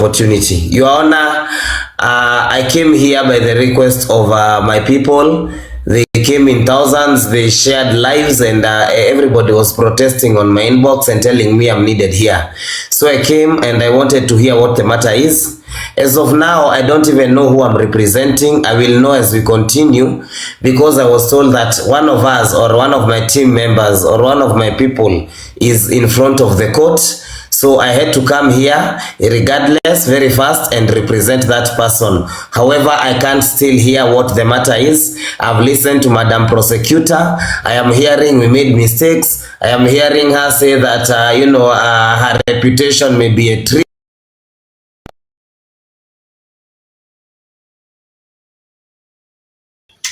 opportunity. Your Honor, I came here by the request of my people. They came in thousands, they shared lives, and everybody was protesting on my inbox and telling me I'm needed here. So I came and I wanted to hear what the matter is. As of now, I don't even know who I'm representing. I will know as we continue, because I was told that one of us or one of my team members or one of my people is in front of the court. So I had to come here regardless very fast and represent that person. However, I can't still hear what the matter is. I've listened to Madam Prosecutor. I am hearing we made mistakes. I am hearing her say that, her reputation may be a trick.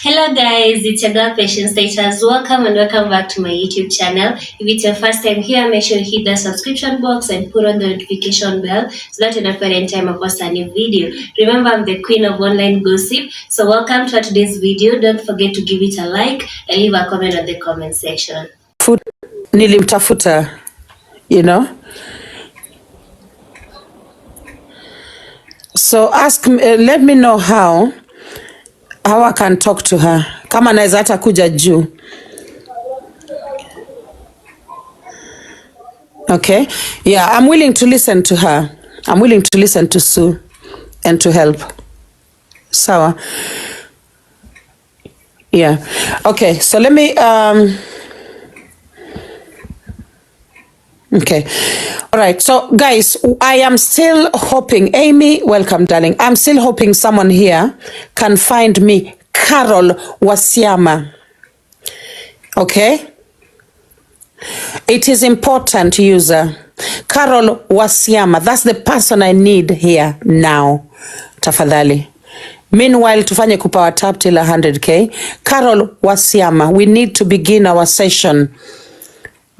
Hello guys, it's your girl Patience Status. Welcome and welcome back to my YouTube channel. If it's your first time here, make sure you hit the subscription box and put on the notification bell so that you don't forget any time I post a new video. Remember, I'm the queen of online gossip. So welcome to today's video. Don't forget to give it a like and leave a comment on the comment section. Nilimtafuta, So ask me, let me know how I can talk to her. Kama naweza hata kuja juu. Okay? Yeah, I'm willing to listen to her. I'm willing to listen to Sue and to help. Sawa. Yeah. Okay, so let me okay. All right. So guys, I am still hoping, Amy, welcome darling. I'm still hoping someone here can find me Carol Wasiama. Okay? It is important, user. Carol Wasiama. That's the person I need here now. Tafadhali. Meanwhile, tufanye kupower tap till 100k. Carol Wasiama. We need to begin our session.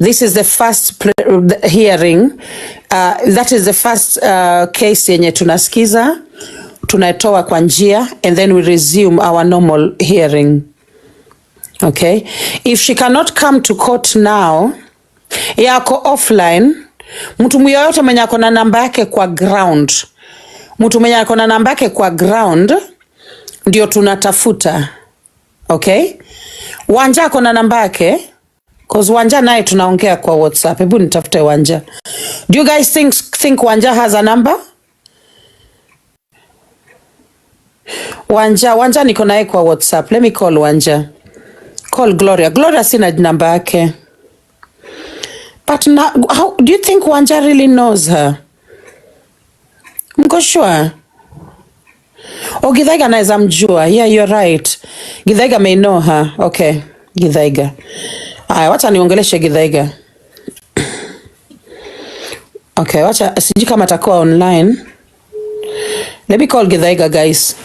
This is the first hearing. That is the first case yenye tunasikiza, tunatoa kwa njia, and then we resume our normal hearing. Okay? If she cannot come to court now, yako offline, mtu yoyote mwenye ako na namba yake kwa ground. Mtu mwenye ako na namba yake kwa ground ndio tunatafuta. Okay? Wanja ako na namba yake? Cause Wanja naye tunaongea kwa WhatsApp. Hebu nitafute Wanja. Do you guys think Wanja has a number? Wanja niko naye kwa WhatsApp. Let me call Wanja. Call Gloria. Gloria sina namba yake. But now, how do you think Wanja really knows her? Mko sure? Oh, Githaiga naweza mjua. Yeah, you're right. Githaiga may know her. Okay, Githaiga. Wacha niongeleshe Githaiga. Okay, wacha sijui kama atakuwa online. Let me call Githaiga, guys.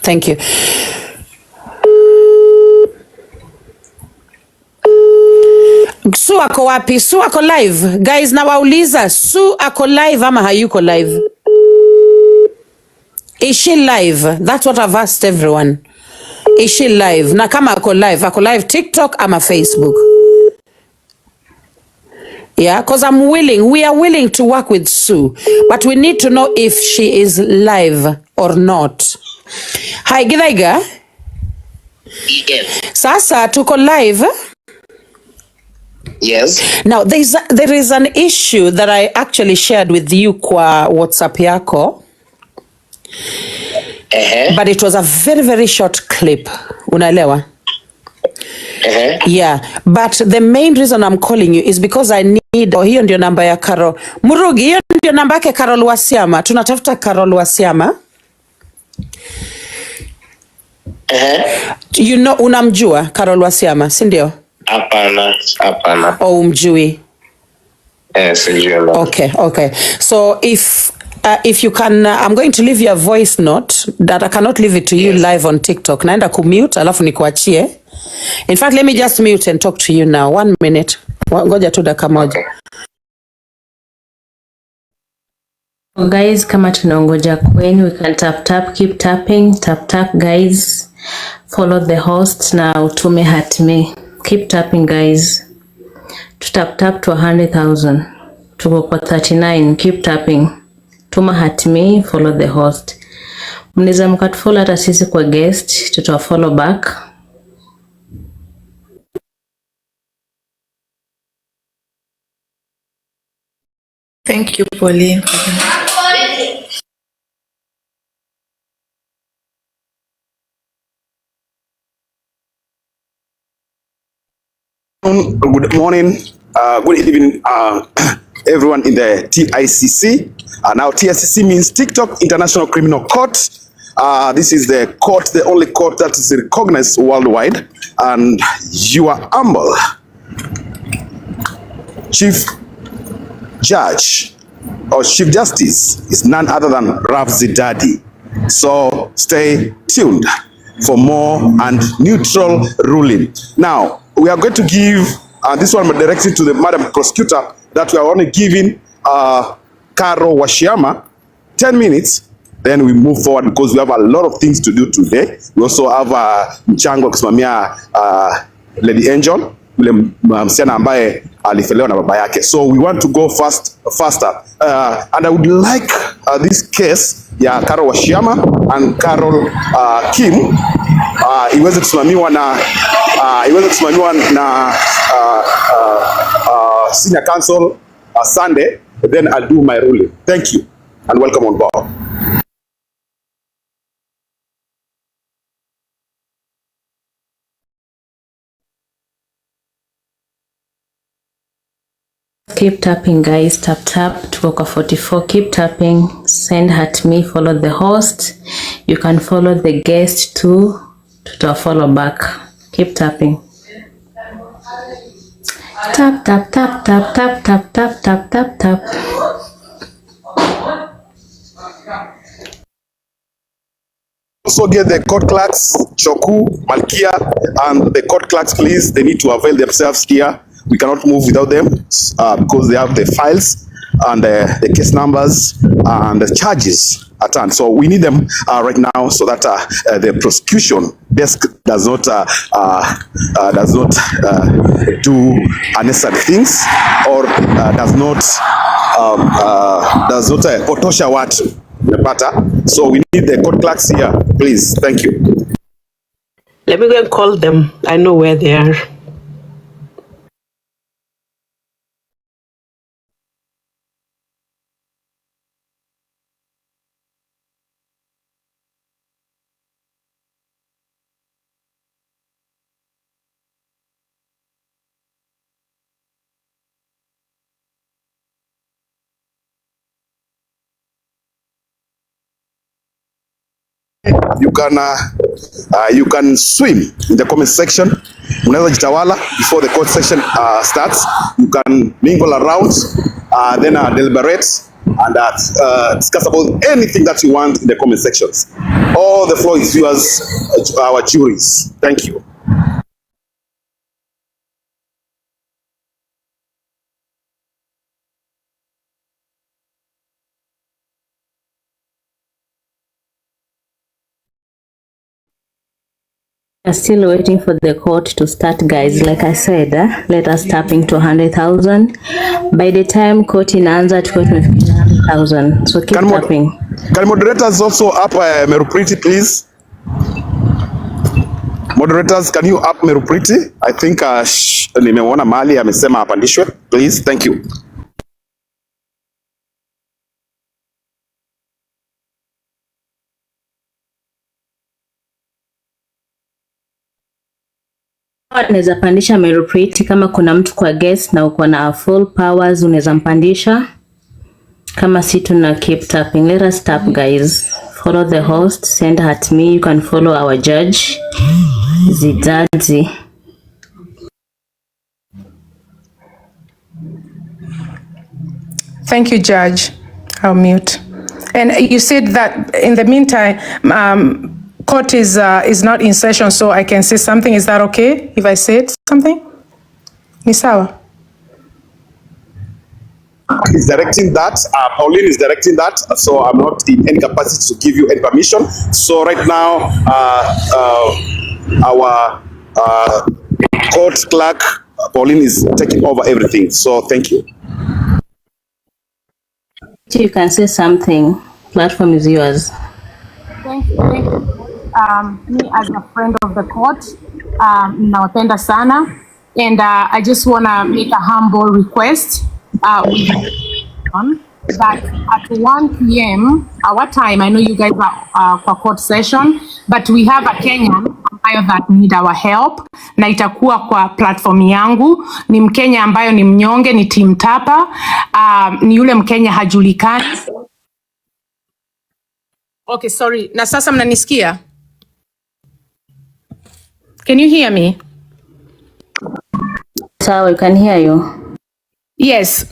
Thank you. Sue ako wapi? Sue ako live. Guys, nawauliza, Sue ako live ama hayuko live? Is she live? That's what I've asked everyone. Is she live? Na kama ako live TikTok ama Facebook? Yeah, because we are willing to work with Sue, but we need to know if she is live or not. Hi, Githaiga. Yes. Sasa, tuko live? Yes. Now, there is an issue that I actually shared with you kwa WhatsApp yako. But it was a very, very short clip. Unaelewa? Yeah. But the main reason I'm calling you is because I need... hiyo ndio namba ya Carol. Murugi, hiyo ndio namba yake Carol Wasiama. Tunatafuta Carol Wasiama. Unamjua Carol Wasiama, si ndio? Hapana. Oh, umjui? Sijui. Okay. So if you can, I'm going to leave you a voice note that I cannot leave it to you live on TikTok. Naenda kumute, alafu nikuachie. In fact, let me just mute and talk to you now. 1 minute. Ngoja tu dakika moja. Guys, kama tunaongoja kwenu, we can tap, keep tapping, tap guys. Follow the host na utume hatme. Keep tapping guys. To tap to 100,000. Tuko kwa 39, keep tapping. tuma at me, follow the host. Mnaweza mkatufollow hata sisi kwa guest, tutafollow back. Thank you, Pauline. Good morning, good evening, everyone in the TICC. Now TICC means TikTok International Criminal Court. This is the court, the only court that is recognized worldwide. And you are humble Chief Judge or Chief Justice is none other than Ravzi Dadi. So stay tuned for more and neutral ruling. Now, we are going to give, this one directed to the Madam Prosecutor, that we are only giving Karo Washiama 10 minutes, then we move forward because we have a lot of things to do today. We also have mchango kusimamia Lady Angel, yule msichana ambaye alifelewa na baba yake. So we want to go faster. And I would like this case ya Karo Washiama and Carol Kim iweze kusimamiwa na senior counsel Sunday, then I'll do my ruling. Thank you and welcome on board. Keep tapping guys, tap tuko kwa 44. Keep tapping, send at me, follow the host. You can follow the guest too, tutafollow back. Keep tapping. Tap tap tap tap tap tap tap tap tap tap. Also get the court clerks, Choku, Malkia, and the court clerks, please. They need to avail themselves here. We cannot move without them because they have the files and the case numbers and the charges at hand. So we need them right now so that the prosecution desk does not do unnecessary things or does not potosha watu. So we need the court clerks here, please. Thank you. Let me go and call them. I know where they are. You can swim in the comment section. Unaweza jitawala before the court session starts. You can mingle around, then deliberate and discuss about anything that you want in the comment sections. All the floor is yours, our juries. Thank you. We're still waiting for the court to start, guys. Like I said, let us tap into 100,000. By the time court inaanza tuko tumefikia 100,000. So keep tapping. Can moderators also up Merupriti, please? Moderators, can you up Merupriti? I think nimeona mahali amesema apandishwe. Please, thank you. Unaweza pandisha Merupriti kama kuna mtu kwa guest na uko na full powers, unaweza mpandisha. Kama si tuna keep tapping. Let us tap, guys. Follow the host, send at me. You can follow our judge Zidadzi. Thank you, Judge. I'll mute. And you said that in the meantime, court is not in session, so I can say something. Is that okay if I said something? Ni sawa? Is directing that. Pauline is directing that. So I'm not in any capacity to give you any permission. So right now, our court clerk, Pauline, is taking over everything. So thank you. You can say something. Platform is yours. Thank you. Me as a friend of the court, nawapenda sana, and I just want to make a humble request that at 1 p.m. our time, I know you guys are for court session, but we have a Kenyan ambayo that need our help, na itakuwa kwa platform yangu. Ni Mkenya ambayo ni mnyonge, ni Team Tapa, ni yule Mkenya hajulikani. Okay, sorry. Na sasa mnanisikia? Can you hear me? So we can hear you. Yes,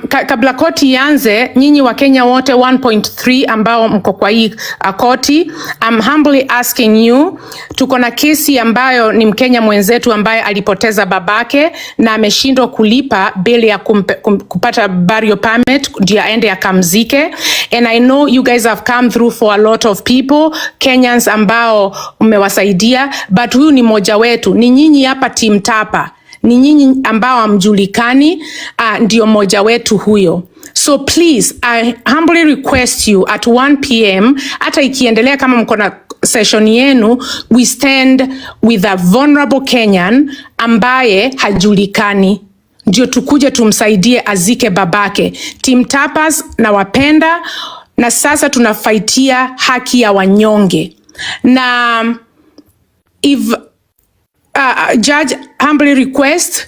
kabla koti ianze, nyinyi wa Kenya wote 1.3 ambao mko kwa hii koti, I'm humbly asking you, tuko na kesi ambayo ni Mkenya mwenzetu ambaye alipoteza babake na ameshindwa kulipa bili ya kupata burial permit ndio aende akamzike, and I know you guys have come through for a lot of people, Kenyans ambao mmewasaidia, but huyu ni moja wetu, ni nyinyi hapa Team Tapa. Ni nyinyi ambao hamjulikani, ndio moja wetu huyo. So please, I humbly request you at 1 p.m, hata ikiendelea kama mko na session yenu, we stand with a vulnerable Kenyan ambaye hajulikani. Ndio tukuje tumsaidie azike babake. Team Tapas na wapenda, na sasa tunafaitia haki ya wanyonge. Na if judge humbly request,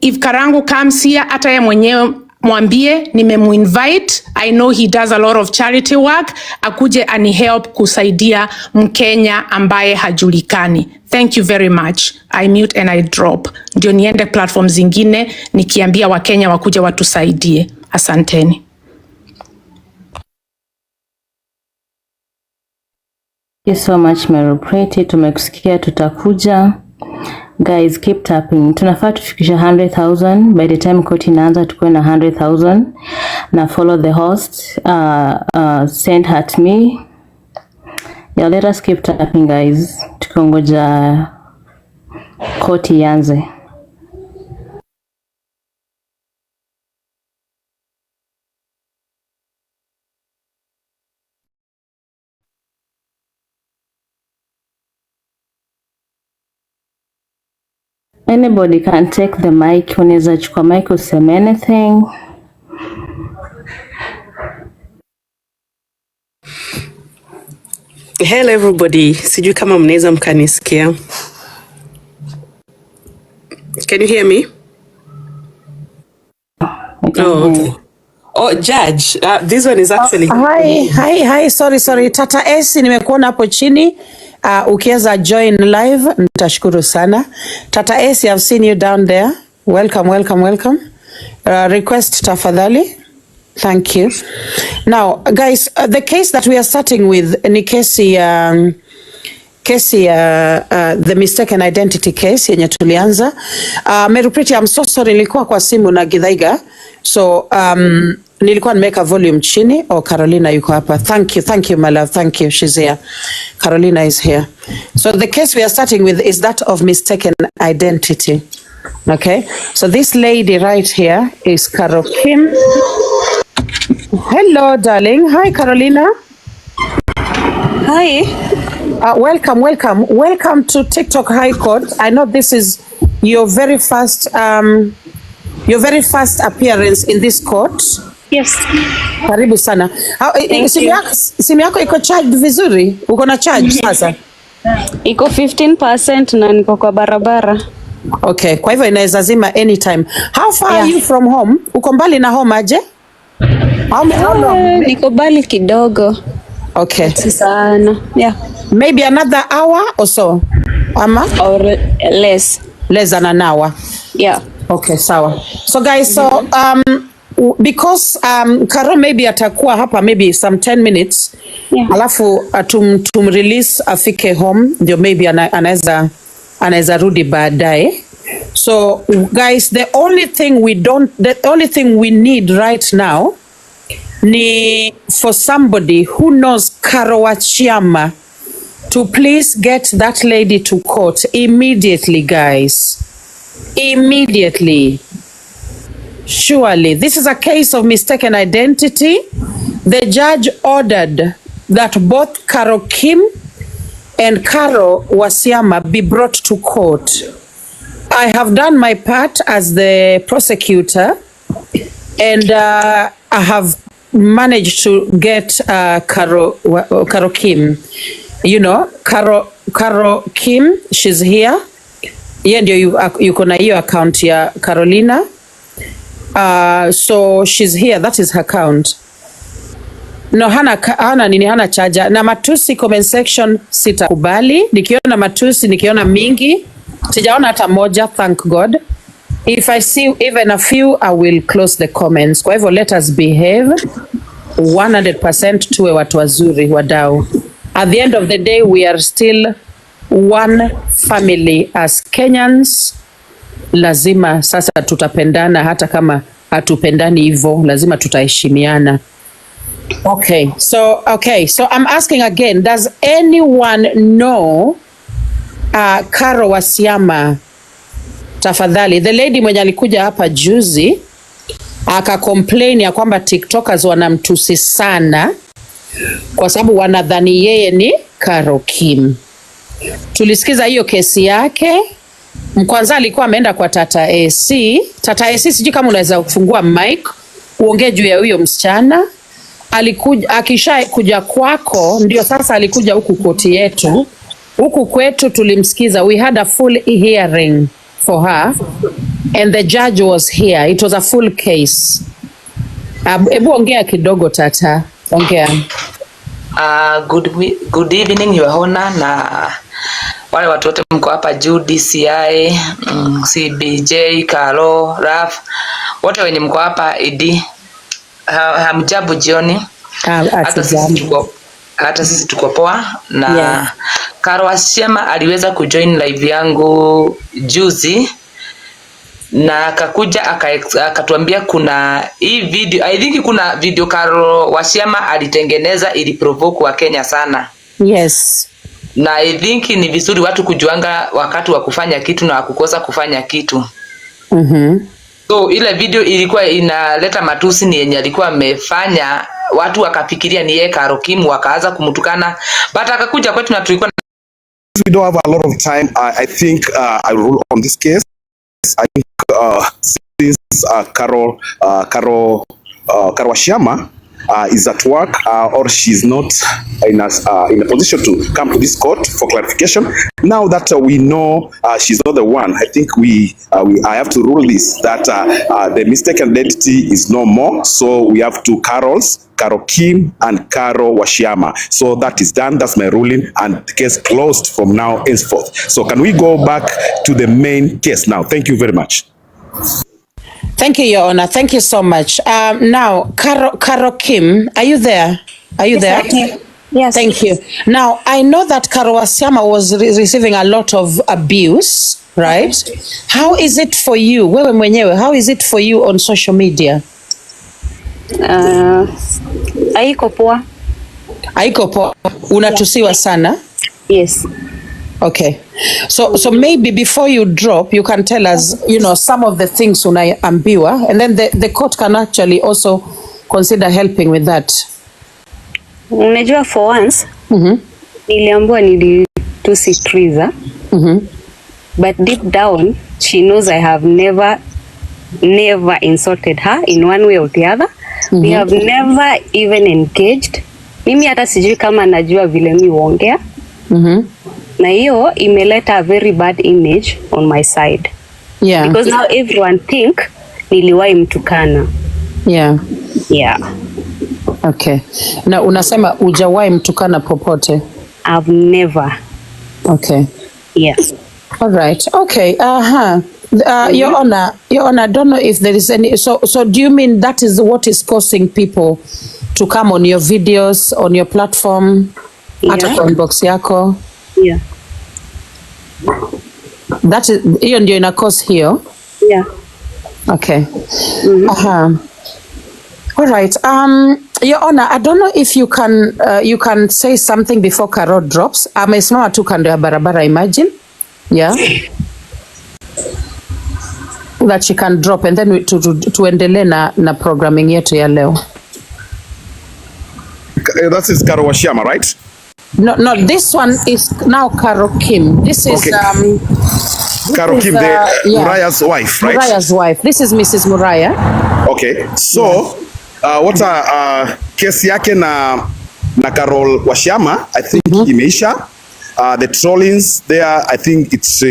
if Karangu comes here, hata yeye mwenyewe mwambie nimemuinvite. I know he does a lot of charity work, akuje ani help kusaidia Mkenya ambaye hajulikani. Thank you very much. I mute and I drop. Ndio niende platform zingine nikiambia Wakenya wakuje watusaidie. Asanteni. Thank you so much, Meropreti. Tumekusikia, tutakuja. Guys, keep tapping. Tunafaa tufikisha 100,000 by the time court inaanza, tukuwe na 100,000 na follow the host, send at me. Yeah, let us keep tapping guys, tukongoja court ianze. Anybody can take the mic. Unaweza chukua mic useme anything. Hello everybody. Sijui kama mnaweza mkanisikia. Can you hear me? Okay. Oh, Judge, this one is actually... Hi, sorry. Tata S, nimekuona hapo chini. Ukiweza join live, nitashukuru sana. Tata S, I've seen you down there. Welcome. Request tafadhali. Thank you. Now, guys, the case that we are starting with ni kesi the mistaken identity case yenye tulianza. Merupreti, I'm so sorry, nilikuwa kwa simu na Githaiga. So, nilikuwa nimeweka volume chini. Carolina yuko hapa. Thank you my love. Thank you. She's here. Carolina is here. So the case we are starting with is that of mistaken identity. Okay. So this lady right here is Carol Kim. Hello, darling. Hi, Carolina. Hi. Welcome to TikTok High Court. I know this is your very first appearance in this court. Yes. Karibu sana. Simu yako iko charged vizuri? Uko na charge sasa? Iko 15% na niko kwa barabara. Okay, kwa hivyo inaweza zima anytime. How far are you from home? Uko mbali na home aje? How long? Niko mbali kidogo. Okay. Sana. Yeah. Maybe another hour or so? Ama? Or less. Less than an hour. Yeah. Okay, sawa. So guys, because Karo maybe atakuwa hapa maybe some 10 minutes. Yeah. Alafu tumrelease afike home ndio maybe anaweza rudi baadaye. So guys, the only thing we need right now ni for somebody who knows Karo Wachiama to please get that lady to court immediately, guys. Immediately. Surely this is a case of mistaken identity The judge ordered that both Carol Kim and Carol Wasiama be brought to court. I have done my part as the prosecutor, and I have managed to get Carol Kim. You know, Carol Kim, she's here. Yeye ndio yuko na hiyo account ya Carolina. So she's here, that is her account. No, hana charger. Na matusi comment section sitakubali. Nikiona matusi, nikiona mingi, sijaona hata moja, thank God. If I see even a few, I will close the comments. Kwa hivyo let us behave 100%, tuwe watu wazuri, wadau. At the end of the day, we are still one family as Kenyans. Lazima sasa tutapendana, hata kama hatupendani hivyo, lazima tutaheshimiana. Okay, so I'm asking again, does anyone know Carol Wasiama? Tafadhali, the lady mwenye alikuja hapa juzi aka complain ya kwamba TikTokers wanamtusi sana kwa sababu wanadhani yeye ni Carol Kim. Tulisikiza hiyo kesi yake. Mkwanza alikuwa ameenda kwa Tata AC. Tata AC, sijui kama unaweza kufungua mic uongee juu ya huyo msichana. Alikuja, akisha kuja kwako ndio sasa alikuja huku koti yetu. Huku kwetu tulimsikiza. We had a full hearing for her and the judge was here. It was a full case. Ebu ongea kidogo Tata. Ongea. Good evening Your Honor, na wale watu wote mko hapa juu, DCI, CBJ, Carol, Raf, wote wenye mko hapa ID. Hamjabu jioni. Hata sisi tuko poa na yeah. Carol Wasiama aliweza kujoin live yangu juzi na akakuja akatuambia kuna hii video, I think kuna video Carol Wasiama alitengeneza ili provoke wa Kenya sana. Yes. Na I think ni vizuri watu kujuanga wakati wa kufanya kitu na kukosa kufanya kitu. So ile video ilikuwa inaleta matusi ni yenye alikuwa amefanya, watu wakafikiria ni yeye Carol Kim, wakaanza kumtukana, but akakuja kwetu na tulikuwa we don't have a lot of time. I think I rule on this case. I think since Carol Wasiama is at work or she's not in a position to come to this court for clarification. Now that we know she's not the one, I think I have to rule this, that the mistaken identity is no more. So we have two Carols, Carol Kim and Carol Wasiama. So that is done. That's my ruling, and the case closed from now henceforth. So can we go back to the main case now? Thank you very much. Thank you, Your Honor. Thank you so much. Now, Carol Kim, are you there? Are you there? Yes. Thank you. Now, I know that Carol Wasiama was receiving a lot of abuse, right? How is it for you? Wewe mwenyewe, how is it for you on social media? Haiko poa. Haiko poa. Unatusiwa sana? Yes. Okay. So maybe before you drop, you can tell us, some of the things unaambiwa, and then the court can actually also consider helping with that. Unajua for once, niliambiwa nilitusi Triza. But deep down, she knows I have never insulted her in one way or the other. We have never even engaged. Mimi hata sijui kama najua vile mi huongea. Na hiyo imeleta a very bad image on my side. Yeah. Because now everyone think niliwahi mtukana. Yeah. Yeah. Okay. Na unasema hujawahi mtukana popote? I've never. Okay. Yeah. All right. Okay. Your Honor, I don't know if there is any. So do you mean that is what is causing people to come on your videos, on your platform, hata kwa inbox yako? Yeah. That is, hiyo ndio ina cause hiyo? Yeah. Okay. All right. Your Honor, I don't know if you can say something before Carol drops. Amesimama tu kando ya barabara, imagine. Yeah. That she can drop and then tuendelee na programming yetu ya leo. that is Carol Wasiama, right? No, this one is now Carol Kim. This is Carol Kim, Muraya'S wife, right? Muraya'S wife. This is Mrs. Muraya. Okay, so what kesi yake na Carol Wasiama, I think imeisha. The trollings there, I think it's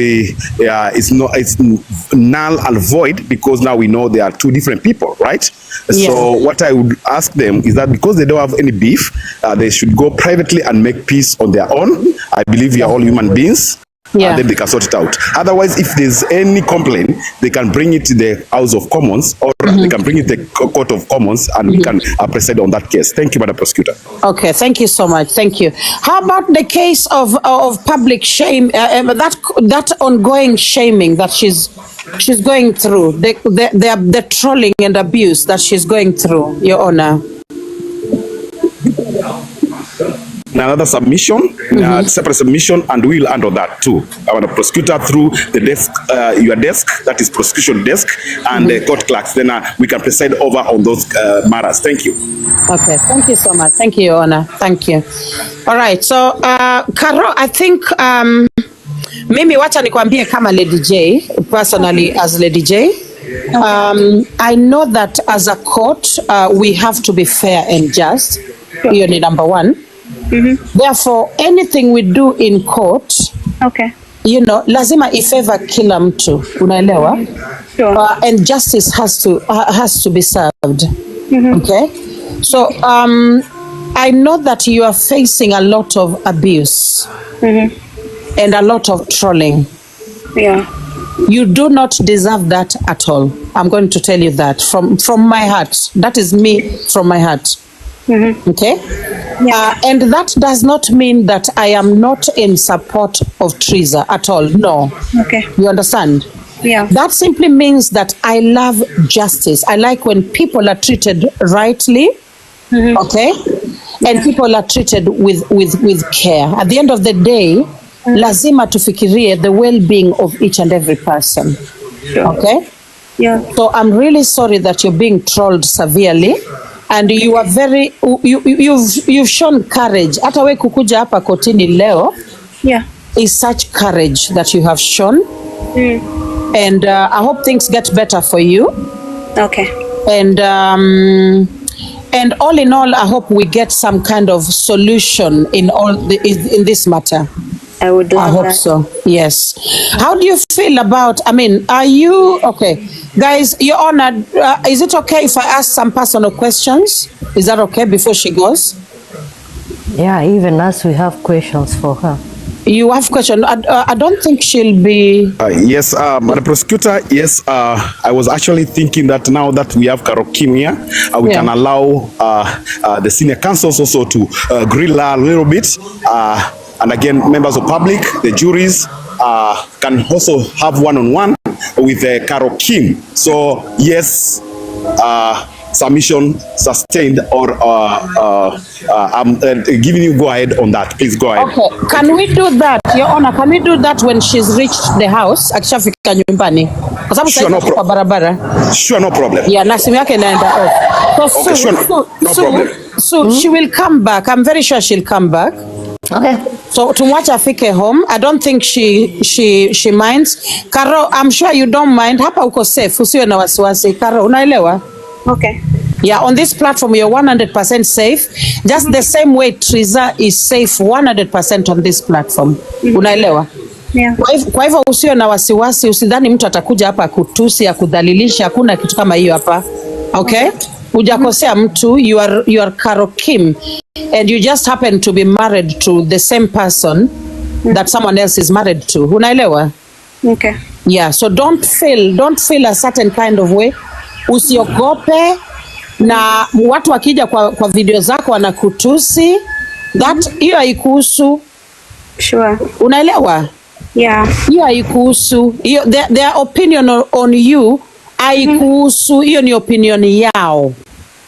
null and void, because now we know they are two different people, right? Yeah. So what I would ask them is that because they don't have any beef, they should go privately and make peace on their own. I believe we are all human beings. Yeah. Then they can sort it out. Otherwise, if there's any complaint, they can bring it to the House of Commons, or they can bring it to the Court of Commons, and we can proceed on that case. Thank you, Madam Prosecutor. Okay, thank you so much. Thank you. How about the case of public shame, that ongoing shaming that she's going through, the trolling and abuse that she's going through, Your Honor? Another submission, separate submission, and we'll handle that too. I want a prosecutor through the desk, your desk, that is prosecution desk, and the court clerks. Then we can preside over on those matters. Thank you. Okay, thank you so much. Thank you, Your Honor. Thank you. All right, so Caro, I think mimi wacha nikwambie kama Lady J, personally as Lady J, I know that as a court we have to be fair and just. Hiyo ni number one. Therefore, anything we do in court, you know, lazima ifavor kila mtu, unaelewa? Sure. And justice has to be served. Okay? So, I know that you are facing a lot of abuse and a lot of trolling. Yeah. You do not deserve that at all. I'm going to tell you that from my heart. That is me from my heart. Okay? Yeah. And that does not mean that I am not in support of Triza at all. No. Okay. You understand? Yeah. That simply means that I love justice. I like when people are treated rightly. Okay? And people are treated with care. At the end of the day, lazima tufikirie the well-being of each and every person. Sure. Okay? Yeah. So I'm really sorry that you're being trolled severely. And you are very, you've shown courage. Hata we kukuja hapa kotini leo, is such courage that you have shown. And I hope things get better for you. Okay. And all in all, I hope we get some kind of solution in this matter. I would love that. I hope so. Yes. How do you feel about, I mean, are you, okay. Guys, Your Honor, is it okay if I ask some personal questions? Is that okay before she goes? Yeah, even us, we have questions for her. You have questions? I don't think she'll be... Yes, Madam Prosecutor, yes, I was actually thinking that now that we have Carol Kim here, we can allow the senior counsels also to grill her a little bit. And again, members of public, the juries can also have one-on-one with Carol Kim. So yes, submission sustained, or I'm giving you go ahead on that. Please go ahead. Okay, can we do that, Your Honor? Can we do that when she's reached the house? Akishafika nyumbani. Kwa sababu sasa kwa barabara. Sure, no problem. Yeah, na simu yake inaenda off. Okay, sure, no problem. So she will come back. I'm very sure she'll come back. Okay. So tumwacha afike home. I don't think she minds. Karo, I'm sure you don't mind. Hapa uko safe. Usiwe na wasiwasi. Karo, unaelewa? Okay. Yeah, on this platform you're 100% safe. Just the same way Triza is safe 100% on this platform. Unaelewa? Yeah. Kwa hivyo usiwe na wasiwasi, usidhani mtu atakuja hapa kutusi ya kudhalilisha, hakuna kitu kama hiyo hapa. Okay? Hujakosea mtu, you are Carol Kim, and you just happen to be married to the same person that someone else is married to. Unaelewa? Okay. Yeah, so don't feel a certain kind of way. Usiogope, na watu wakija kwa video zako wanakutusi, that hiyo haikuhusu. Sure. Unaelewa? Yeah. Hiyo haikuhusu. Their opinion on you haikuhusu, hiyo ni opinion yao.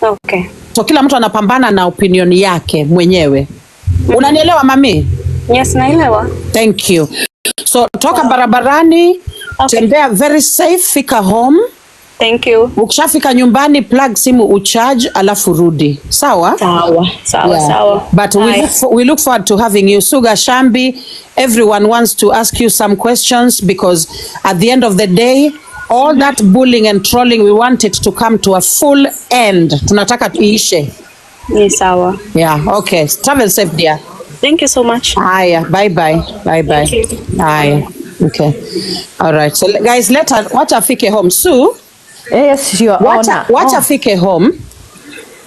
Okay. So kila mtu anapambana na opinion yake mwenyewe. Unanielewa mami? Yes, naelewa. Thank you. So toka barabarani, tembea very safe, fika home. Thank you. Ukishafika nyumbani plug simu ucharge alafu rudi. Sawa? Sawa. But we look forward to having you. Suga Shambi, everyone wants to ask you some questions because at the end of the day, all that bullying and trolling, we want it to come to a full end. Tunataka tuishe. Ni sawa. Yeah, okay. Travel safe, dear. Thank you so much. Haya, bye-bye. Thank you. Haya, okay. All right. So guys, wacha afike home. Sue? Yes, Your Honor. Wacha afike home.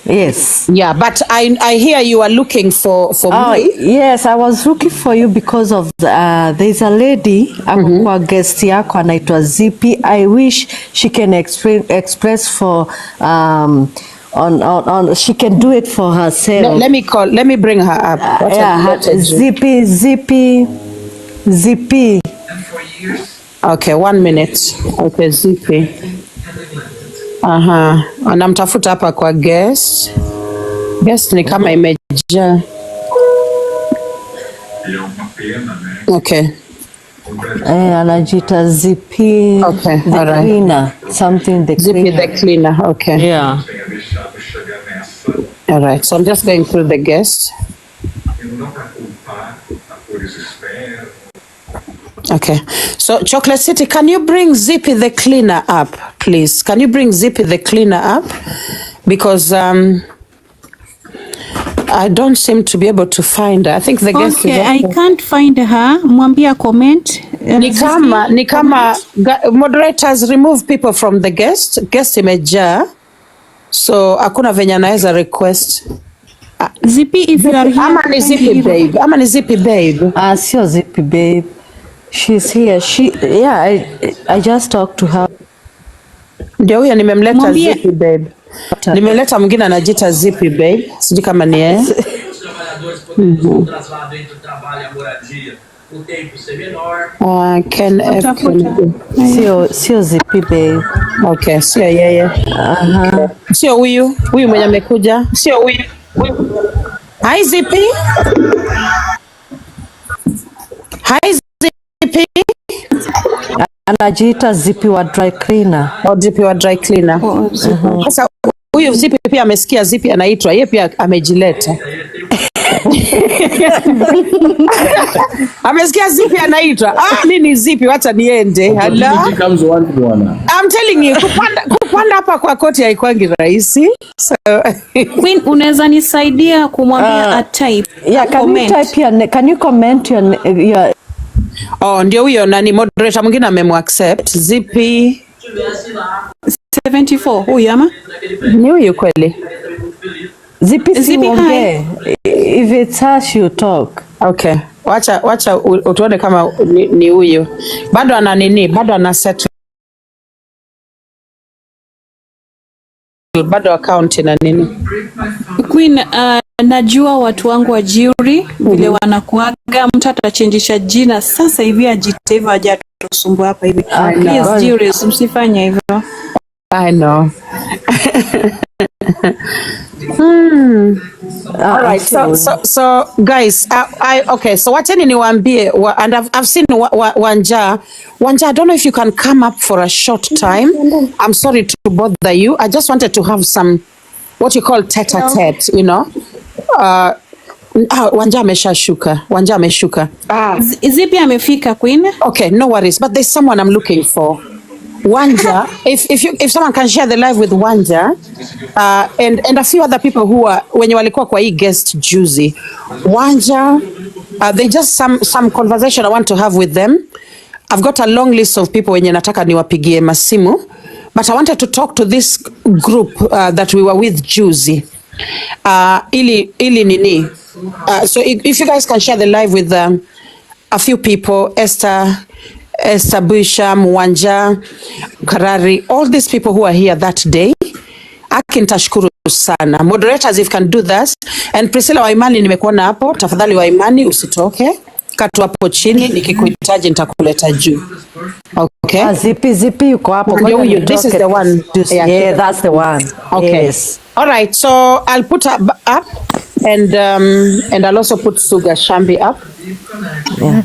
Yes. Yeah, but I hear you are looking for me. Yes, I was looking for you because of there's a lady kwa guest yako anaitwa Zippy. I wish she can express for on she can do it for herself. Let me bring her up. Zippy. Okay, 1 minute. Okay, Zippy. Anamtafuta hapa kwa guest. Guest ni kama imejaa. Okay. Anajiita Zippy. Okay, the all right. cleaner. Something the Zippy cleaner. the cleaner. Okay. Yeah. All right. So I'm just going through the guest. Okay. So Chocolate City, can you bring Zippy the cleaner up, please? Can you bring Zippy the cleaner up? Because I don't seem to be able to find her. I think the guest is I can't find her. Mwambia comment. Ni kama moderators remove people from the guest. Guest imejaa. So hakuna venye anaweza request. Zippy, if you are here. Ama ni Zippy babe. Sio Zippy babe. She's here. I just talked to her. Ndio huyo nimemleta Zippy babe. Nimeleta mwingine anajiita Zippy babe. Sijui kama ni yeye. Sio Zippy babe. Okay, sio yeye. Sio huyu mwenye amekuja. Sio huyu. Hi Zippy. Hi Zippy. Anajiita Zippy wa dry cleaner. Zippy wa dry cleaner. Sasa huyu Zippy pia amesikia Zippy anaitwa, yeye pia amejileta. Amesikia Zippy anaitwa. Nini Zippy, wacha niende. Hello. I'm telling you, kupanda hapa kwa koti haikwangi rahisi. So Queen, unaweza nisaidia kumwambia type. Yeah, can you comment your ndio huyo nani moderator mwingine amemwaccept Zippy 74 huyu ama? Ni huyu kweli. Zippy siongee. If it's her she'll talk. Okay. Wacha utuone kama ni huyu. Bado ana nini? Bado ana set. Bado account na nini? Queen, najua watu wangu wa jury vile wanakuaga, mtu atachangisha jina sasa hivi ajiteva aje tusumbua hapa hivi. Please jury, msifanye hivyo. I know. All right. So guys, okay. So wacheni niwaambie, and I've seen Wanja. I don't know if you can come up for a short time. I'm sorry to bother you. I just wanted to have some, what you call tete-a-tete, you know. Wanja ameshuka. Zippy amefika Queen. Okay, no worries. But there's someone I'm looking for. Wanja, if someone can share the live with Wanja, and a few other people who are wenye walikuwa kwa hii guest juicy. Wanja, they just some conversation I want to have with them. I've got a long list of people wenye nataka niwapigie masimu, but I wanted to talk to this group that we were with juicy. Ili nini. So if you guys can share the live with a few people, Esther Busham, Wanja, Karari, all these people who are here that day, akintashukuru sana. Moderators, if you can do that. And Priscilla Waimani nimekuona hapo, tafadhali Waimani usitoke. Katu hapo chini, nikikuhitaji nitakuleta juu. Okay. Zippy yuko hapo. This is the one. Yeah, that's the one. Okay. Yes. All right. So I'll put her up, and I'll also put Suga Shambi up. Yeah.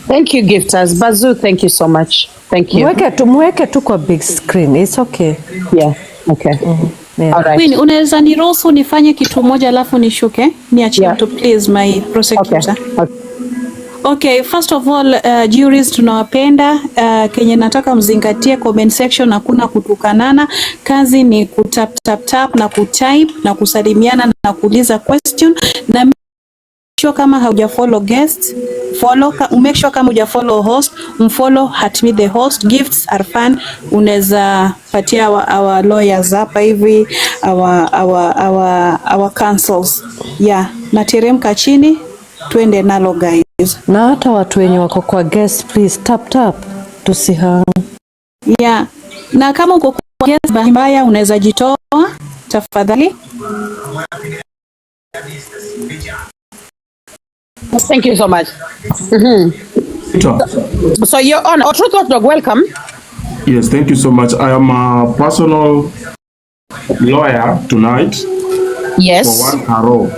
Thank you, gifters. Bazu, thank you so much. Thank you. Mweke tu kwa big screen. It's okay. Yeah. Okay. Yeah. All right. Queen, unaweza niruhusu nifanye kitu moja alafu nishuke? Niachie Yeah. to please my prosecutor. Okay. Okay, first of all, juries tunawapenda. Kenye nataka mzingatie comment section, hakuna kutukanana. Kazi ni kutap na kutype na kusalimiana na kuuliza question, na sure kama hauja follow guest, make sure kama hauja follow host, mfollow @me the host. Gifts are fun. Unaweza patia our lawyers hapa hivi, our counsels. Yeah, nateremka chini, twende nalo guys. Na hata watu wenye wako kwa guest, please tap tusihang. Yeah. Na kama uko kwa guest bahati mbaya unaweza jitoa tafadhali. Thank you so much. So you're on. Truth Watchdog, welcome. Yes, thank you so much. I am a personal lawyer tonight. Yes. For one Haro.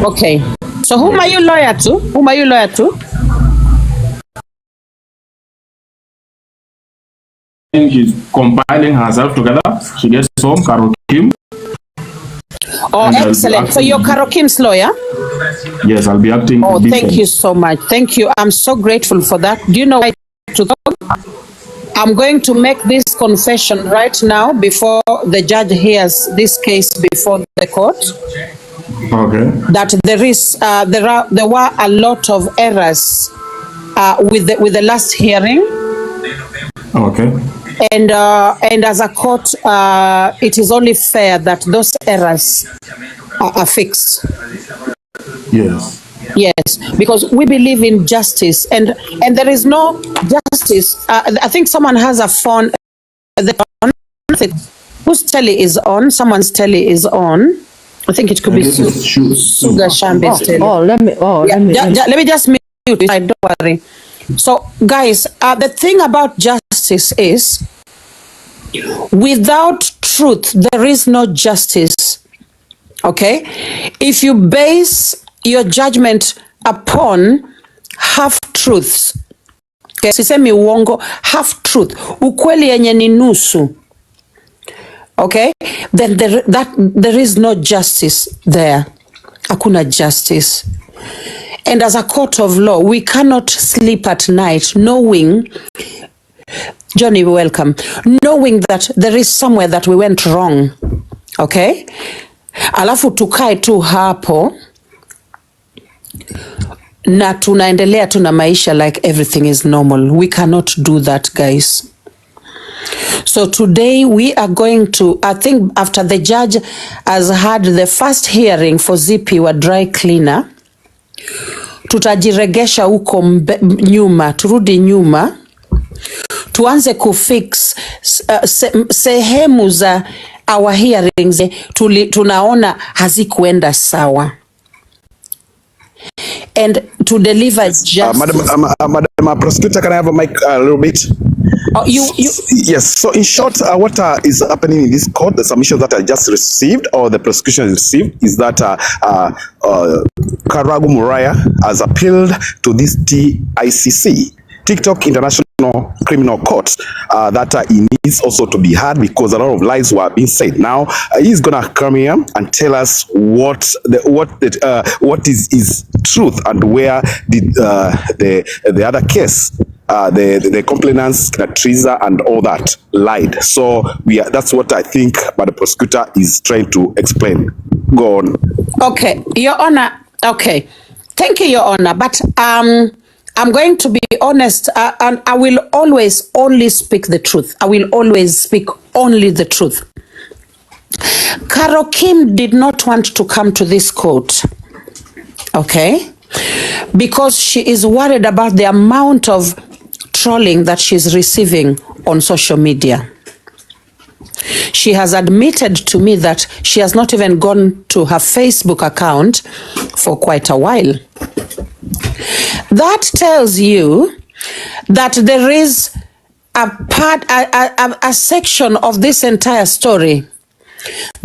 Okay. So whom are you lawyer to? She's compiling herself together. She gets home, Carol Kim. Oh, excellent. So you're Carol Kim's lawyer? Yes, I'll be acting. Oh, thank you so much. Thank you. I'm so grateful for that. Do you know why to go? I'm going to make this confession right now before the judge hears this case before the court. Okay. That there were a lot of errors with the last hearing. Okay. And as a court, it is only fair that those errors are fixed. Yes. Yes, because we believe in justice, and there is no justice. I think someone has a phone. Whose telly is on? Someone's telly is on. I think it could be Sugar Shambi's telly. Let me just mute it. Don't worry. So, guys, the thing about justice is, without truth, there is no justice. Okay? If you base your judgment upon half truths, okay, sisemi uongo, half truth, ukweli yenye ni nusu, okay, then there is no justice there. Hakuna justice. And as a court of law, we cannot sleep at night knowing, Johnny, welcome, knowing that there is somewhere that we went wrong. Okay? Alafu tukae tu hapo na tunaendelea tu na maisha like everything is normal. We cannot do that, guys. So today we are going to, I think after the judge has had the first hearing for ZP wa dry cleaner, tutajiregesha huko nyuma, turudi nyuma, tuanze kufix sehemu za our hearings tunaona hazikuenda sawa, and to deliver justice. Madam Prosecutor, can I have a mic a little bit? Oh, you. Yes. So in short, what is happening in this court, the submission that I just received, or the prosecution received, is that Karangu Muraya has appealed to this TICC, TikTok International Criminal Court, that he needs also to be heard because a lot of lies were being said. Now he's gonna come here and tell us what is truth, and where did the other case, the complainants, Triza and all that, lied. So that's what I think, but the prosecutor is trying to explain. Go on. Okay, Your Honor. Okay, thank you, Your Honor. But I'm going to be honest, and I will always only speak the truth. I will always speak only the truth. Carol Kim did not want to come to this court, okay, because she is worried about the amount of trolling that she's receiving on social media. She has admitted to me that she has not even gone to her Facebook account for quite a while. That tells you that there is a section of this entire story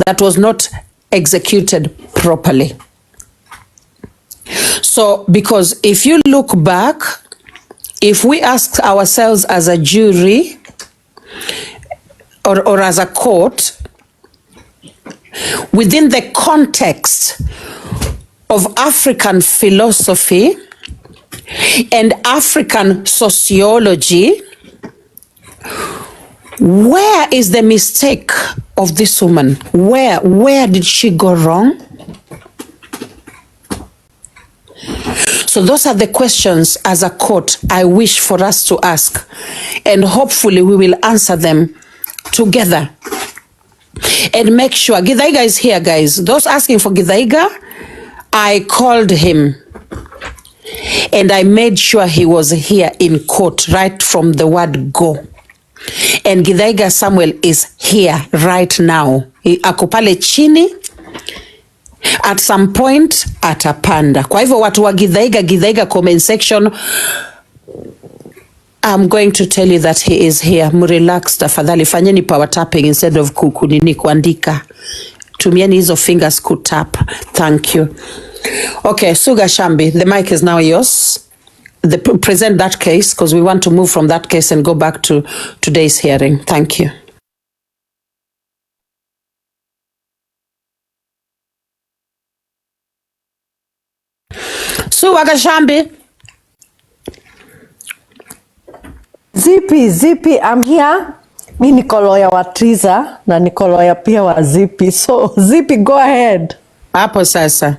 that was not executed properly. So, because if you look back, if we ask ourselves as a jury or as a court, within the context of African philosophy and African sociology, where is the mistake of this woman? Where did she go wrong? So those are the questions as a court I wish for us to ask, and hopefully we will answer them together and make sure. Githaiga is here, guys. Those asking for Githaiga, I called him and I made sure he was here in court right from the word go. And Githaiga Samuel is here right now. Ako pale chini. At some point atapanda. Kwa hivyo watu wa Githaiga comment section, I'm going to tell you that he is here. Mrelax tafadhali, fanyeni power tapping instead of kunini kuandika. Tumieni hizo fingers kutap. Thank you. Okay, Suga Shambi, the mic is now yours. Present that case, because we want to move from that case and go back to today's hearing. Thank you. Suga Shambi. Zippy, I'm here. Mi niko lawyer wa Triza na niko lawyer pia wa Zippy. So Zippy, go ahead. Hapo sasa.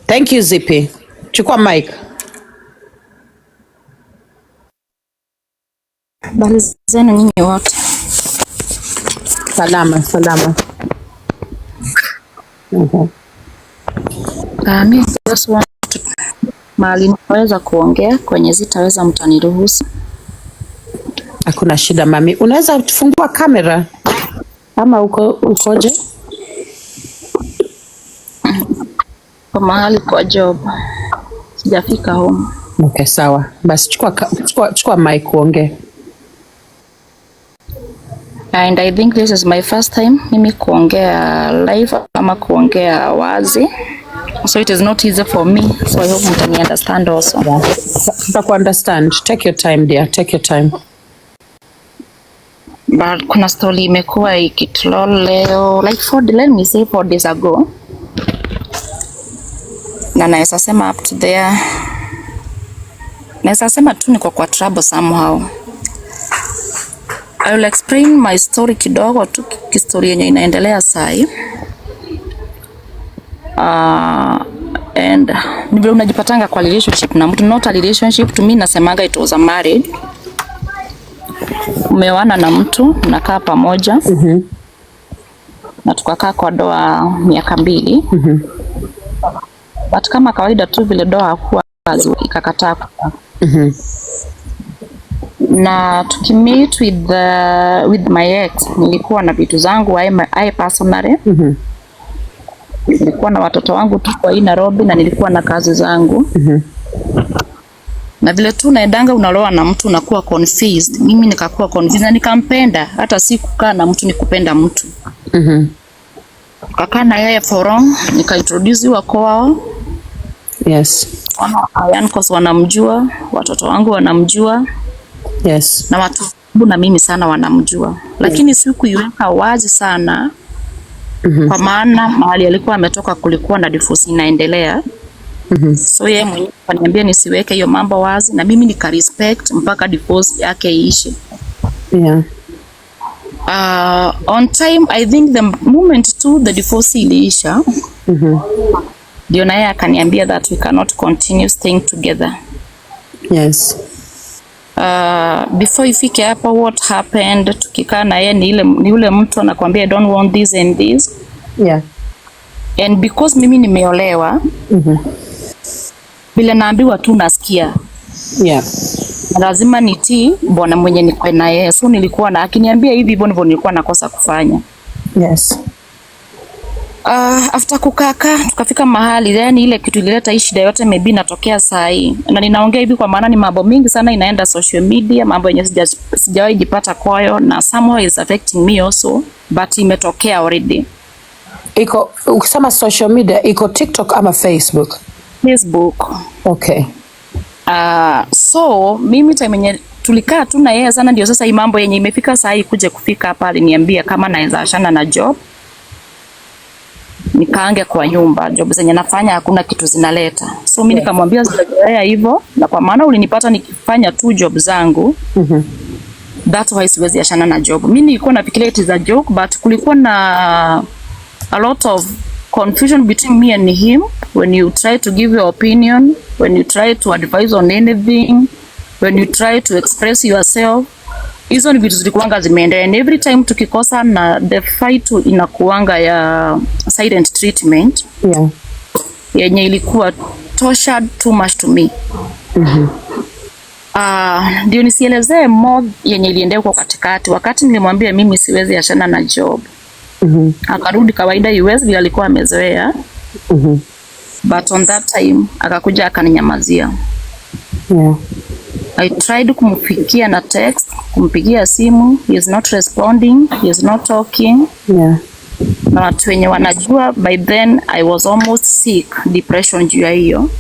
Thank you, Zippy. Chukua mic. Bali zenu nyinyi wote. Salama. Mi just want to mahali naweza kuongea kwenye zitaweza mtaniruhusu. Hakuna shida mami. Unaweza kufungua kamera ama ukoje? Kwa mahali kwa job. Sijafika home. Okay, sawa. Basi chukua mic uongee. And I think this is my first time mimi kuongea live ama kuongea wazi. So it is not easy for me. So I hope you can understand also. Tutaku understand. Take your time, dear. Take your time. But kuna story imekuwa ikitrol leo like let me say 4 days ago. Na naweza sema up to there. Naweza sema tu niko kwa trouble somehow. I will explain my story kidogo tu, story yenye inaendelea sai. And nivyo unajipatanga kwa relationship na mtu, not a relationship, to me nasemaga it was a marriage. Umeoana na mtu, mnakaa pamoja. Na tukakaa kwa doa miaka 2. But kama kawaida tu vile doa hakuwa ikakataa. Na tukimeet with my ex, nilikuwa na vitu zangu I personally. Nilikuwa na watoto wangu tu kwa Nairobi na nilikuwa na kazi zangu. Na vile tu naendanga unaloa na mtu unakuwa confused. Mimi nikakuwa confused na nikampenda, hata si kukaa na mtu ni kupenda mtu. Kakaa na yeye for long, nikaintroduce wa kwao. Yes. Cause wanamjua, watoto wangu wanamjua. Yes. Na watu na mimi sana wanamjua. Lakini sikuiweka wazi sana. Kwa maana mahali alikuwa ametoka kulikuwa na divorce inaendelea. So yeye mwenyewe akaniambia nisiweke hiyo mambo wazi na mimi nika respect mpaka divorce yake iishe. Yeah. On time, I think the moment to the divorce iliisha. Ndio na yeye akaniambia that we cannot continue staying together. Yes. Before ifike hapa what happened, tukikaa na yeye ni ule mtu anakuambia I don't want this and this. Yeah. And because mimi nimeolewa, bila naambiwa tu nasikia. Yeah. Lazima nitii bwana mwenye niko na yeye. So nilikuwa na akiniambia hivi hivyo ndivyo nilikuwa nakosa kufanya. Yes. After kukaka tukafika mahali, yani ile kitu ilileta hii shida yote maybe natokea saa hii. Na ninaongea hivi kwa maana ni mambo mingi sana inaenda social media, mambo yenye sijawahi jipata kwayo na somehow is affecting me also, but imetokea already. Iko ukisema social media iko TikTok ama Facebook? Facebook. Okay. So mimi time yenye tulikaa tu na yeye sana, ndio sasa hii mambo yenye imefika saa hii kuja kufika hapa, aliniambia kama naweza achana na job nikaange kwa nyumba, job zenye nafanya hakuna kitu zinaleta. So mimi nikamwambia sijazoea hivyo, na kwa maana ulinipata nikifanya tu job zangu, that's why siwezi achana na job. Mimi nilikuwa nafikiria it is a joke, but kulikuwa na a lot of confusion between me and him when you try to give your opinion, when you try to advise on anything, when you try to express yourself. Hizo ni vitu zilikuanga zimeenda, and every time tukikosa na the fight inakuanga ya silent treatment, yenye ilikuwa tortured too much to me. Ndio nisielezee more yenye iliendea kwa katikati. Wakati nilimwambia mimi siwezi achana na job, akarudi kawaida US vile alikuwa amezoea. But on that time akakuja akaninyamazia. I tried kumfikia na text, kumpigia simu, he is not responding, he is not talking. Na watu wenye wanajua, by then I was almost sick, depression juu ya hiyo.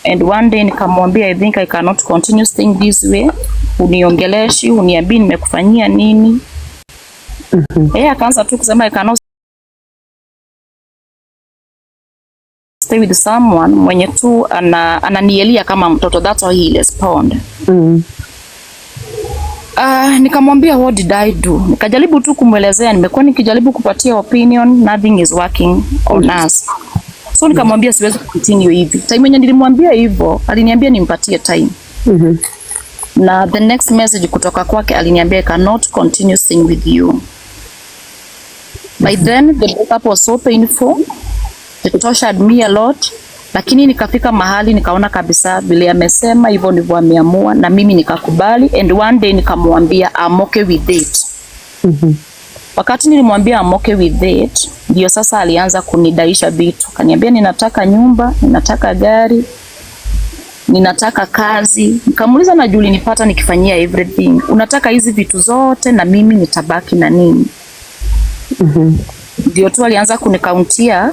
And one day nikamwambia I think I cannot continue staying this way. Uniongeleshi, uniambie nimekufanyia nini. Yeye akaanza tu kusema I cannot stay with someone mwenye tu ananielia kama mtoto. That's how he respond. Nikamwambia what did I do? Nikajaribu tu kumwelezea, nimekuwa nikijaribu kupatia opinion, nothing is working on us. So nikamwambia siwezi continue hivi. Time yenye nilimwambia hivyo, aliniambia nimpatie time. Na the next message kutoka kwake aliniambia I cannot continue staying with you. By then the breakup was so painful. It tortured me a lot. Lakini nikafika mahali nikaona kabisa vile amesema hivyo ndivyo ameamua, na mimi nikakubali, and one day nikamwambia I'm okay with it. Wakati nilimwambia I'm okay with it, ndio sasa alianza kunidaisha vitu. Kaniambia ninataka nyumba, ninataka gari, ninataka kazi. Nikamuuliza na Julie nipata nikifanyia everything, unataka hizi vitu zote na mimi nitabaki na nini? Ndio tu alianza kunikauntia,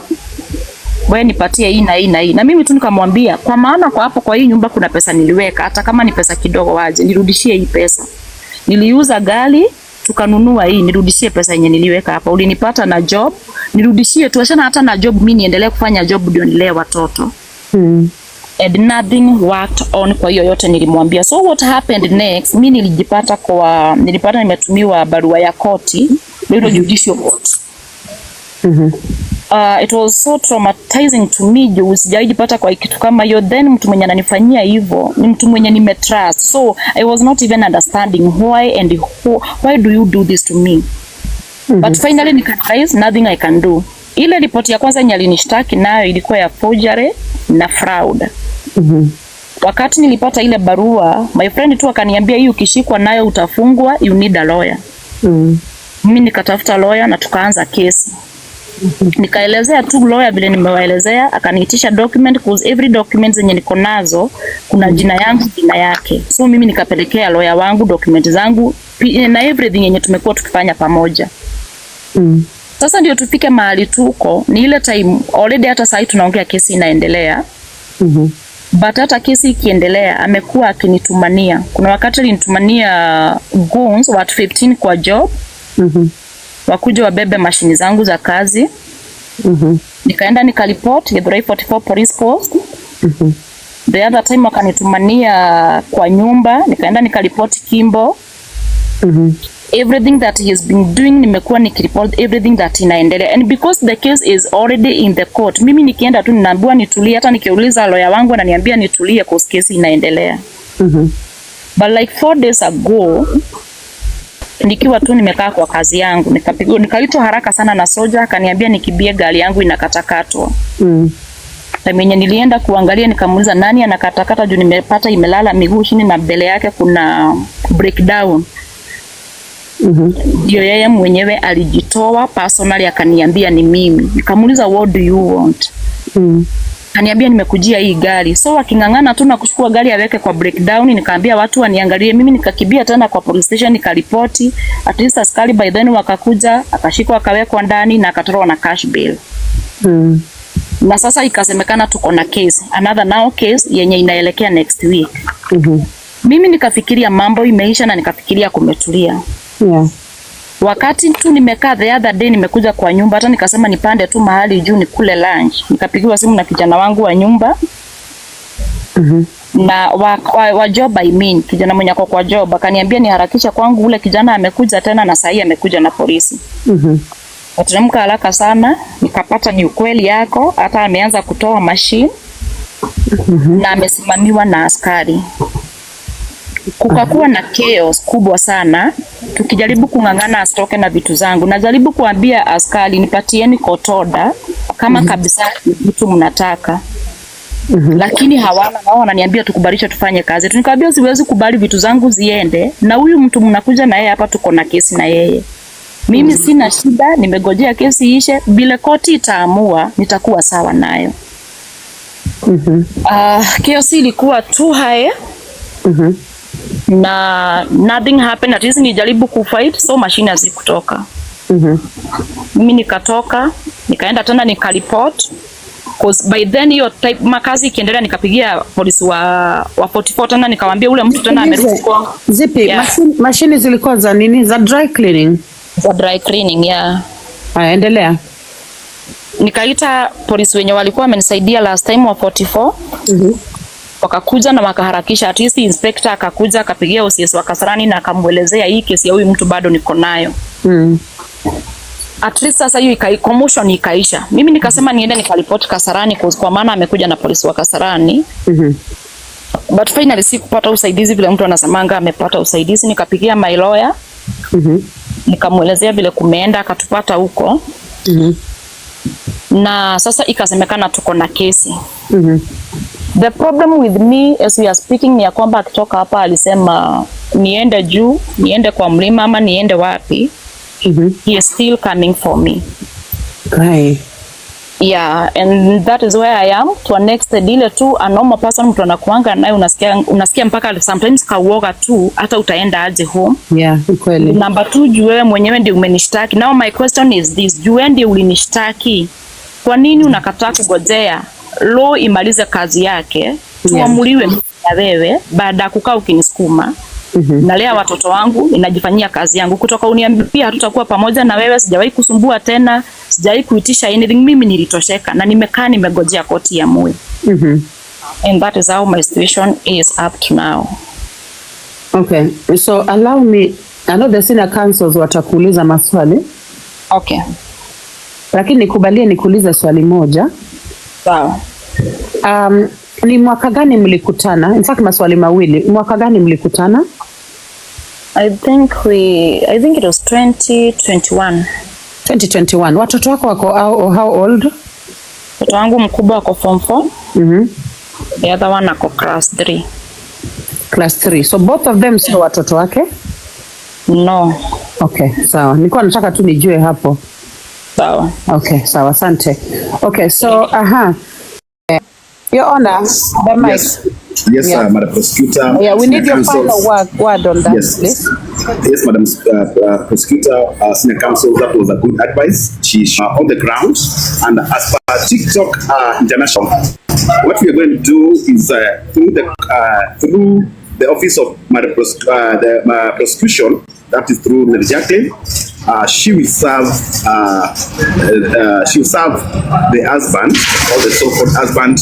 wewe nipatie hii na hii na hii. Na mimi tu nikamwambia kwa maana kwa hapo kwa hii nyumba kuna pesa niliweka, hata kama ni pesa kidogo waje nirudishie hii pesa. Niliuza gari tukanunua hii, nirudishie pesa yenye niliweka hapa. Ulinipata na job, nirudishie tu, achana hata na job mimi niendelee kufanya job ndio nilee watoto. And nothing worked on kwa hiyo yote nilimwambia. So what happened next, mimi nilipata nimetumiwa barua ya koti, ndio judicial court. It was so traumatizing to me, juu sijajipata kwa kitu kama hiyo. Then mtu mwenye ananifanyia hivyo ni mtu mwenye nimetrust, so I was not even understanding why do you do this to me. But finally nikarealize nothing I can do. Ile ripoti ya kwanza yenye alinishtaki nayo ilikuwa ya forgery na fraud. Wakati nilipata ile barua, my friend tu akaniambia hii ukishikwa nayo utafungwa, you need a lawyer. Mimi nikatafuta lawyer na tukaanza kesi. Nikaelezea tu lawyer vile nimewaelezea, akaniitisha document, cause every document zenye niko nazo kuna jina yangu, jina yake. So mimi nikapelekea lawyer wangu document zangu na everything yenye tumekuwa tukifanya pamoja. Sasa ndio tufike mahali tuko, ni ile time already hata sasa tunaongea kesi inaendelea. But hata kesi ikiendelea amekuwa akinitumania. Kuna wakati alinitumania goons watu 15 kwa job. Wakuja wabebe mashini zangu za kazi. Nikaenda nikaripoti Githurai 44 police post. The other time wakanitumania kwa nyumba, nikaenda nikaripoti Kimbo. Everything that he has been doing nimekuwa nikireport everything that inaendelea, and because the case is already in the court, mimi nikienda tu ninaambiwa nitulie. Hata nikiuliza lawyer wangu ananiambia nitulie kwa kesi inaendelea. But like 4 days ago, nikiwa tu nimekaa kwa kazi yangu, nikaitwa haraka sana na soja, akaniambia nikibie gari yangu inakatakatwa. Na mwenye nilienda kuangalia nikamuuliza nani anakatakata, juu nimepata imelala miguu chini na mbele yake kuna breakdown. Ndio yeye mwenyewe alijitoa personally akaniambia ni mimi. Nikamuuliza what do you want? Kaniambia nimekujia hii gari. So akingangana tu na kuchukua gari aweke kwa breakdown, nikaambia watu waniangalie. Mimi nikakibia tena kwa police station nikaripoti. At least askari by then wakakuja, akashikwa akawekwa ndani na akatolewa na cash bail. Na sasa ikasemekana tuko na case, another now case yenye inaelekea next week. Mimi nikafikiria mambo imeisha na nikafikiria kumetulia. Wakati tu nimekaa the other day, nimekuja kwa nyumba, hata nikasema nipande tu mahali juu nikule lunch. Nikapigiwa simu na kijana wangu wa nyumba. Na wa job kijana mwenye kwa job akaniambia niharakisha kwangu, ule kijana amekuja tena na sahi amekuja na polisi. Wateremka haraka sana, nikapata ni ukweli yako, hata ameanza kutoa machine na amesimamiwa na askari. Kukakuwa na chaos kubwa sana, tukijaribu kungangana asitoke na vitu zangu. Najaribu kuambia askari nipatieni kotoda kama kabisa vitu mnataka. Lakini hawana, nao wananiambia tukubalisha tufanye kazi. Tunikambia siwezi kubali vitu zangu ziende, na huyu mtu mnakuja na yeye hapa tuko na kesi na yeye. Mimi sina shida, nimegojea kesi ishe, bila koti itaamua nitakuwa sawa nayo. Kesi ilikuwa too high. Na nothing happened, at least nijaribu kufight, so machine hazikutoka. Mimi nikatoka, nikaenda tena nikareport. Cause by then hiyo type makazi ikiendelea, nikapigia polisi wa 44 tena nikamwambia ule mtu tena amerudi kwa zipi. Machine zilikuwa za nini? Za dry cleaning? Za dry cleaning, yeah. Endelea. Nikaita polisi wenye walikuwa wamenisaidia last time wa 44. Wakakuja na wakaharakisha, at least inspector akakuja akapigia OCS wa Kasarani na akamuelezea hii kesi ya huyu mtu bado niko nayo. At least sasa hiyo commotion ikaisha. Mimi nikasema niende nikaripoti Kasarani kwa maana amekuja na polisi wa Kasarani. But finally sikupata usaidizi vile mtu anasemanga amepata usaidizi. Nikapigia my lawyer. Nikamuelezea vile kumeenda, akatupata huko. Na sasa ikasemekana tuko na kesi. The problem with me as we are speaking ni ya kwamba akitoka hapa alisema niende juu, niende kwa mlima ama niende wapi. He is still coming for me. Yeah, and that is where I am. To next deal to a normal person mtu anakuanga naye unasikia mpaka sometimes kauoga tu hata utaenda aje home. Yeah, kweli. Number 2, juu wewe mwenyewe ndiye umenishtaki. Now my question is this, juu wewe ndiye ulinishtaki, kwa nini unakataa kugojea law imalize kazi yake tuamuliwe na wewe baada ya kukaa ukinisukuma? Nalea watoto wangu, ninajifanyia kazi yangu, kutoka uniambia hatutakuwa pamoja na wewe, sijawahi kusumbua tena, sijawahi kuitisha anything. Mimi nilitosheka na nimekaa nimegojea koti ya mwe. And that is how my situation is up to now. Okay, so allow me, I know the senior counsels watakuuliza maswali. Okay. Lakini nikubalie nikuulize swali moja. Sawa. Ni mwaka gani mlikutana? In fact maswali mawili. Mwaka gani mlikutana? I think it was 2021. 2021. Watoto wako wako how old? Mtoto wangu mkubwa wako form 4. The other one ako class 3. Class 3. So both of them sio watoto wake? No. Okay, sawa. Nilikuwa nataka tu nijue hapo. Sawa. Okay, sawa. Asante. Okay, so Your Honor, the mic. Yes, Madam Prosecutor. Yeah, we need your final word on that, please. Yes, Madam Prosecutor, Senior Counsel, that was a good advice. She's on the ground, and as per TikTok International, what we are going to do is through the office of the prosecution, that is through Lady Jacqueline. She will serve the husband, or the so-called husband,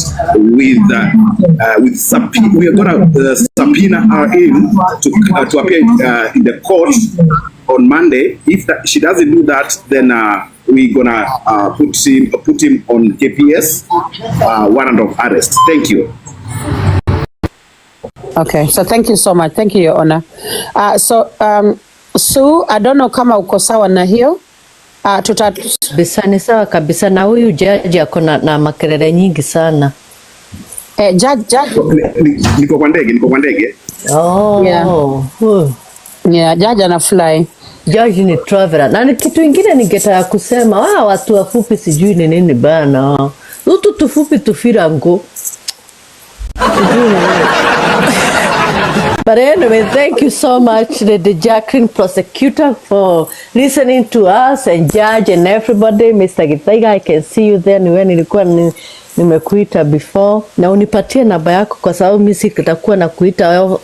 with subpoena. We are gonna subpoena her in to appear in the court on Monday. If she doesn't do that, then we're gonna put him on KPS warrant of arrest. Thank you. Okay, so thank you so much. Thank you, Your Honor. So I don't know kama uko sawa na hiyo. Ni sawa kabisa, na huyu judge ako na makelele nyingi sana. Judge niko kwa ndege. Oh. Yeah, judge ana fly. Judge ni traveler. Na kitu kingine ningetaka kusema, watu wafupi sijui ni nini bana. Utu tufupi tufira ngo. But anyway, thank you so much, Lady Jacqueline, prosecutor, for listening to us, and judge and everybody. Mr. Githaiga, I can see you there. Niwe nilikuwa nimekuita before, na unipatie namba yako kwa sababu mimi sitakuwa na kuita all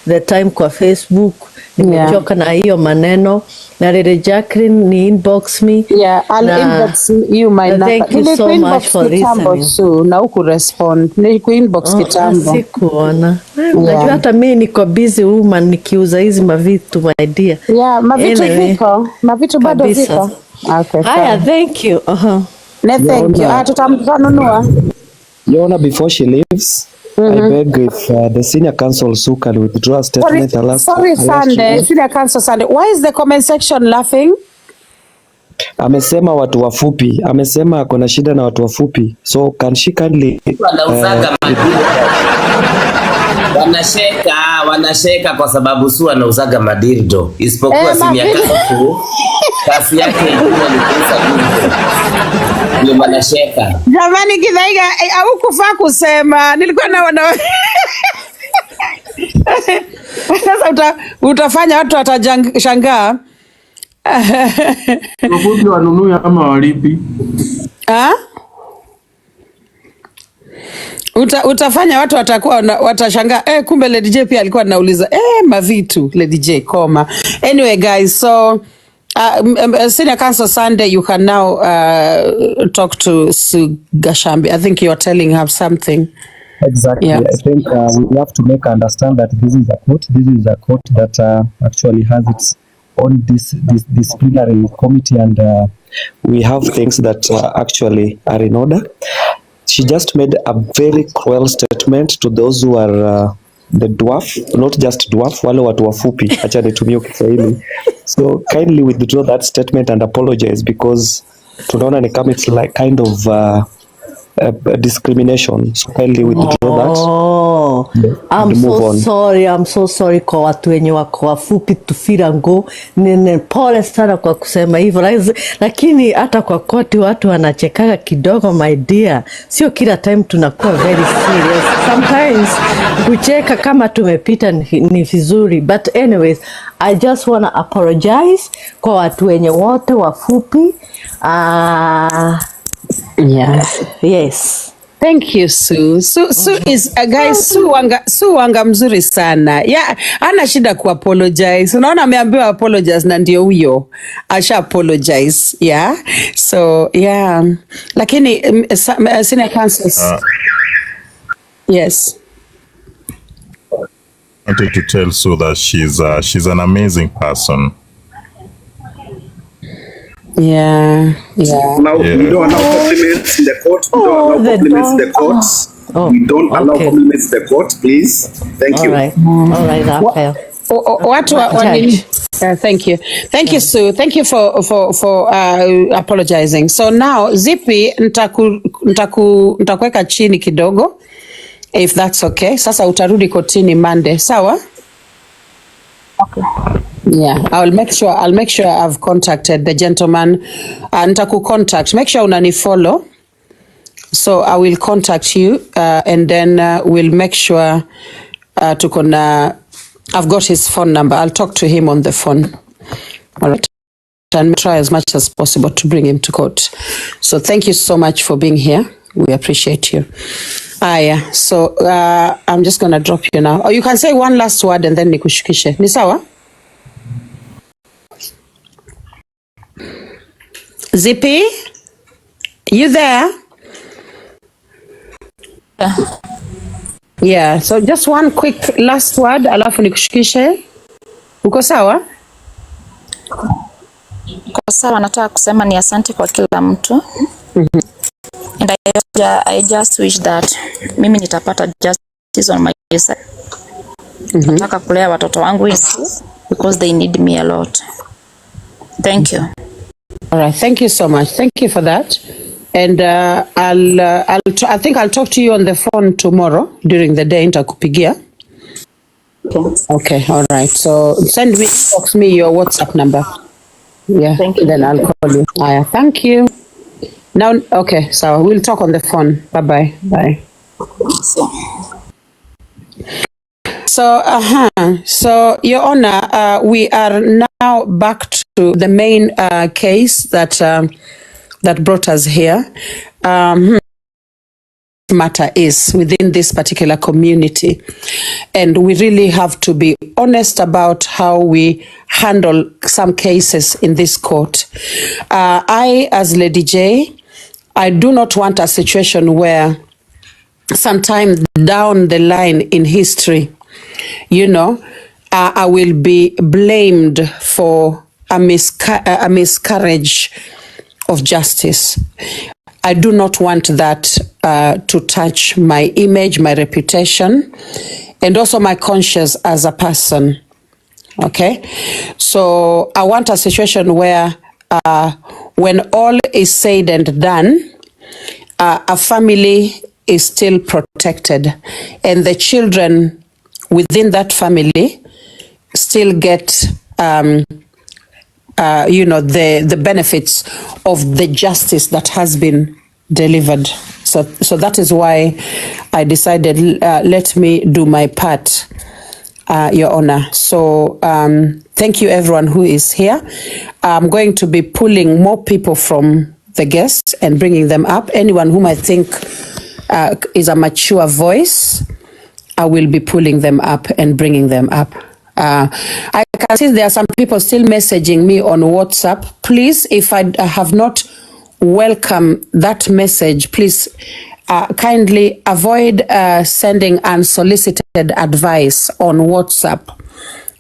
the time kwa Facebook. Nimechoka na hiyo maneno. Na Lady Jacqueline ni inbox me. Yeah, I'll inbox you my number. Thank you so much for listening. So, na uku respond. Niku inbox kitambo. Sikuona. Najua hata mimi niko busy woman nikiuza hizi mavitu my dear. Yeah, mavitu viko. Mavitu bado viko. Okay. Haya, thank you. Thank you. Tutamnunua. Yona, before she leaves, I beg if the senior counsel Sue can withdraw a statement. Sorry, Sunday. Senior counsel Sunday. Why is the comment section laughing? Amesema watu wafupi. Amesema kuna shida na watu wafupi. So can she kindly wanasheka kwa sababu Sue anauzaga madildo. Isipokuwa senior counsel kasi yake ni kuuza dildo. Ndio wanasheka. Jamani Githaiga, au kufaa kusema. Nilikuwa naona sasa utafanya watu watashangaa. Wafupi wanunue ama walipi? Utafanya watu watashangaa. Kumbe Lady J pia alikuwa anauliza mavitu Lady J koma. Anyway guys, so Senior Counsel Sunday, you can now talk to Sue Gashambi. I think you are telling her something. Exactly. Yeah. I think we have to make her understand that this is a court. This is a court that actually has its own disciplinary committee, and we have things that actually are in order. She just made a very cruel statement to those who are the dwarf, not just dwarf, wale watu wafupi. Acha nitumie Kiswahili. So kindly withdraw that statement and apologize, because tunaona ni kama it's like kind of discrimination. So kindly withdraw that. I'm so sorry kwa watu wenye wako wafupi tufira ngo. Nene pole sana kwa kusema hivyo. Lakini hata kwa koti watu wanachekaga kidogo my dear. Sio kila time tunakuwa very serious. Sometimes kucheka kama tumepita ni vizuri. But anyways, I just want to apologize kwa watu wenye wote wafupi. Yes. Thank you, Sue. Sue is a guy. Sue wanga mzuri sana. Yeah, ana shida ku apologize. Unaona ameambiwa apologize na ndio huyo. Asha apologize. Yeah. So, yeah. Lakini senior counsels. Yes. I wanted to tell Sue that she's an amazing person. Yeah. Now, we don't allow compliments in the court. We don't allow compliments in the courts. We don't allow compliments in the court, please. Thank you. All right, Raphael. Thank you. Thank you, Sue. Thank you for apologizing. So now, Zippy, nitakuweka chini kidogo, if that's okay. Sasa utarudi kotini Monday. Sawa? Okay. Yeah, I'll make sure I've contacted the gentleman. Nitaku contact. Make sure unani follow. So I will contact you and then we'll make sure I've got his phone number. I'll talk to him on the phone. All right. And try as much as possible to bring him to court. So thank you so much for being here. We appreciate you. Yeah. So I'm just going to drop you now. Or you can say one last word and then nikushukishe. Ni sawa? Zippy? You there? Yeah. So just one quick last word alafu nikushukishe. Uko sawa? Kwa sawa, nataka kusema ni asante kwa kila mtu. And I just wish that mimi nitapata justice on my side. Nataka kulea watoto wangu because they need me a lot. Thank you. All right. Thank you so much. Thank you for that. And I think I'll talk to you on the phone tomorrow during the day. Nitakupigia. Okay. All right. So inbox me your WhatsApp number. Yeah. Thank you. Then I'll call you. Thank you. Now, okay. So we'll talk on the phone. Bye-bye. Bye. So, Your Honor, we are now back to the main case that brought us here. Matter is within this particular community, and we really have to be honest about how we handle some cases in this court. I, as Lady J, I do not want a situation where sometime down the line in history, I will be blamed for a miscarriage of justice. I do not want that to touch my image, my reputation, and also my conscience as a person. Okay? So I want a situation where when all is said and done, a family is still protected, and the children within that family still get the benefits of the justice that has been delivered. So that is why I decided, let me do my part, Your Honor. So thank you everyone who is here. I'm going to be pulling more people from the guests and bringing them up. Anyone whom I think is a mature voice, I will be pulling them up and bringing them up. I can see there are some people still messaging me on WhatsApp. Please, if I have not welcomed that message, please kindly avoid sending unsolicited advice on WhatsApp.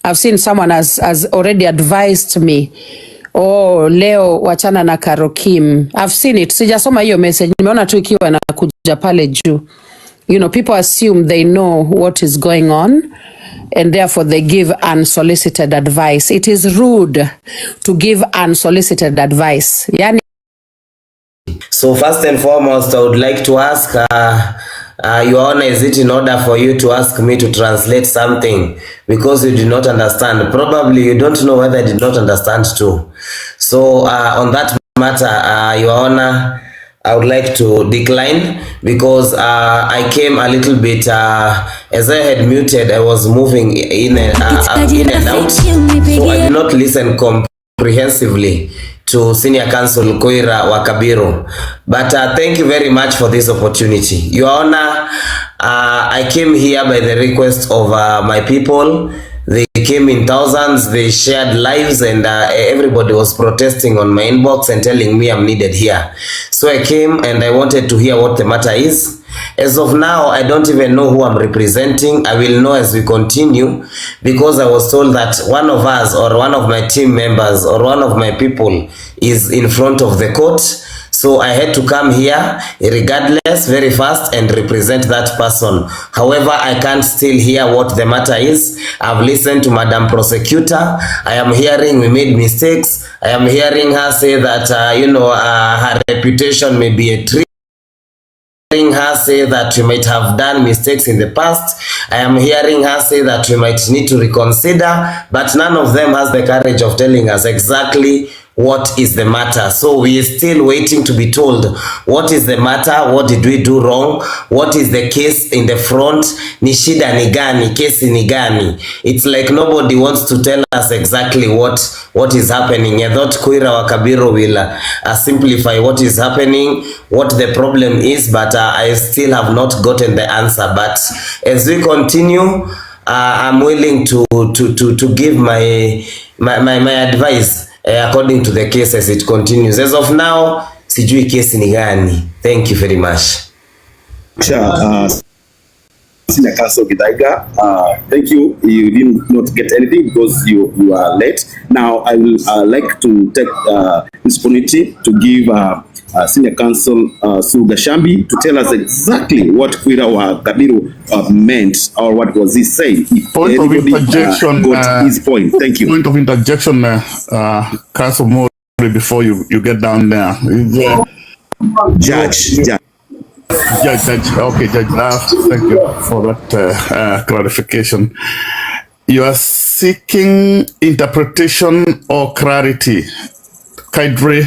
I've seen someone has already advised me, oh, leo wachana na Karokim. I've seen it. Sijasoma hiyo message. Nimeona tu ikiwa inakuja pale juu. People assume they know what is going on, and therefore they give unsolicited advice. It is rude to give unsolicited advice. So first and foremost, I would like to ask, Your Honor, is it in order for you to ask me to translate something because you did not understand? Probably you don't know whether I did not understand too. So on that matter, Your Honor, I would like to decline because I came a little bit, as I had muted, I was moving in and out, so I did not listen comprehensively to Senior Counsel Koira Wakabiro. But thank you very much for this opportunity. Your Honor, I came here by the request of my people. They came in thousands, they shared lives, and everybody was protesting on my inbox and telling me I'm needed here. So I came and I wanted to hear what the matter is. As of now, I don't even know who I'm representing. I will know as we continue, because I was told that one of us or one of my team members or one of my people is in front of the court. So I had to come here regardless very fast and represent that person. However, I can't still hear what the matter is. I've listened to Madam Prosecutor. I am hearing we made mistakes. I am hearing her say that, her reputation may be a trick. Hearing her say that we might have done mistakes in the past. I am hearing her say that we might need to reconsider, but none of them has the courage of telling us exactly what is the matter. So we are still waiting to be told what is the matter, what did we do wrong, what is the case in the front, ni shida ni gani, kesi ni gani. It's like nobody wants to tell us exactly what is happening. I thought Koira Wakabiro will simplify what is happening, what the problem is, but I still have not gotten the answer. But as we continue, I'm willing to give my advice according to the case as it continues. As of now, sijui kesi ni gani. Thank you very much. Senior Counsel Githaiga, thank you. You did not get anything because you are late. Now I will like to take this opportunity to give Senior Counsel Sue Gashambi to tell us exactly what Koira Wakabiro meant, or what was he saying. Point of interjection. Got his point. Thank you. Point of interjection, Counsel Mori, before you get down there. Judge. Okay, Judge. Thank you for that clarification. You are seeking interpretation or clarity. Kaidre,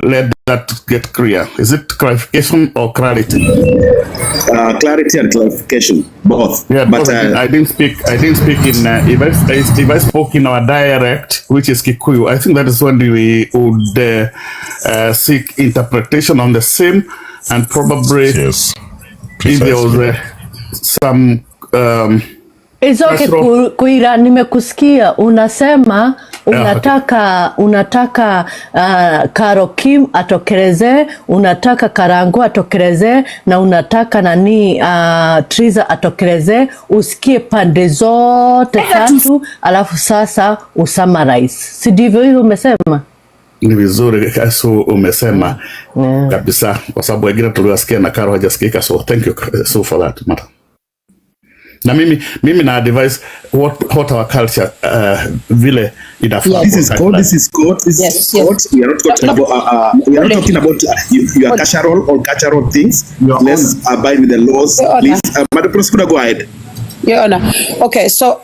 let that get clear. Is it clarification or clarity? clarity and clarification, both. Yeah, but I didn't speak in if I spoke in our dialect, which is Kikuyu, I think that is when we would seek interpretation on the same, and probably if there was some It's okay, Kuira, nimekusikia unasema unataka Karo Kim atokeleze, unataka Karangu atokeleze, na unataka Triza atokeleze, usikie pande zote tatu, alafu sasa usummarize. Si ndivyo hivyo umesema? Ni vizuri kaso umesema kabisa, kwa sababu wengine tuliwasikia na Karo hajasikika, so thank you so for that matter. Na mimi na advise what our culture vile inafaa. This is court. We are not talking about your cultural things. Let's abide with the laws. Please, Madam Prosecutor, go ahead. Your Honor. Okay, so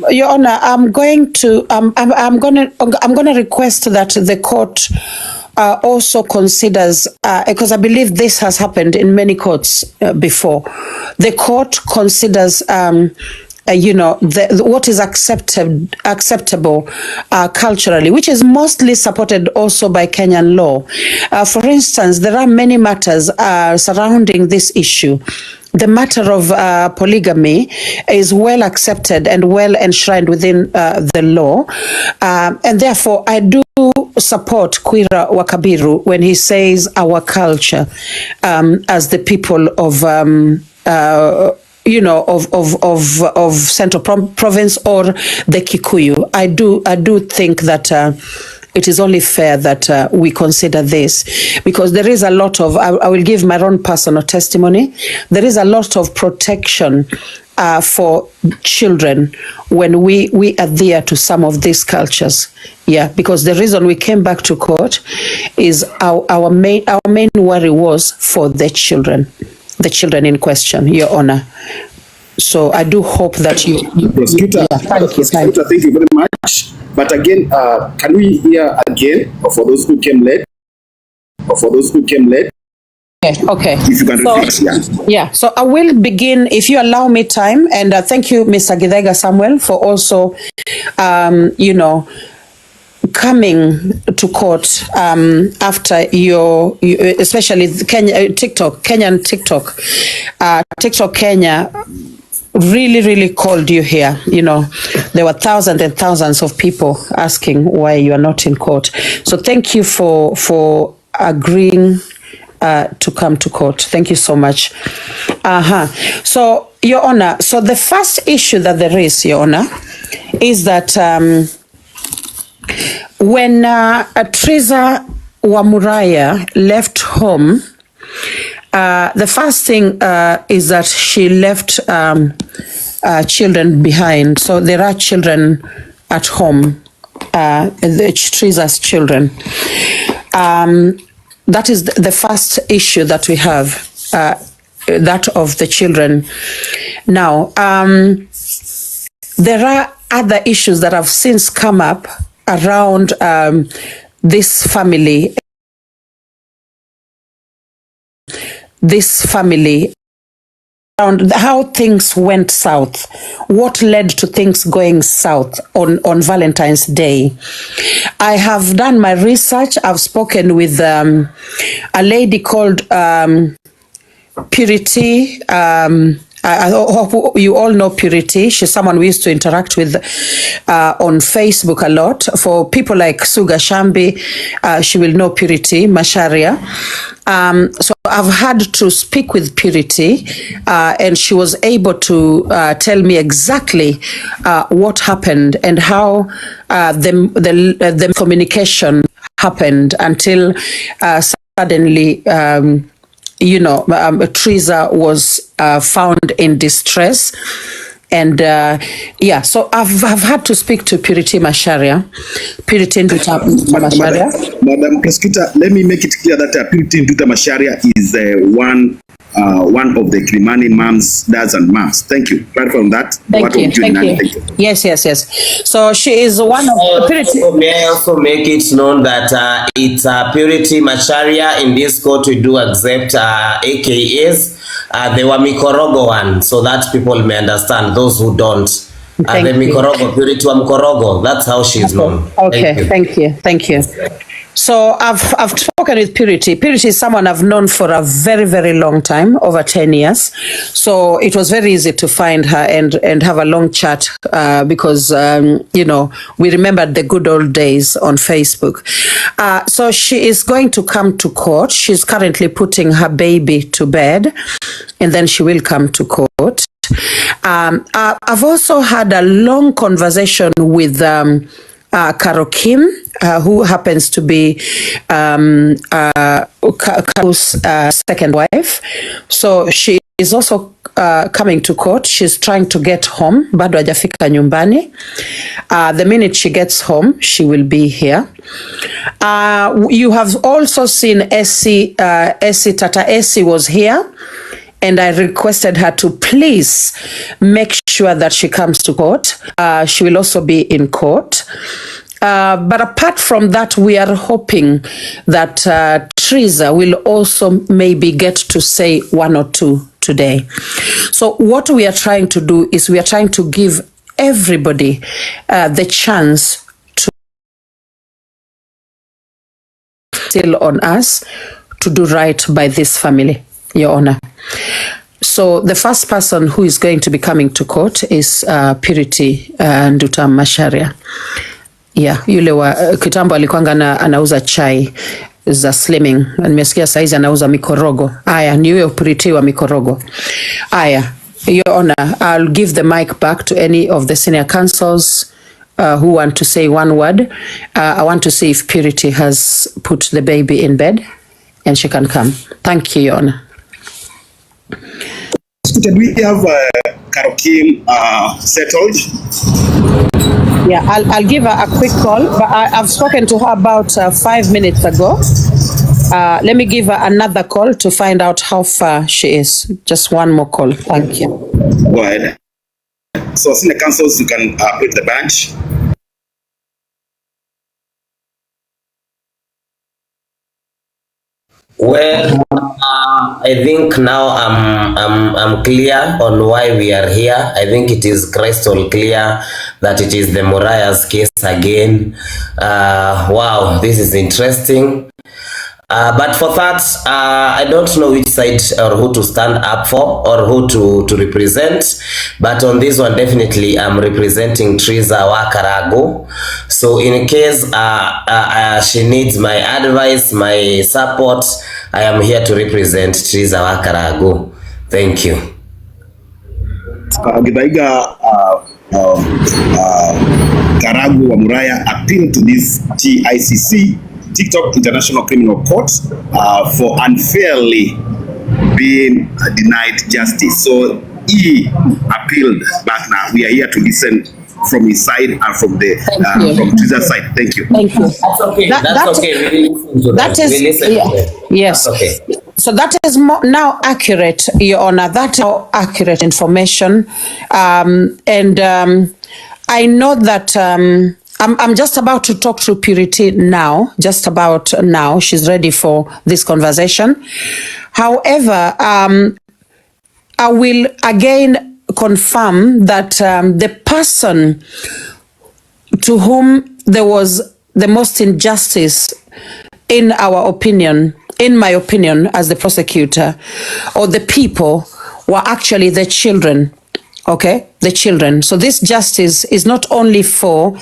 Your Honor, I'm going to request that the court also considers, because I believe this has happened in many courts before. The court considers, what is acceptable culturally, which is mostly supported also by Kenyan law. For instance, there are many matters surrounding this issue. The matter of polygamy is well accepted and well enshrined within the law. And therefore, I do support Kwira Wakabiru when he says our culture as the people of of Central Province or the Kikuyu. I do think that it is only fair that we consider this, because there is a lot of, I will give my own personal testimony, there is a lot of protection for children when we adhere to some of these cultures. Yeah, because the reason we came back to court is our main worry was for the children in question, Your Honor. So I do hope that you Prosecutor, thank you very much. But again, can we hear again for those who came late? Okay. If you can repeat, yeah. So I will begin, if you allow me time, and thank you, Mr. Githaiga Samuel, for also, coming to court after your especially Kenyan TikTok Kenya really called you here. There were thousands and thousands of people asking why you are not in court. So thank you for agreeing to come to court. Thank you so much. So, Your Honor, so the first issue that there is, Your Honor, is that when Triza wa Muraya left home, the first thing is that she left children behind. So there are children at home, Triza's children. That is the first issue that we have, that of the children. Now, there are other issues that have since come up around this family, around how things went south, what led to things going south on Valentine's Day. I have done my research. I've spoken with a lady called Purity. I hope you all know Purity. She's someone we used to interact with on Facebook a lot. For people like Suga Shambi, she will know Purity Masharia. So I've had to speak with Purity, and she was able to tell me exactly what happened and how the communication happened until suddenly Triza was found in distress. And so I've had to speak to Purity Masharia. Purity Nduta Masharia. Madam Prosecutor, let me make it clear that Purity Nduta Masharia is one of the Kilimani moms, dads and moms. Thank you. Right from that. Thank you. Yes. So she is one of Purity. May I also make it known that it's Purity Masharia. In this court, we do accept AKAs. the Wamikorogo one, so that people may understand, those who don't. The Mikorogo, Purity wa Mkorogo, that's how she's known. Okay, thank you. So I've spoken with Purity. Purity is someone I've known for a very, very long time, over 10 years. So it was very easy to find her and have a long chat because, we remembered the good old days on Facebook. So she is going to come to court. She's currently putting her baby to bed, and then she will come to court. I've also had a long conversation with Carol Kim, who happens to be Carol's second wife. So she is also coming to court. She's trying to get home. Bado hajafika nyumbani. The minute she gets home, she will be here. You have also seen Tata Essie was here. And I requested her to please make sure that she comes to court. She will also be in court. But apart from that, we are hoping that Triza will also maybe get to say one or two today. So what we are trying to do is we are trying to give everybody the chance to still on us to do right by this family, Your Honor. So the first person who is going to be coming to court is Purity Nduta Macharia. Yeah, yule wa kitambo alikuanga anauza chai za slimming. Nimesikia saizi anauza mikorogo. Aya, ni yule Purity wa mikorogo. Aya, Your Honor, I'll give the mic back to any of the senior counsels who want to say one word. I want to see if Purity has put the baby in bed and she can come. Thank you, Your Honor. Did we have Carol Kim settled? Yeah, I'll give her a quick call, but I've spoken to her about 5 minutes ago. Let me give her another call to find out how far she is. Just one more call. Thank you. Go ahead. So, senior counsels, you can put the bench. Well, I think now I'm clear on why we are here. I think it is crystal clear that it is the Muraya'S case again. Wow, this is interesting. But for that, I don't know which side or who to stand up for or who to represent. But on this one, definitely I'm representing Triza wa Karangu. So in case she needs my advice, my support, I am here to represent Triza wa Karangu. Thank you. Githaiga Karangu wa Muraya appealed to this TICC, TikTok International Criminal Court, for unfairly being denied justice. So he appealed back. Now we are here to listen from his side and from the from Triza's side. Thank you. Thank you. That's okay. That's okay. We listen to that. Yes. That's okay. So that is now accurate, Your Honor. That's accurate information, and I know that. I'm just about to talk to Purity now, just about now. She's ready for this conversation. However, I will again confirm that the person to whom there was the most injustice, in our opinion, in my opinion, as the prosecutor, or the people, were actually the children. Okay, the children. So this justice is not only for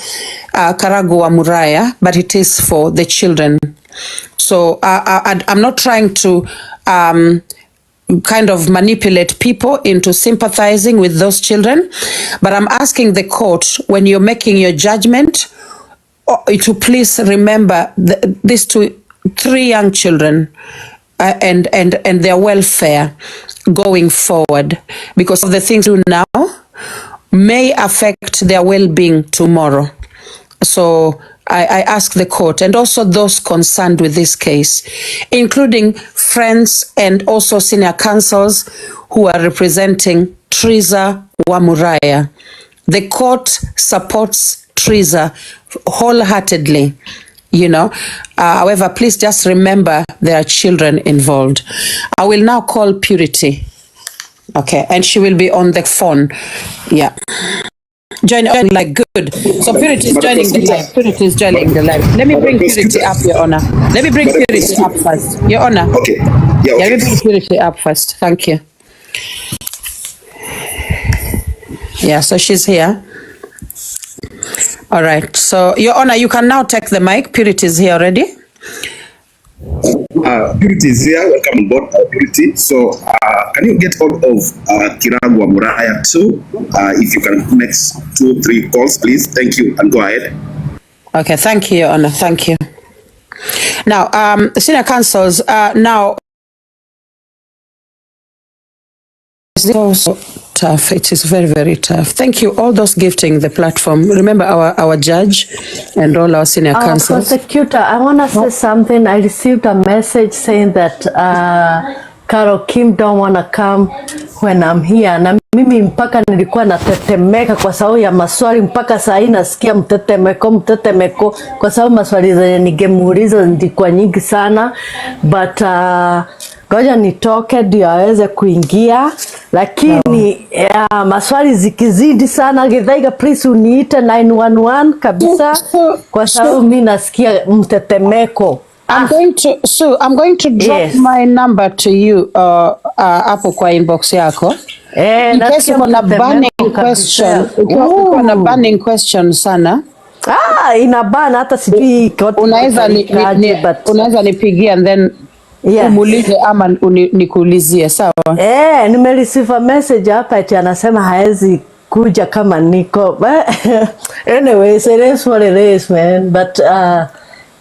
Karangu wa Muraya, but it is for the children. So I'm not trying to kind of manipulate people into sympathizing with those children, but I'm asking the court, when you're making your judgment, to please remember these three young children and their welfare going forward, because of the things we do now may affect their well-being tomorrow. So I ask the court and also those concerned with this case, including friends and also senior counsels who are representing Triza wa Muraya. The court supports Triza wholeheartedly. However, please just remember there are children involved. I will now call Purity Okay, and she will be on the phone. Yeah. Join like good. So Purity is joining the live. Purity is joining the live. Let me bring Purity up, Your Honor. Let me bring Purity up first. Your Honor. Okay. Yeah, okay. Let me bring Purity up first. Thank you. Yeah, so she's here. All right. So, Your Honor, you can now take the mic. Purity is here already. Purity is here. Welcome on board, Purity. So, can you get hold of Karangu or Muraya'S too? If you can make 2-3 calls, please. Thank you, and go ahead. Okay, thank you, Your Honor. Thank you. Now, senior counsels, now, so tough. It is very, very tough. Thank you, all those gifting the platform. Remember our judge and all our senior counsels. Prosecutor, I want to say something. I received a message saying that Carol Kim don't want to come when I'm here. Na mimi mpaka nilikuwa natetemeka kwa sababu ya maswali, mpaka saa hii nasikia mtetemeko kwa sababu maswali zenye ningemuuliza ndikuwa nyingi sana, but ngoja nitoke ndio aweze kuingia, lakini maswali zikizidi sana, Githaiga please uniite 911 kabisa kwa sababu mimi nasikia mtetemeko. I'm going to drop my number to you hapo kwa inbox yako. In case kuna burning question, kuna burning question sana. Inabana hata sijui unaweza nipigia and then umulize ama nikuulizie, sawa? Nimereceive a message hapa eti anasema haezi kuja kama niko. Anyway, so it is what it is, man. But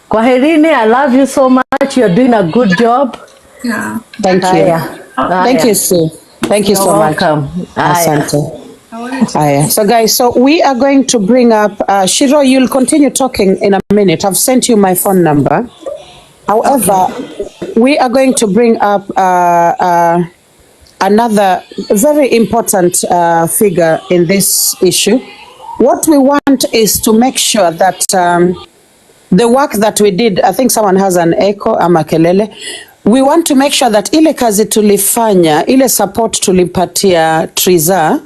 kwaherini, I love you so much. You're doing a good job. Yeah. Thank you. Thank you, Sue. Thank you so much. Welcome. Asante. So guys, so we are going to bring up Shiro, you'll continue talking in a minute. I've sent you my phone number. However, we are going to bring up another very important figure in this issue. What we want is to make sure that the work that we did, I think someone has an echo ama kelele. We want to make sure that ile kazi tulifanya, ile support tulipatia Triza,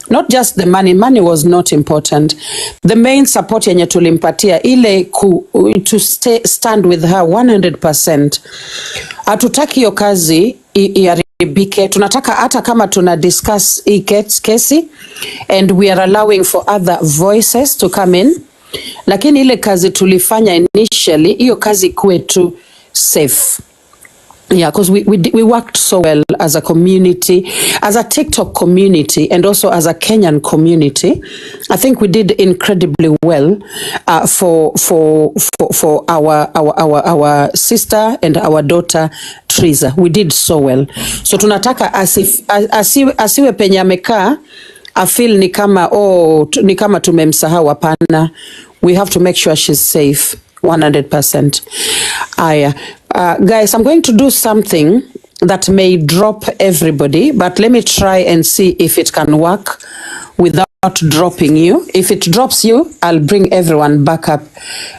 not just the money was not important. The main support yenye tulimpatia ile to stand with her 100%. Hatutaki hiyo kazi iharibike. Tunataka hata kama tuna discuss hii kesi and we are allowing for other voices to come in, lakini ile kazi tulifanya initially, hiyo kazi kuwe tu safe. Yeah, because we worked so well as a community, as a TikTok community, and also as a Kenyan community. I think we did incredibly well for our sister and our daughter Triza. We did so well. So tunataka asiwe penye amekaa afeel ni kama tumemsahau. Hapana. We have to make sure she's safe 100%. Guys, I'm going to do something that may drop everybody, but let me try and see if it can work without dropping you. If it drops you, I'll bring everyone back up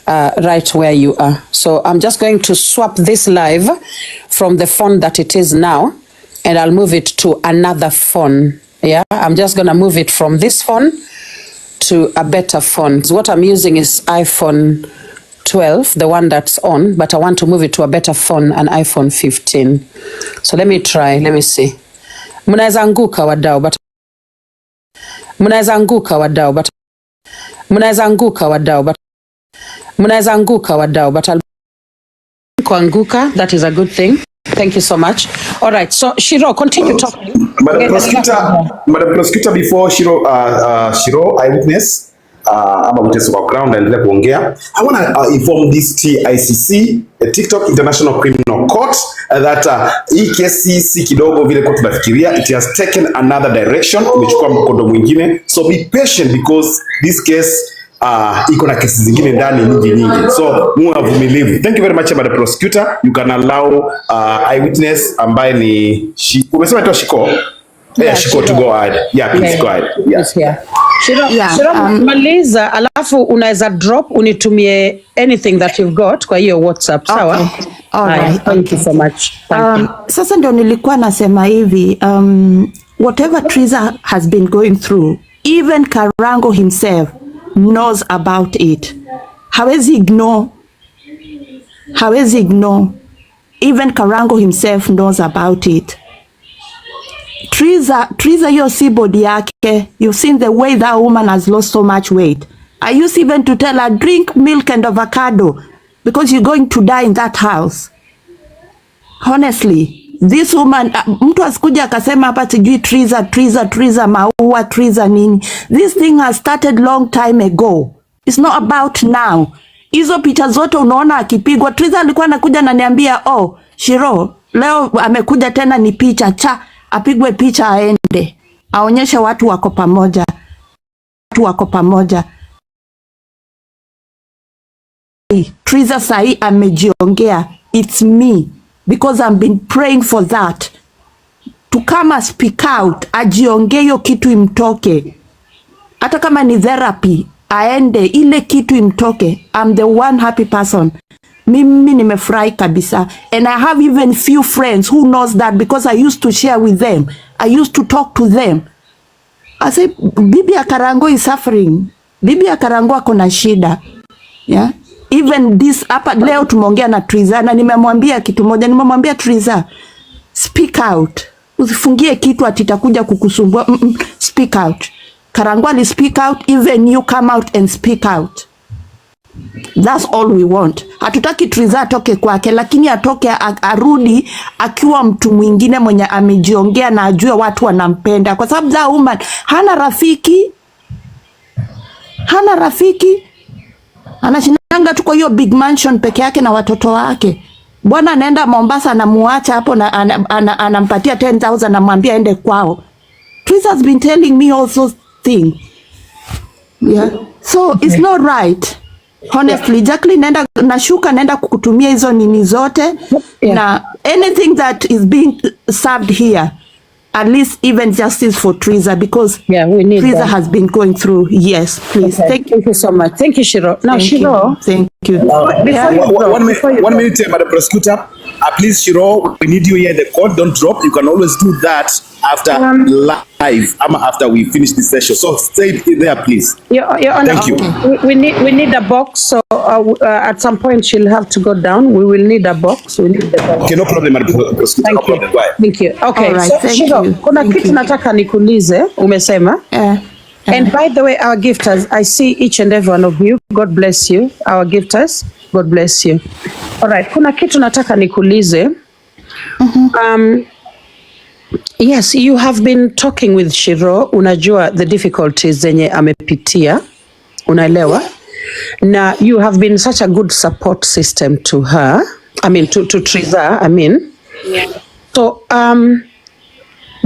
right where you are. So I'm just going to swap this live from the phone that it is now, and I'll move it to another phone. Yeah, I'm just going to move it from this phone to a better phone. So what I'm using is iPhone 12, the one that's on, but I want to move it to a better phone, an iPhone 15. So let me try, let me see. Mnaweza anguka wadau, but I'll kuanguka. That is a good thing. Thank you so much. All right, so Shiro, continue talking. Madam Prosecutor, before Shiro, eyewitness, ama witness kwa ground and kuongea, I want to inform this TICC, the TikTok International Criminal Court, that hii kesi si kidogo vile kwa tunafikiria. It has taken another direction, imechukua mkondo mwingine. So be patient because this case iko na kesi zingine ndani nyingi. So muwe vumilivu. Thank you very much, Madam Prosecutor. You can allow eyewitness ambaye ni umesema tu Shiko. Yeah, Shiko to go ahead. Yeah, please go ahead. Yeah. Shiro, maliza alafu unaweza drop unitumie anything that you've got kwa hiyo WhatsApp, sawa? All right. Thank you so much. Sasa ndio nilikuwa nasema hivi, whatever Triza has been going through, even Karangu himself knows about it. Hawezi ignore. Even Karangu himself knows about it. Triza yo si body yake. You've seen the way that woman has lost so much weight. I used even to tell her, drink milk and avocado because you're going to die in that house. Honestly, this woman, mtu asikuja akasema hapa sijui Triza maua, Triza nini. This thing has started long time ago. It's not about now. Hizo picha zote unaona akipigwa. Triza alikuwa anakuja na niambia, oh, Shiro, leo amekuja tena ni picha, apigwe picha aende. Aonyeshe watu wako pamoja. Triza sahi amejiongea, it's me. Because I've been praying for that. To come and speak out. Ajiongee hiyo kitu imtoke. Hata kama ni therapy, aende ile kitu imtoke. I'm the one happy person. Mimi nimefurahi kabisa. And I have even few friends who knows that because I used to share with them. I used to talk to them. I say, bibi ya Karangu is suffering. Bibi ya Karangu ako na shida. Yeah. Even this hapa leo tumeongea na Triza na nimemwambia kitu moja, nimemwambia Triza, speak out. Usifungie kitu atitakuja kukusumbua. Speak out. Karangu ali speak out, even you come out and speak out. That's all we want. Hatutaki Triza atoke kwake, lakini atoke arudi akiwa mtu mwingine mwenye amejiongea na ajue watu wanampenda. Kwa sababu that woman hana rafiki. Anashinanga tu kwa hiyo big mansion peke yake na watoto wake. Bwana anaenda Mombasa anamuacha hapo na anampatia 10,000 anamwambia ende kwao. Triza has been telling me also thing. Yeah. So it's not right. Honestly, Jacqueline naenda kukutumia hizo nini zote. Na anything that is being served here, at least even justice for Triza, because we need Triza has been going through. Yes, please. Okay. Thank you so much. Thank you, Shiro. Now, Shiro. Thank you. One minute, Madam Prosecutor. Please, Shiro, we need you here in the court. Don't drop. You can always do that after live, after we finish this session. So stay there, please. Your Honor, thank you. We need a box. So at some point she'll have to go down. We will need a box. We need the box. Okay, no problem, Madam Prosecutor. Thank you. Thank you. Okay, right, so Shiro, kuna kitu nataka nikuulize. Umesema. And by the way, our gifters, I see each and every one of you. God bless you. Our gifters, God bless you. All right, kuna kitu nataka nikuulize. Yes, you have been talking with Shiro. Unajua the difficulties zenye amepitia. Unaelewa? Na you have been such a good support system to her. I mean, to Triza, I mean. Yeah. So,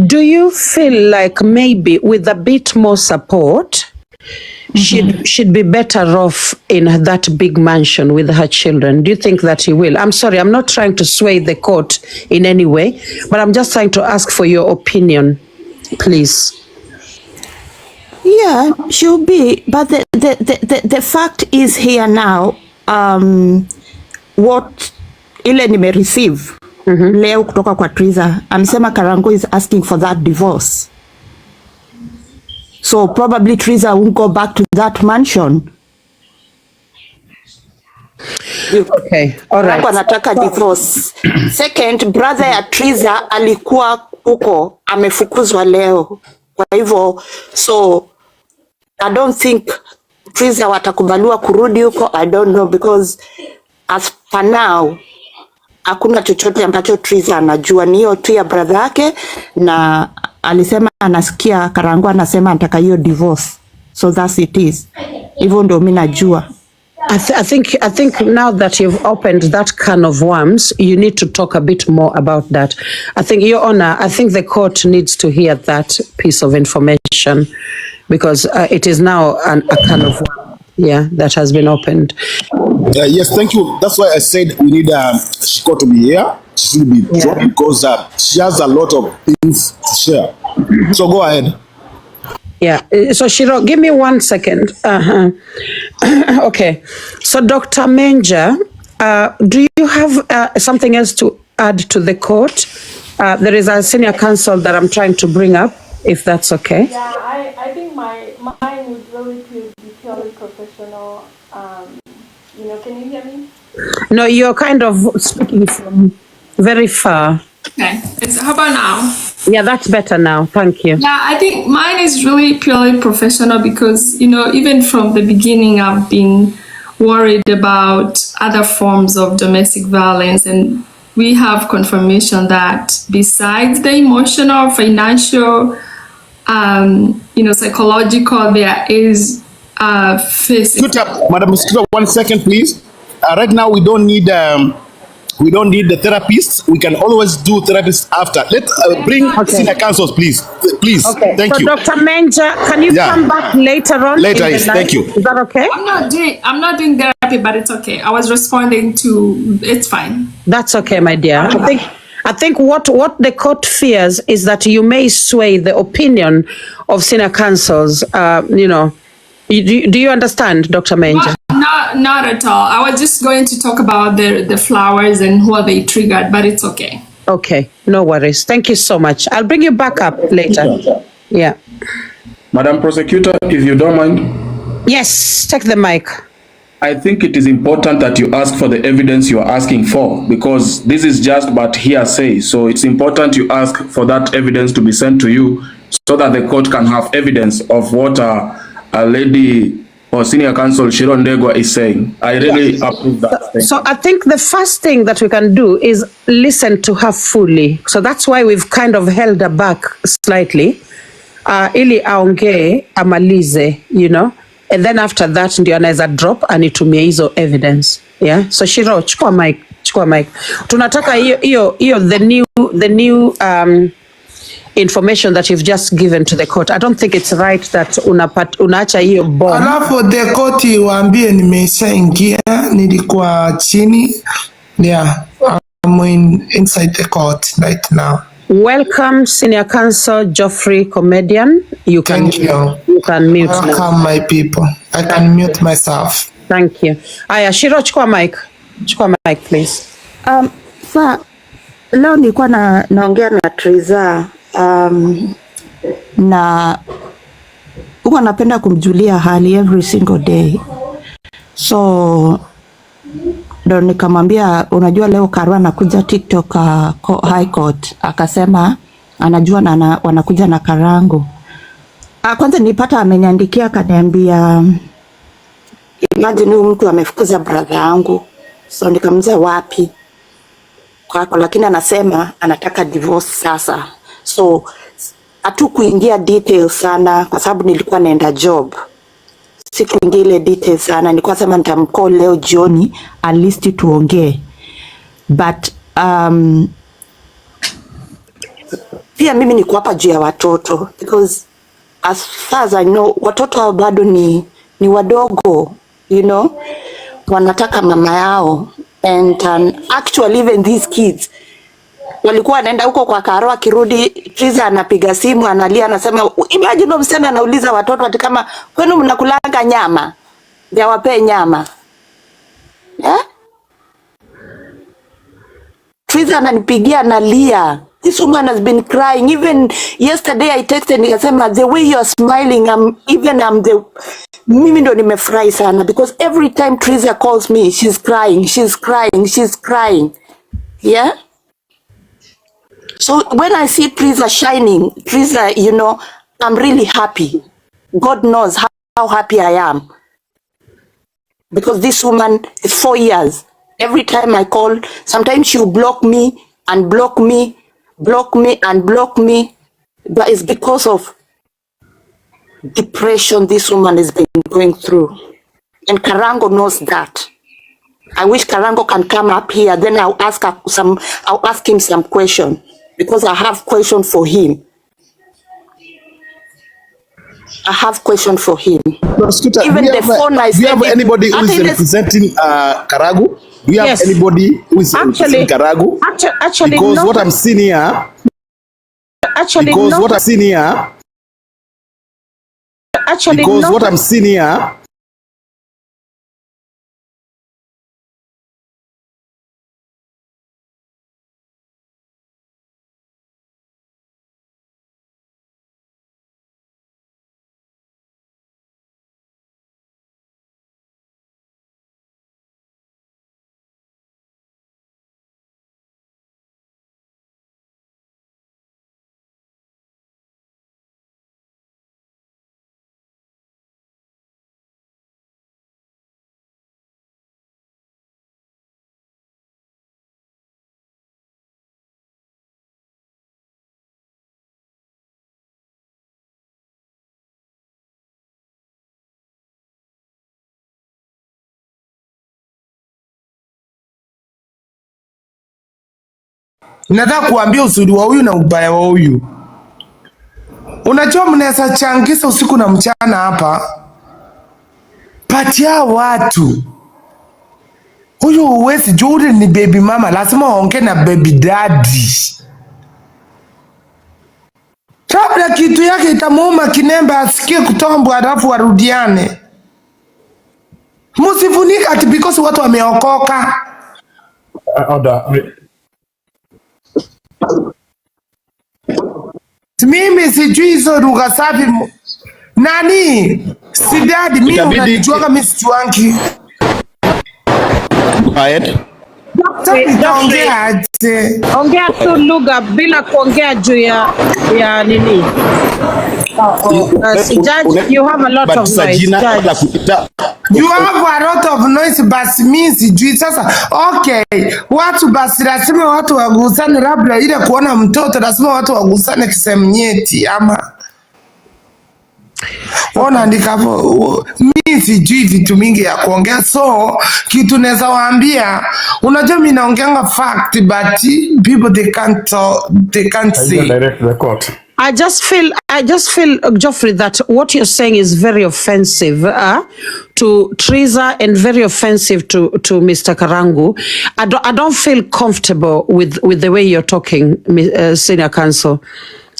do you feel like maybe with a bit more support, she'd be better off in that big mansion with her children? Do you think that she will? I'm sorry, I'm not trying to sway the court in any way, but I'm just trying to ask for your opinion, please. Yeah, she'll be, but the fact is here now, what ile nimereceive leo kutoka kwa Triza, amesema Karangu is asking for that divorce. So probably Triza won't go back to that mansion. Okay, all right. Anataka divorce. Second, brother ya Triza alikuwa huko, amefukuzwa leo. Kwa hivyo, so I don't think Triza watakubaliwa kurudi huko. I don't know, because as for now, hakuna chochote ambacho Triza anajua. Ni hiyo tu ya brother yake, na alisema anasikia Karangu anasema anataka hiyo divorce. So that's it is. Hivyo ndio mimi najua. I think now that you've opened that can of worms, you need to talk a bit more about that. I think, Your Honor, I think the court needs to hear that piece of information, because it is now a can of worms, that has been opened. Yes, thank you. That's why I said we need Shiko to be here. She should be dropped because she has a lot of things to share. So go ahead. Yeah, so Shiro, give me 1 second. Okay, so Dr. Menja, do you have something else to add to the court There is a senior counsel that I'm trying to bring up, if that's okay. Yeah, I think mine would really be purely professional. Can you hear me? No, you're kind of speaking from very far. Okay. How about now? Yeah, that's better now. Thank you. Yeah, I think mine is really purely professional because, even from the beginning, I've been worried about other forms of domestic violence. And we have confirmation that besides the emotional, financial, psychological, there is physical. Madam Scooter, 1 second, please. Right now, we don't need the therapists. We can always do therapists after. Let's bring senior counsels, please. Please. Okay. Thank so you. Dr. Menja, can you come back later on? Later, in the yes. live? Thank you. Is that okay? I'm not doing therapy, but it's okay. I was responding to, it's fine. That's okay, my dear. I think what the court fears is that you may sway the opinion of senior counsels. Do you understand, Dr. Menja? Not at all. I was just going to talk about the flowers and who they triggered, but it's okay. Okay, no worries. Thank you so much. I'll bring you back up later. Yeah. Madam Prosecutor, if you don't mind. Yes, take the mic. I think it is important that you ask for the evidence you are asking for, because this is just but hearsay. So it's important you ask for that evidence to be sent to you so that the court can have evidence of what a lady or senior counsel Sharon Ndegwa is saying. I really approve that. So I think the first thing that we can do is listen to her fully. So that's why we've kind of held her back slightly. Ili aongee amalize, and then after that ndio anaweza drop anitumie hizo evidence. Yeah. So Shiro, chukua mic. Tunataka hiyo the new information that you've just given to the court. I don't think it's right that unaacha hiyo bomb. Alafu the court waambie nimeshaingia, nilikuwa chini. Yeah, I'm inside the court right now. Welcome, Senior Counsel Geoffrey Comedian. You can mute. Welcome, my people. I can mute myself. Thank you. Aya, Shiro, chukua mic, please. Leo nilikuwa naongea na Triza, na huwa napenda kumjulia hali every single day. So ndo nikamwambia, unajua leo Karwa anakuja TikTok High Court, akasema anajua na wanakuja na Karangu. Kwanza nilipata ameniandikia akaniambia, imagine huyu mtu amefukuza brother yangu. So nikamza wapi kwako, lakini anasema anataka divorce sasa. So hatukuingia details sana kwa sababu nilikuwa naenda job. Sikuingia ile details sana, nilikuwa sema nitamcall leo jioni at least tuongee. But pia mimi niko hapa juu ya watoto, because as far as I know watoto hao bado ni wadogo, wanataka mama yao. And actually even these kids walikuwa wanaenda huko kwa Karo, akirudi Triza anapiga simu analia, anasema imagine msichana anauliza watoto ati kama kwenu mnakulanga nyama, ndio wape nyama. Triza ananipigia analia. This woman has been crying. Even yesterday I texted nikasema the way you are smiling, mimi ndo nimefurahi sana, because every time Triza calls me she's crying. Yeah. So when I see Triza shining, Triza, I'm really happy. God knows how happy I am, because this woman is 4 years. Every time I call, sometimes she'll block me and block me, block me and block me. But it's because of depression this woman has been going through. And Karangu knows that. I wish Karangu can come up here, then I'll ask him some question, because I have question for him. Even the phone I do you have anybody who is representing Karangu? Do you have anybody who is representing Karangu? Actually, because what I'm seeing here, what I'm seeing here Nataka kuambia uzuri wa huyu na ubaya wa huyu. Unajua mnaweza changisha usiku na mchana hapa. Patia watu. Huyu uwezi juu ni baby mama, lazima waongee na baby daddy. Kabla kitu yake itamuuma kinembe asikie kutombwa alafu warudiane. Musifunika ati because watu wameokoka. Mimi sijui hizo lugha safi. Nani? Sidadi mimi unajua kama mimi sijuangi. Quiet. Ongea tu lugha bila kuongea juu ya nini. Judge, you have a lot of noise. You have a lot of noise, but means sijui sasa. Okay, watu basi lazima watu wagusane, labda ile kuona mtoto lazima watu wagusane kisemu nyeti ama ona ndikapo mimi sijui vitu mingi ya kuongea, so kitu naweza waambia, unajua mimi naongeanga fact but people they can't see. Direct the court. I just feel, Geoffrey, that what you're saying is very offensive to Triza and very offensive to Mr. Karangu. I don't feel comfortable with the way you're talking, Senior Counsel.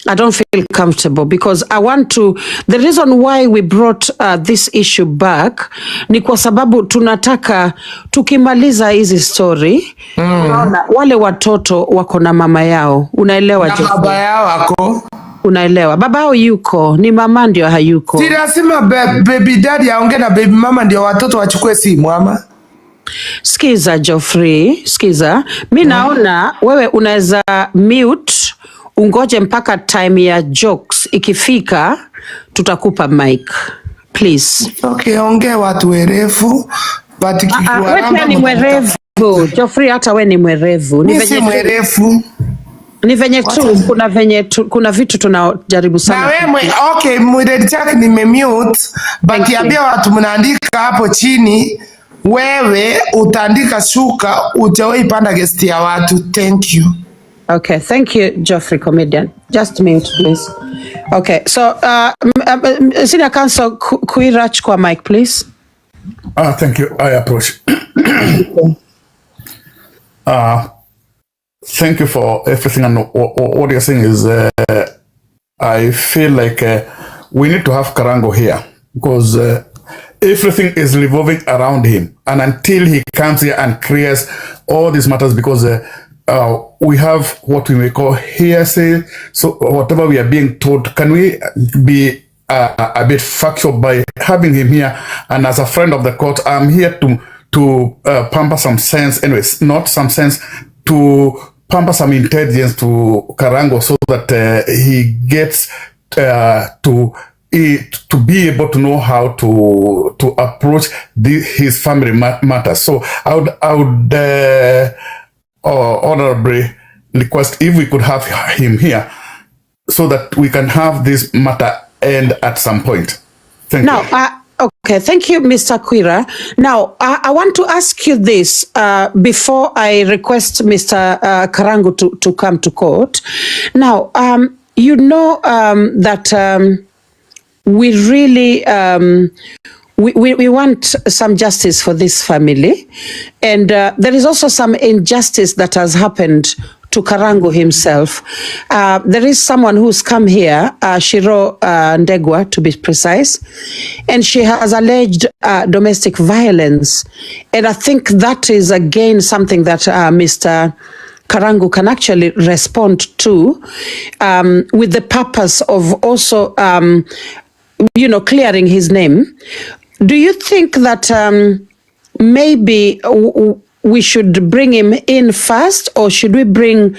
I don't feel comfortable because I want to. The reason why we brought this issue back ni kwa sababu tunataka tukimaliza hizi story, wale watoto wako na mama yao, unaelewa? Na baba yao wako. Unaelewa, baba yao yuko, ni mama ndio hayuko. Si lazima baby daddy aongee na baby mama ndio watoto wachukue simu ama. Skiza Geoffrey, skiza. Mimi naona wewe unaweza mute, ungoje mpaka time ya jokes ikifika, tutakupa mic. Please. Okay, ongea watu werefu. But wewe ni mwerevu. Geoffrey, hata wewe ni mwerevu. Ni venye mwerevu. Ni venye tu kuna vitu tunajaribu sana. Na wewe okay, Sidechick nimemute, but ambia watu mnaandika hapo chini, wewe utaandika shuka utawahi panda guest ya watu. Thank you. Okay, thank you, Geoffrey comedian. Just mute, please. Okay, so Senior Counsel Kuirach kwa mic, please. Thank you. I approach. Thank you for everything, and what you're saying is, I feel like we need to have Karangu here because everything is revolving around him, and until he comes here and clears all these matters, because we have what we may call hearsay. So whatever we are being told, can we be a bit factual by having him here? And as a friend of the court, I'm here to pamper some sense, anyways, not some sense, to pamper some intelligence to Karangu so that he gets to be able to know how to approach his family matters. So I would honorably request if we could have him here so that we can have this matter end at some point. Thank you. Okay, thank you, Mr. Kuira. Now, I want to ask you this before I request Mr. Karangu to come to court. Now, you know that we really we want some justice for this family, and there is also some injustice that has happened to Karangu himself. There is someone who's come here, Shiro Ndegwa to be precise, and she has alleged domestic violence. And I think that is again something that Mr. Karangu can actually respond to with the purpose of also, clearing his name. Do you think that maybe we should bring him in first, or should we bring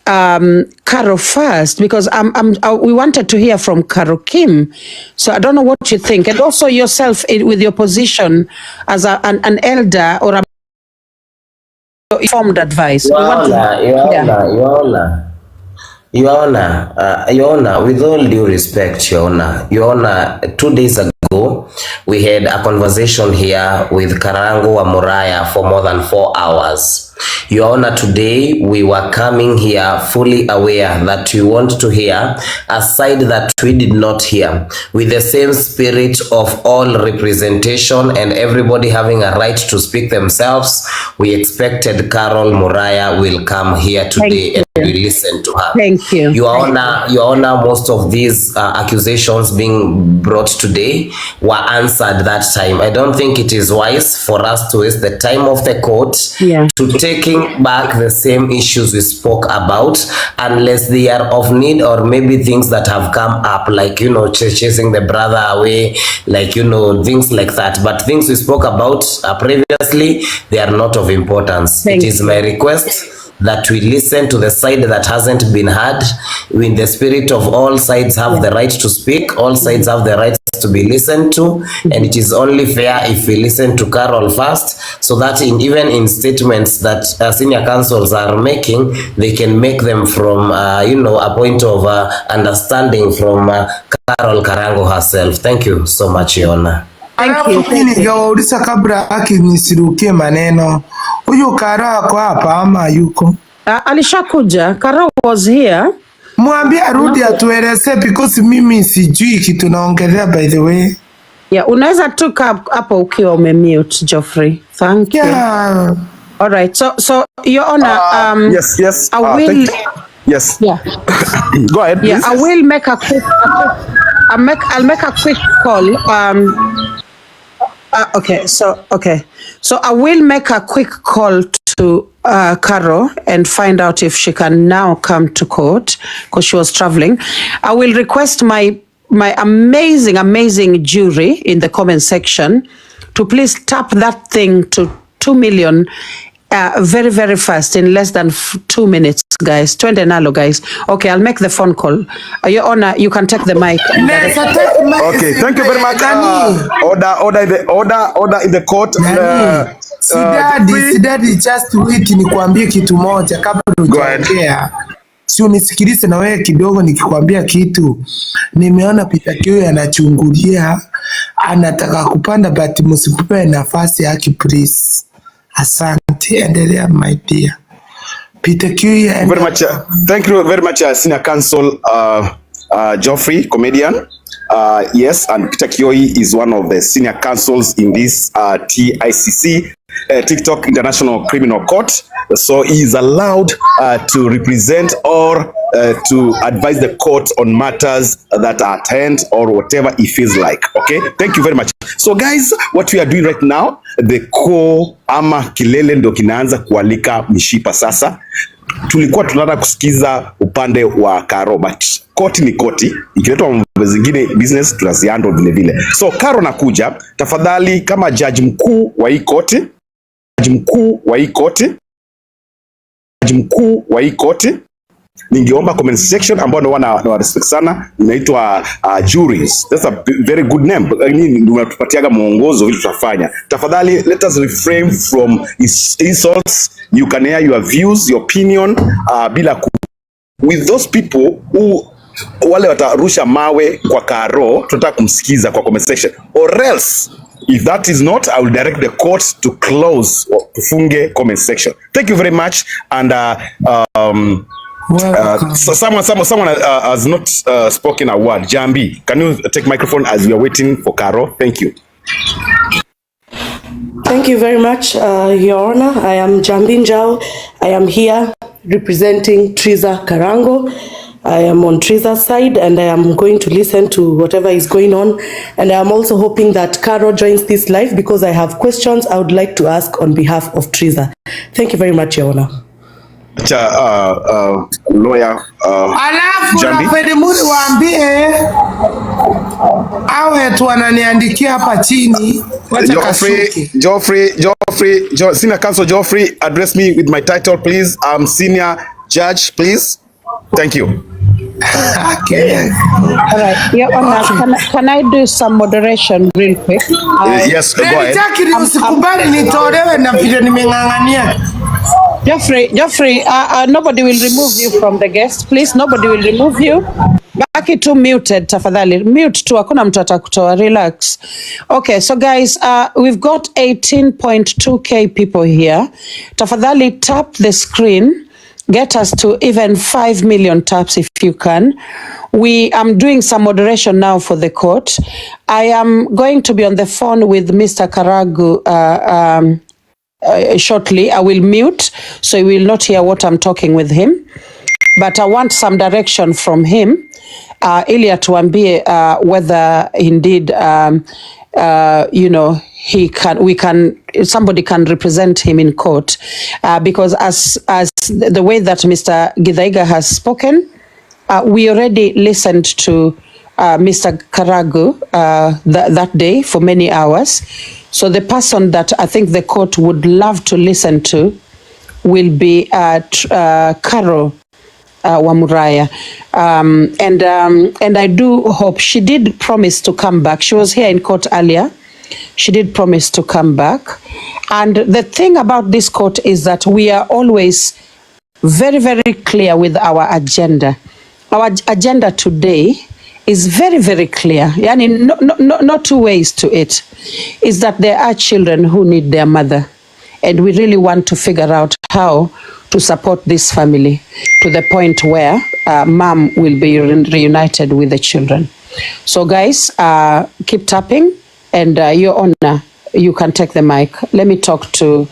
Carol first? Because we wanted to hear from Carol Kim. So I don't know what you think. And also yourself with your position as an elder or a informed advice. Your Honor, with all due respect, Your Honor, 2 days ago, we had a conversation here with Karangu wa Muraya for more than 4 hours. Your Honor, today we were coming here fully aware that you want to hear a side that we did not hear, with the same spirit of all representation and everybody having a right to speak themselves. We expected Carol Muraya will come here today and we listen to her. Thank you. Your Honor, most of these accusations being brought today were answered that time. I don't think it is wise for us to waste the time of the court to taking back the same issues we spoke about, unless they are of need, or maybe things that have come up, like, you know, chasing the brother away, like, you know, things like that. But things we spoke about previously, they are not of importance. It is my request that we listen to the side that hasn't been heard, in the spirit of all sides have the right to speak, all sides have the right to be listened to, and it is only fair if we listen to Carol first, so that even in statements that senior counsels are making, they can make them from you know, a point of understanding from Carol Karangu herself. Thank you so much, Your Honor. Nikauliza kabla akinisirukie maneno, huyu Karo ako hapa ama yuko? Alishakuja. Karo was here. Mwambie arudi atueleze, because mimi sijui kitu naongelea, by the way. Yeah, unaweza tu hapo ukiwa umemute, Geoffrey. Thank you. All right. So Your Honor, yes. I will. Thank you. Yes. Yeah. Go ahead, please. Yeah, I will make a quick. I'll make a quick call. Okay. So I will make a quick call to Caro and find out if she can now come to court, because she was traveling. I will request my amazing jury in the comment section to please tap that thing to 2 million very, very fast, in less than 2 minutes, guys. 20 nalo, guys. Okay, I'll make the phone call. Your Honor, you can take the mic. Okay, thank you very much. Order in the court. Sidadi, just wait, nikwambie kitu moja kabla hujaongea. Si unisikilize na wewe kidogo nikikwambia kitu. Nimeona Kioi anachungulia, anataka kupanda, but msipe nafasi yake, please. Asante, endelea my dear. Kioi, very much. Thank you very much, Senior Counsel Geoffrey, comedian. Yes, and Kioi is one of the senior counsels in this TICC, TikTok International Criminal Court. So he is allowed to represent or to advise the court on matters that are at hand or whatever he feels like. Okay, thank you very much. So guys, what we are doing right now, the ama kilele ndo kinaanza kualika mishipa sasa. Tulikuwa tunataka kusikiza upande wa Karo, but koti ni koti, ikiletwa mambo zingine business tunazihandle vile vile. So Karo nakuja, tafadhali kama judge mkuu wa hii koti, ningeomba comment section ambao ndo wana respect sana, inaitwa juries. That's a very good name. Ndio unatupatiaga mwongozo vile tutafanya. Tafadhali let us refrain from insults. You can air your views, your opinion bila with those people who wale watarusha mawe kwa Karo, tunataka kumsikiza kwa comment section, or else if that is not, I will direct the court to close or tufunge comment section. Thank you very much. And someone has not spoken a word. Jambi, can you take microphone as we are waiting for Karo? Thank you. Thank you very much, Your Honor. I am Jambi Njau. I am here representing Triza Karangu. I am on Triza's side, and I am going to listen to whatever is going on. And I am also hoping that Karo joins this live, because I have questions I would like to ask on behalf of Triza. Thank you very much, Your Honor. Lawyer Jambi, Fedemuri waambie awe tu ananiandikia hapa chini. Geoffrey, Senior Counsel Geoffrey, address me with my title, please. I'm Senior Judge, please. Thank you. Okay. All right. Your Honor, can I do some moderation real quick? Yes, go ahead. Geoffrey, nobody will remove you from the guest. Please, nobody will remove you. Baki tu muted tafadhali. Mute tu, hakuna mtu atakutoa. Relax. Okay, so guys, we've got 18.2k people here. Tafadhali tap the screen. Get us to even 5 million taps if you can. I'm doing some moderation now for the court. I am going to be on the phone with Mr. Karangu shortly. I will mute, so you will not hear what I'm talking with him. But I want some direction from him, ili atuambie whether indeed, somebody can represent him in court, because as the way that Mr. Githaiga has spoken, we already listened to Mr. Karangu that day for many hours. So the person that I think the court would love to listen to will be Carol wa Muraya. And I do hope, she did promise to come back. She was here in court earlier. She did promise to come back. And the thing about this court is that we are always very, very clear with our agenda. Our agenda today is very, very clear. Yani, no two ways to it. Is that there are children who need their mother. And we really want to figure out how to support this family to the point where mom will be reunited with the children. So guys, keep tapping, and Your Honor, you can take the mic. Let me talk to...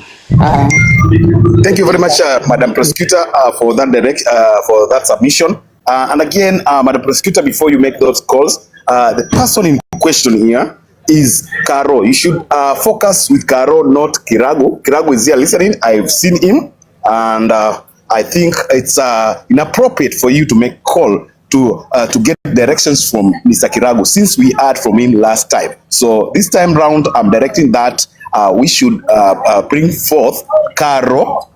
Thank you very much, Madam Prosecutor, for that submission. And again, Madam Prosecutor, before you make those calls, the person in question here is Karo. You should focus with Karo, not Kiragu. Kiragu is here listening. I've seen him, and I think it's inappropriate for you to make call to get directions from Mr. Kiragu, since we heard from him last time. So this time round, I'm directing that we should bring forth Karo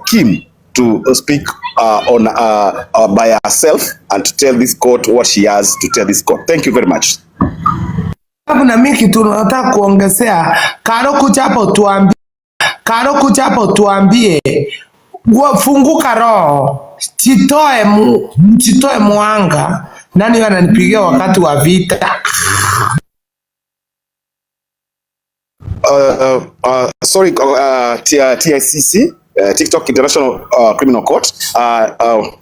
Kim to speak by herself and to tell this court what she has to tell this court. Thank you very much. Na mimi kitu nataka kuongezea, Karo kuchapo tuambie, funguka roho, chitoe mwanga. Nani wananipigia wakati wa vita? Sorry, TICC, TikTok International Criminal Court.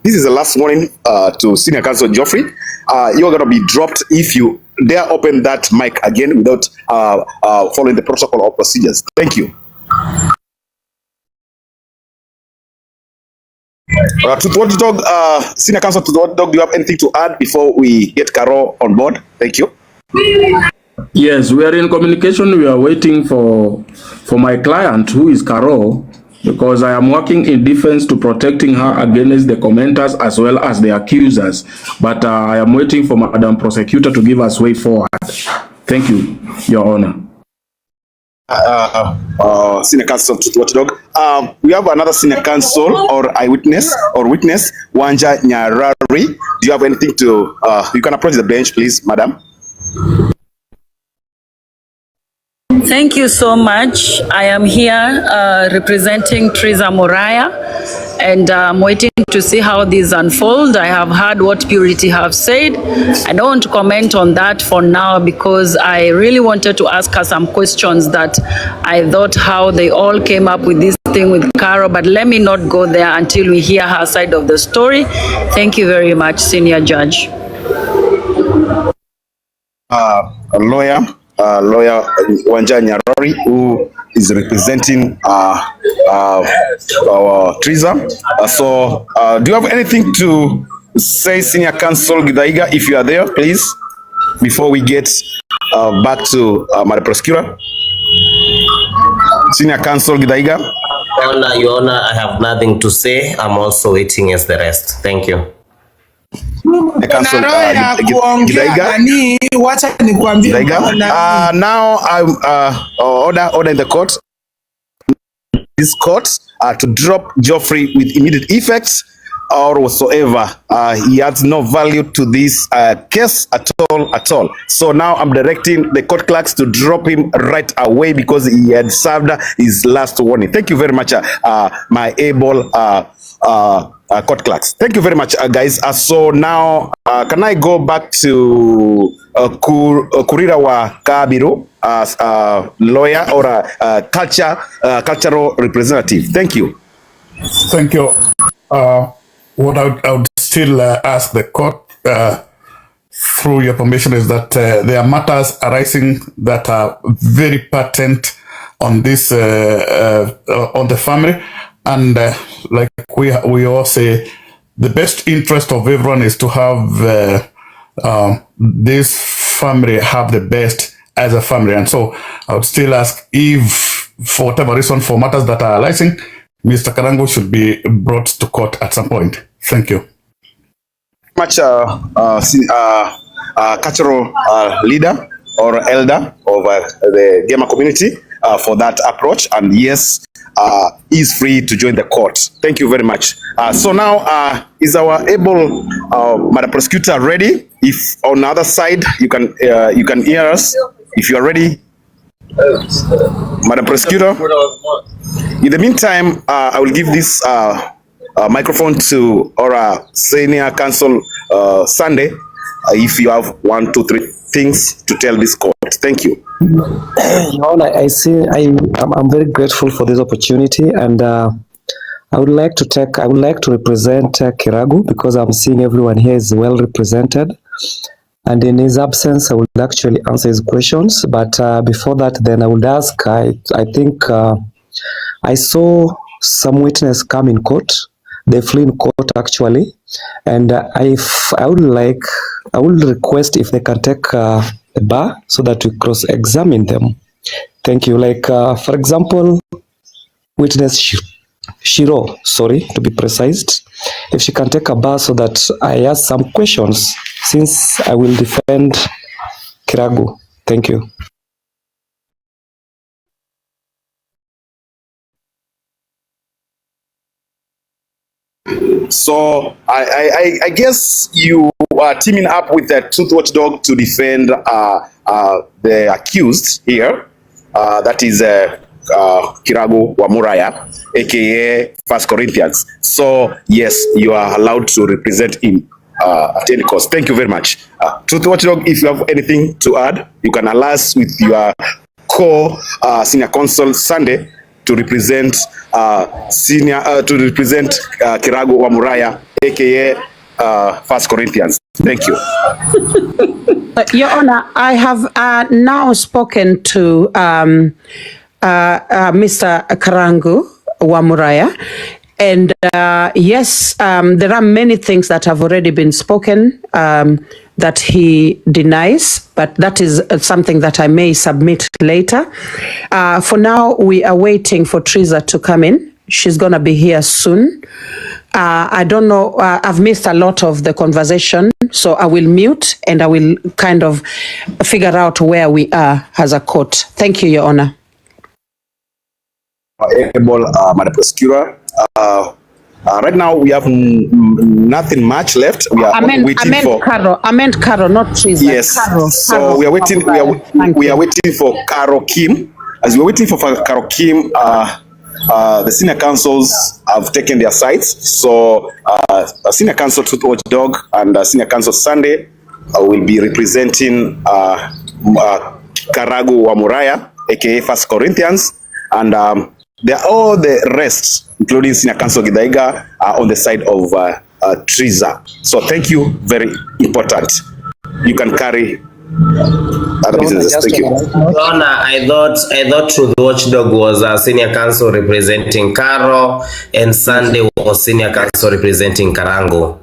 This is the last warning to Senior Counsel Geoffrey. You're going to be dropped if you dare open that mic again without following the protocol or procedures. Thank you. To what dog, Senior Counsel to what dog, do you have anything to add before we get Carol on board? Thank you. Yes, we are in communication. We are waiting for my client, who is Carol, because I am working in defense to protecting her against the commenters as well as the accusers. But I am waiting for Madam Prosecutor to give us way forward. Thank you, Your Honor. Senior Counsel to Watchdog. We have another Senior Counsel or eyewitness or witness, Wanja Nyarari. Do you have anything to, you can approach the bench, please, Madam. Thank you so much. I am here representing Triza Muraya, and I'm waiting to see how this unfolds. I have heard what Purity have said. I don't want to comment on that for now because I really wanted to ask her some questions that I thought how they all came up with this thing with Carol, but let me not go there until we hear her side of the story. Thank you very much, Senior Judge. A lawyer Wanja Nyarari, who is representing Triza. Do you have anything to say, Senior Counsel Githaiga, if you are there, please, before we get back to Madam Prosecutor? Senior Counsel Githaiga. Your Honor, I have nothing to say. I'm also waiting as the rest. Thank you. Counsel Githaiga. Now I'm order in the court. This court to drop Geoffrey with immediate effect or whatsoever. He adds no value to this case at all. So now I'm directing the court clerks to drop him right away because he had served his last warning. Thank you very much, my able court clerks. Thank you very much, guys. So now, can I go back to Kurira wa Kabiru as a lawyer or a cultural representative? Thank you. Thank you. What I would still ask the court, through your permission, is that there are matters arising that are very patent on this, on the family. And like we all say, the best interest of everyone is to have this family have the best as a family. And so I would still ask if, for whatever reason, for matters that are arising, Mr. Karangu should be brought to court at some point. Thank you. Much cultural leader or elder of the gamer community for that approach, and yes, is free to join the court. Thank you very much. So now, is our able Madam Prosecutor ready? If on the other side you can hear us, if you are ready, Madam Prosecutor. In the meantime, I will give this microphone to our senior counsel Sunday. If you have 1, 2, 3 things to tell this court. Thank you. Your Honor, I'm very grateful for this opportunity, and I would like to represent Karangu, because I'm seeing everyone here is well represented, and in his absence I would actually answer his questions. But before that, then I would ask, I think I saw some witness come in court. They flew in court actually, I would request if they can take a bar so that we cross-examine them. Thank you. Like for example, witness Shiro, sorry to be precise, if she can take a bar so that I ask some questions, since I will defend Karangu. Thank you. So I guess you are teaming up with the Truth Watchdog to defend the accused here. That is Karangu wa Muraya, aka 1 Corinthians. So yes, you are allowed to represent him at any cost. Thank you very much. Truth Watchdog, if you have anything to add, you can allow us with your senior counsel Sunday to represent Karangu wa Muraya, aka 1 Corinthians. Thank you. Your Honor, I have now spoken to Mr. Karangu wa Muraya, and yes, there are many things that have already been spoken that he denies, but that is something that I may submit later. For now, we are waiting for Triza to come in. She's going to be here soon. I don't know, I've missed a lot of the conversation, so I will mute and I will kind of figure out where we are as a court. Thank you, Your Honor. Madam Prosecutor, right now we have nothing much left. We are waiting for Carol. I meant Carol, not Triza. Yes. So we are waiting. We are waiting for Carol Kim. As we are waiting for Carol Kim, the senior counsels have taken their sides. So senior counsel Truth Watchdog and senior counsel Sunday will be representing Karangu wa Muraya, aka 1 Corinthians, and all the rest, including senior counsel Githaiga, are on the side of Triza. So thank you, very important. You can carry other businesses. Thank you. Honor, I thought Truth Watchdog was a senior counsel representing Carol, and Sunday was senior counsel representing Karangu.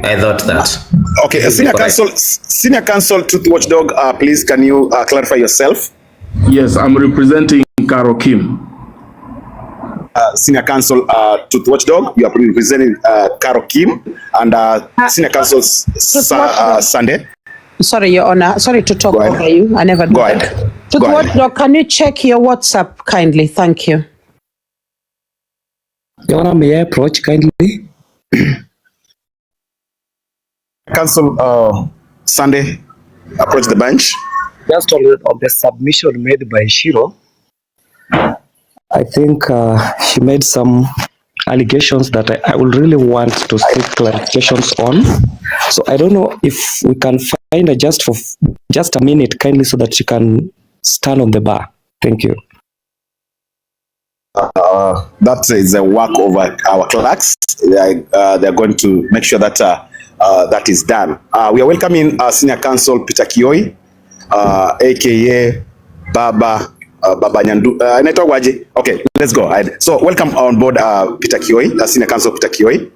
I thought that. Okay, senior counsel Truth Watchdog, please can you clarify yourself? Yes, I'm representing Carol Kim. Senior counsel Truth Watchdog, you are representing Carol Kim, and senior counsel Sunday. Sorry, Your Honor. Sorry to talk over you. I never do that. Truth Watchdog, can you check your WhatsApp kindly? Thank you. Your Honor, may I approach kindly? Counsel Sunday, approach the bench. Just on the submission made by Shiro, I think she made some allegations that I will really want to seek clarifications on. So I don't know if we can find her just a minute, kindly, so that she can stand on the bar. Thank you. That is the work of our clerks. They're going to make sure that that is done. We are welcoming Senior Counsel Peter Kioi, aka Baba Nyandu. Okay, let's go ahead. So welcome on board, Peter Kioi, Senior Counsel Peter Kioi.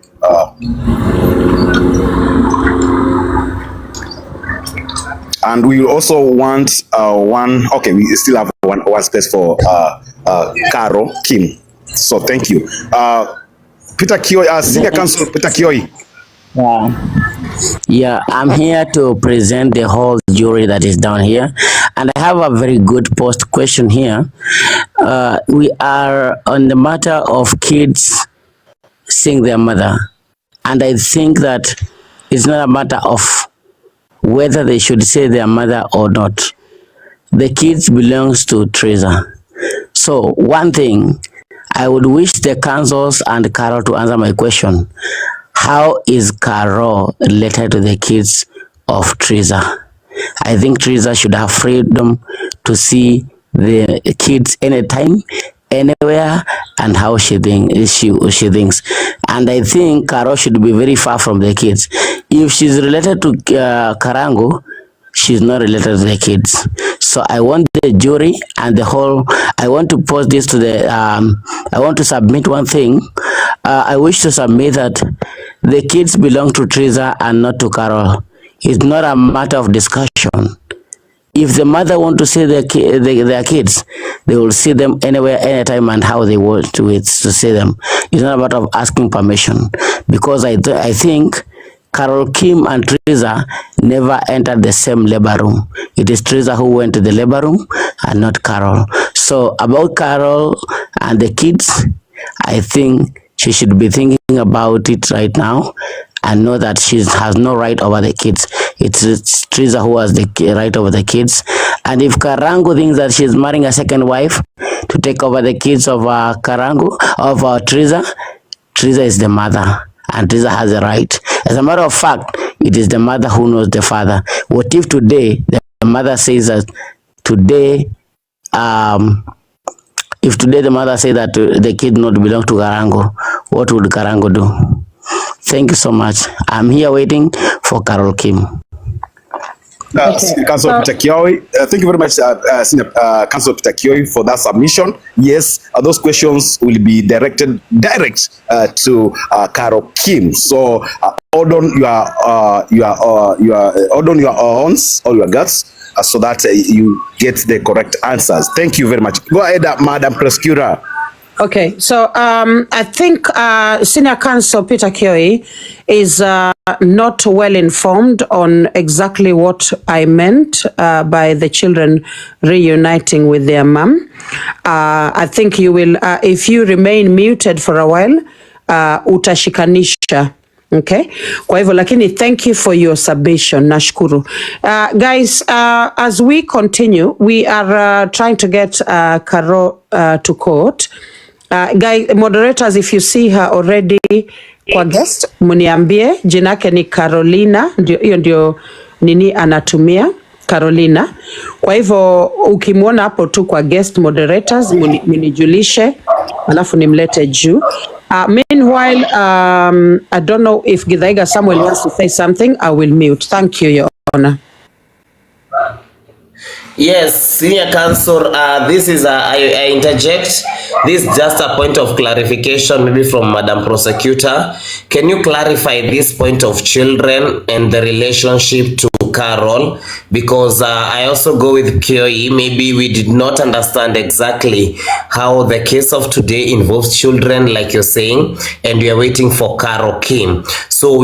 And we also want one. Okay, we still have one space for Caro Kim. So thank you, Peter Kioi, Senior Counsel Peter Kioi. Yeah, I'm here to present the whole jury that is down here, and I have a very good post question here. We are on the matter of kids seeing their mother, and I think that it's not a matter of whether they should say their mother or not. The kids belongs to Triza. So one thing, I would wish the councils and Carol to answer my question. How is Carol related to the kids of Triza? I think Triza should have freedom to see the kids anytime, anywhere, and how she thinks. And I think Carol should be very far from the kids. If she's related to Karangu, she's not related to the kids. So I want the jury and the whole, I want to post this to the, I want to submit one thing. I wish to submit that the kids belong to Triza and not to Carol. It's not a matter of discussion. If the mother want to see their kids, they will see them anywhere, anytime, and how they want to see them. It's not a matter of asking permission, because I think Carol Kim and Triza never entered the same labor room. It is Triza who went to the labor room and not Carol. So about Carol and the kids, I think she should be thinking about it right now and know that she has no right over the kids. It's Triza who has the right over the kids. And if Karangu thinks that she's marrying a second wife to take over the kids of Karangu, of Triza, Triza is the mother and Triza has a right. As a matter of fact, it is the mother who knows the father. What if today the mother says that today, if today the mother says that the kid not belong to Karangu, what would Karangu do? Thank you so much. I'm here waiting for Carol Kim. Council Peter Kioi, thank you very much, Senior Council Peter Kioi, for that submission. Yes, those questions will be direct to Carol Kim. So hold on your arms or your guts so that you get the correct answers. Thank you very much. Go ahead, Madam Prosecutor. Okay, so I think Senior Counsel Peter Kioi is not well informed on exactly what I meant by the children reuniting with their mom. I think you will, if you remain muted for a while, utashikanisha. Okay, kwa hivyo lakini thank you for your submission, nashukuru. Guys, as we continue, we are trying to get Carol to court. Guys, moderators, if you see her already kwa guest, muniambie jina yake ni Carolina, hiyo ndio nini anatumia, Carolina. Kwa hivyo ukimwona hapo tu kwa guest, moderators mnijulishe alafu nimlete juu. Meanwhile, I don't know if Githaiga Samuel wants to say something. I will mute. Thank you, Your Honor. Yes, Senior Counsel, this is I interject. This is just a point of clarification, maybe from Madam Prosecutor. Can you clarify this point of children and the relationship to Carol? Because I also go with Kioi. Maybe we did not understand exactly how the case of today involves children, like you're saying, and we are waiting for Carol Kim. So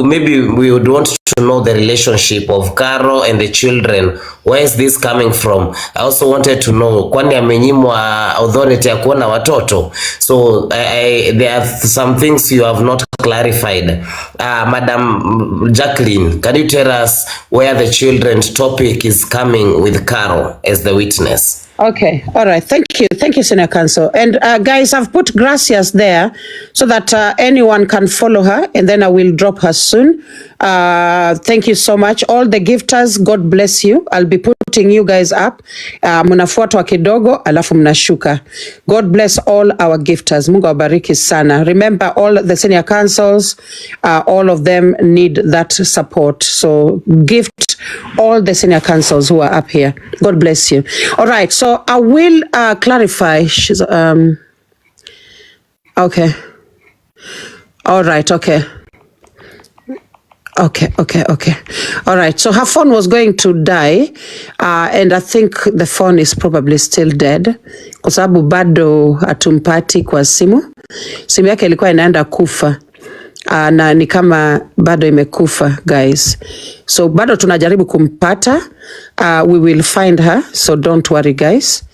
maybe we would want to know the relationship of Carol and the children. Where is this coming from? I also wanted to know, kwani amenyimwa authority ya kuona watoto? So there are some things you have not clarified. Madam Jacqueline, can you tell us where the children's topic is coming with Carol as the witness? Okay, all right. Thank you, Senior Counsel. And guys, I've put Gracias there so that anyone can follow her, and then I will drop her soon. Thank you so much, all the gifters. God bless you. I'll be putting you guys up. Mnafuatwa kidogo, alafu mnashuka. God bless all our gifters. Mungu awabariki sana. Remember, all the Senior Counsels, all of them need that support. So gift all the Senior Counsels who are up here. God bless you. All right, so I will clarify. She's okay. All right, okay. Okay. All right, so her phone was going to die, and I think the phone is probably still dead kwa sababu bado hatumpati kwa simu. Simu yake ilikuwa inaenda kufa. Na ni kama bado imekufa, guys. So bado tunajaribu kumpata. We will find her, so don't worry, guys.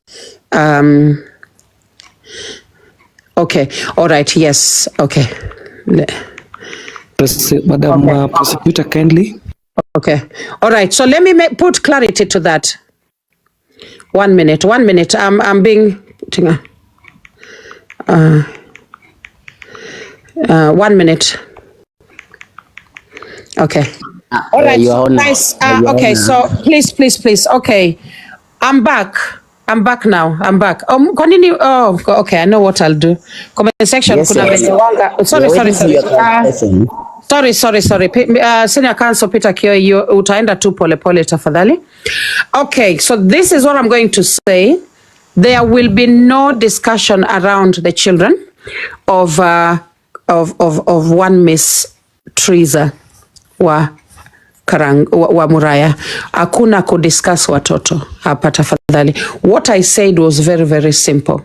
Okay, all right, yes, okay. Madam Prosecutor, kindly. Okay, all right, so let me put clarity to that. 1 minute, I'm being... 1 minute. Okay. All right, so guys. Okay, so please. Okay, I'm back now. Kwa nini? Oh, okay. I know what I'll do. Comment section. Yes, Kuna yes. Sorry. Senior Counsel Peter Kioi, utaenda tu pole tafadhali. Okay, so this is what I'm going to say. There will be no discussion around the children of one Miss Triza wa Karangu wa Muraya. Hakuna kudiscuss watoto hapa tafadhali. What I said was very, very simple.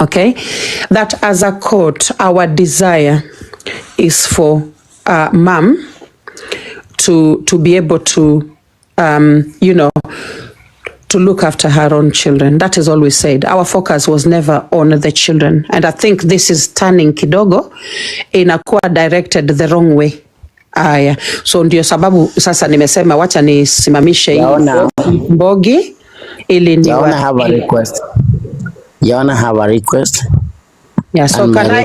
Okay? That as a court, our desire is for mom to be able to, to look after her own children. That is all we said. Our focus was never on the children. And I think this is turning kidogo inakuwa directed the wrong way. Aya. So ndio sababu sasa nimesema wacha nisimamishe hii Mbogi ili ni Yaona have a request. Yaona have a request. Yeah, so and can I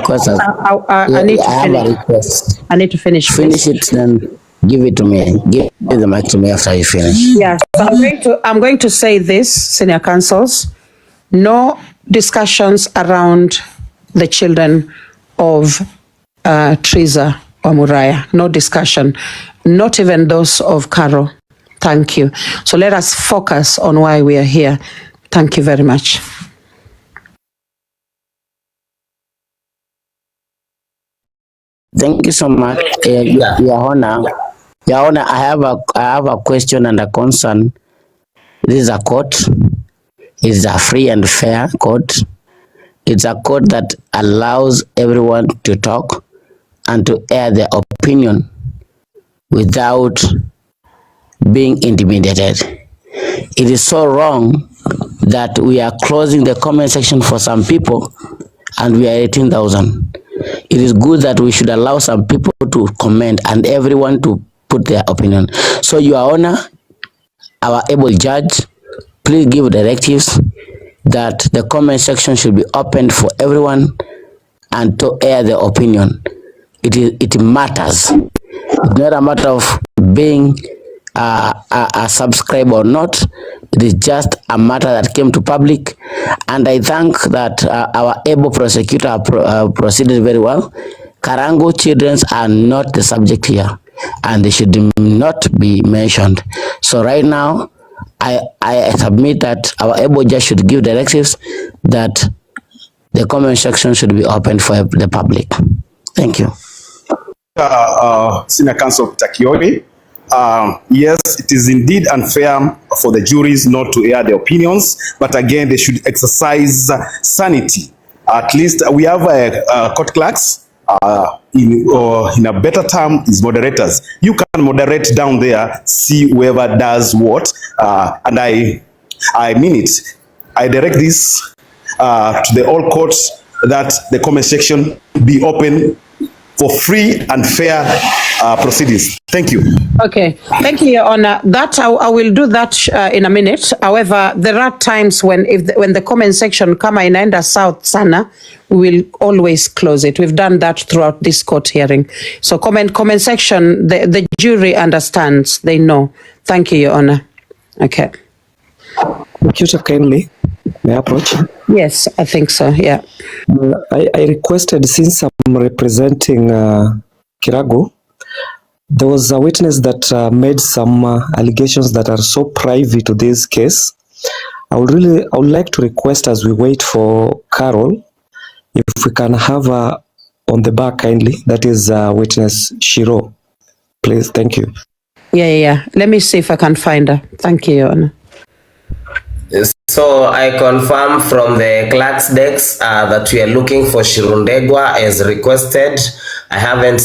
need to have finish. a request. I need to finish. Finish it, then give it to me. Give the mic to me after you finish. Yeah, so I'm going to say this, Senior Counsels. No discussions around the children of Triza or Muraya. No discussion. Not even those of Carol. Thank you. So let us focus on why we are here. Thank you very much. Thank you so much, Your Honor. Your Honor, I have a question and a concern. This is a court. It's a free and fair court. It's a court that allows everyone to talk and to air their opinion without being intimidated. It is so wrong that we are closing the comment section for some people and we are 18,000. It is good that we should allow some people to comment and everyone to put their opinion. So, Your Honor, our able judge, please give directives that the comment section should be opened for everyone and to air their opinion. It matters. It's not a matter of being a subscriber or not. It is just a matter that came to public, and I thank that our able prosecutor proceeded very well. Karangu children are not the subject here, and they should not be mentioned. So right now, I submit that our able judge should give directives that the comment section should be open for the public. Thank you. Senior Counsel Peter Kioi. Yes, it is indeed unfair for the juries not to air their opinions, but again, they should exercise sanity. At least we have court clerks. In a better term is moderators. You can moderate down there, see whoever does what, and I mean it. I direct this to the all courts that the comment section be open for free and fair proceedings. Thank you. Okay, thank you, Your Honor. That I will do that in a minute. However, there are times when when the comment section kama inaenda south sana, we will always close it. We've done that throughout this court hearing. So comment section, the jury understands. They know. Thank you, Your Honor. Okay. Prosecutor, kindly, may I approach? Yes, I think so. Yeah. I requested, since I'm representing Karangu, there was a witness that made some allegations that are so private to this case. I would like to request, as we wait for Carol, if we can have her on the back kindly. That is witness Shiro. Please, thank you. Yeah. Let me see if I can find her. Thank you, Your Honor. So I confirm from the clerk's desk that we are looking for Shirundegwa as requested. I haven't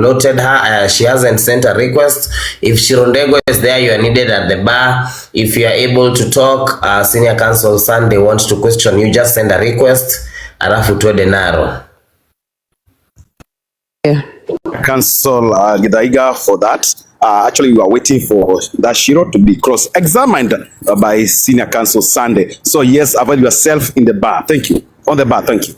noted her. She hasn't sent a request. If Shirundegwa is there, you are needed at the bar. If you are able to talk, Senior Counsel Sunday wants to question you, just send a request. Alafu tuende naro. Yeah. Counsel Githaiga for that. Actually, we are waiting for that Shiro to be cross-examined by Senior Counsel Sunday. So yes, avail yourself in the bar. Thank you. On the bar, thank you.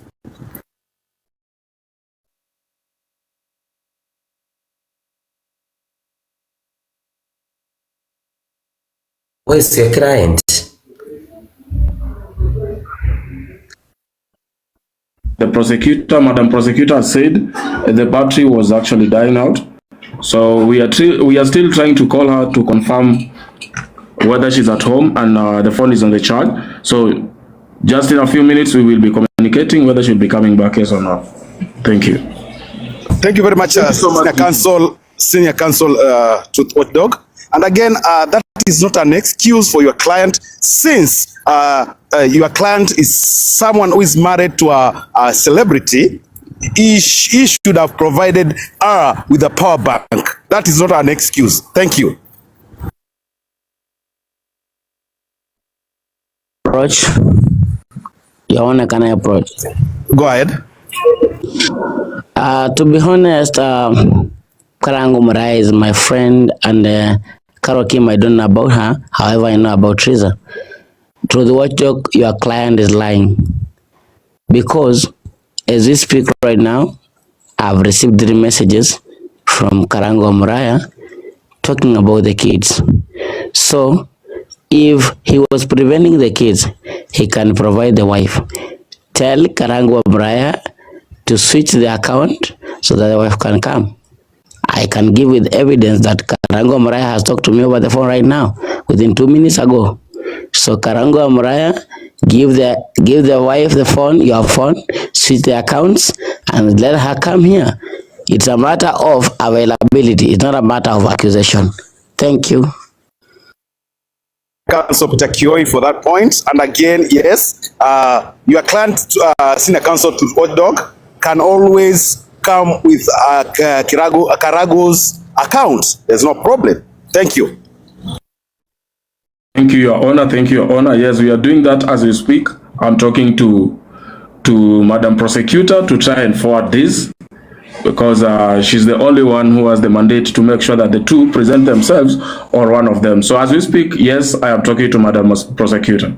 Where's your client? The prosecutor, Madam Prosecutor, said the battery was actually dying out. So we are still trying to call her to confirm whether she's at home, and the phone is on the charge. So just in a few minutes, we will be communicating whether she'll be coming back, yes or no. Thank you. Thank you very much, Senior Counsel Truth Watchdog. And again, that is not an excuse for your client, since your client is someone who is married to a celebrity. He should have provided her with a power bank. That is not an excuse. Thank you. Approach. Your Honor, can I approach? Go ahead. To be honest, Karangu Muraya'S is my friend, and Carol Kim, I don't know about her. However, I know about Triza. Through the watchdog, your client is lying. Because as we speak right now, I've received 3 messages from Karangu Muraya'S talking about the kids. So, if he was preventing the kids, he can provide the wife. Tell Karangu Muraya'S to switch the account so that the wife can come. I can give with evidence that Karangu Muraya'S has talked to me over the phone right now, within 2 minutes ago. So Karangu Muraya'S, give the wife the phone, your phone, switch the accounts, and let her come here. It's a matter of availability. It's not a matter of accusation. Thank you. Counsel Peter Kioi for that point. And again, yes, your client, Senior Counsel to Watchdog, can always come with Karangu's account. There's no problem. Thank you. Thank you, Your Honor. Thank you, Your Honor. Yes, we are doing that as we speak. I'm talking to Madam Prosecutor to try and forward this, because she's the only one who has the mandate to make sure that the two present themselves, or one of them. So as we speak, yes, I am talking to Madam Prosecutor.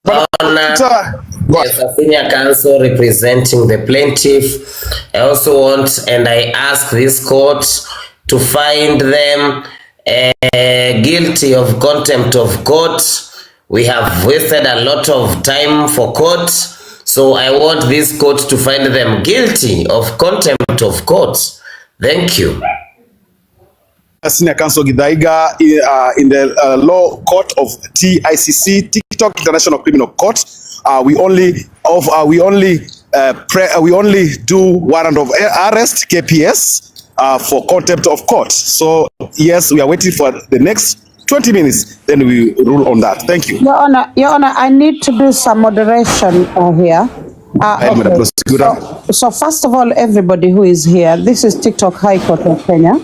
Yes, a senior counsel representing the plaintiff. I also want, and I ask this court to find them guilty of contempt of court. We have wasted a lot of time for court, so I want this court to find them guilty of contempt of court. Thank you. Senior Counsel Githaiga, in the law court of TICC, TikTok International Criminal Court, we only do warrant of arrest, KPS, for contempt of court. So yes, we are waiting for the next 20 minutes, then we rule on that. Thank you. Your Honor, I need to do some moderation here. Okay. So first of all, everybody who is here, this is TikTok High Court of Kenya.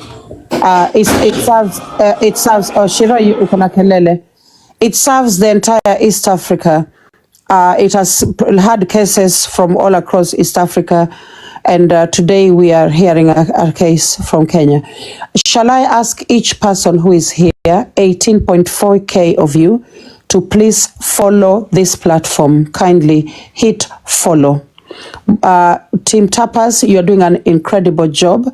It serves Shiro, it serves the entire East Africa. It has had cases from all across East Africa, and today we are hearing a case from Kenya. Shall I ask each person who is here, 18.4K of you, to please follow this platform? Kindly hit follow. Team Tappers, you're doing an incredible job.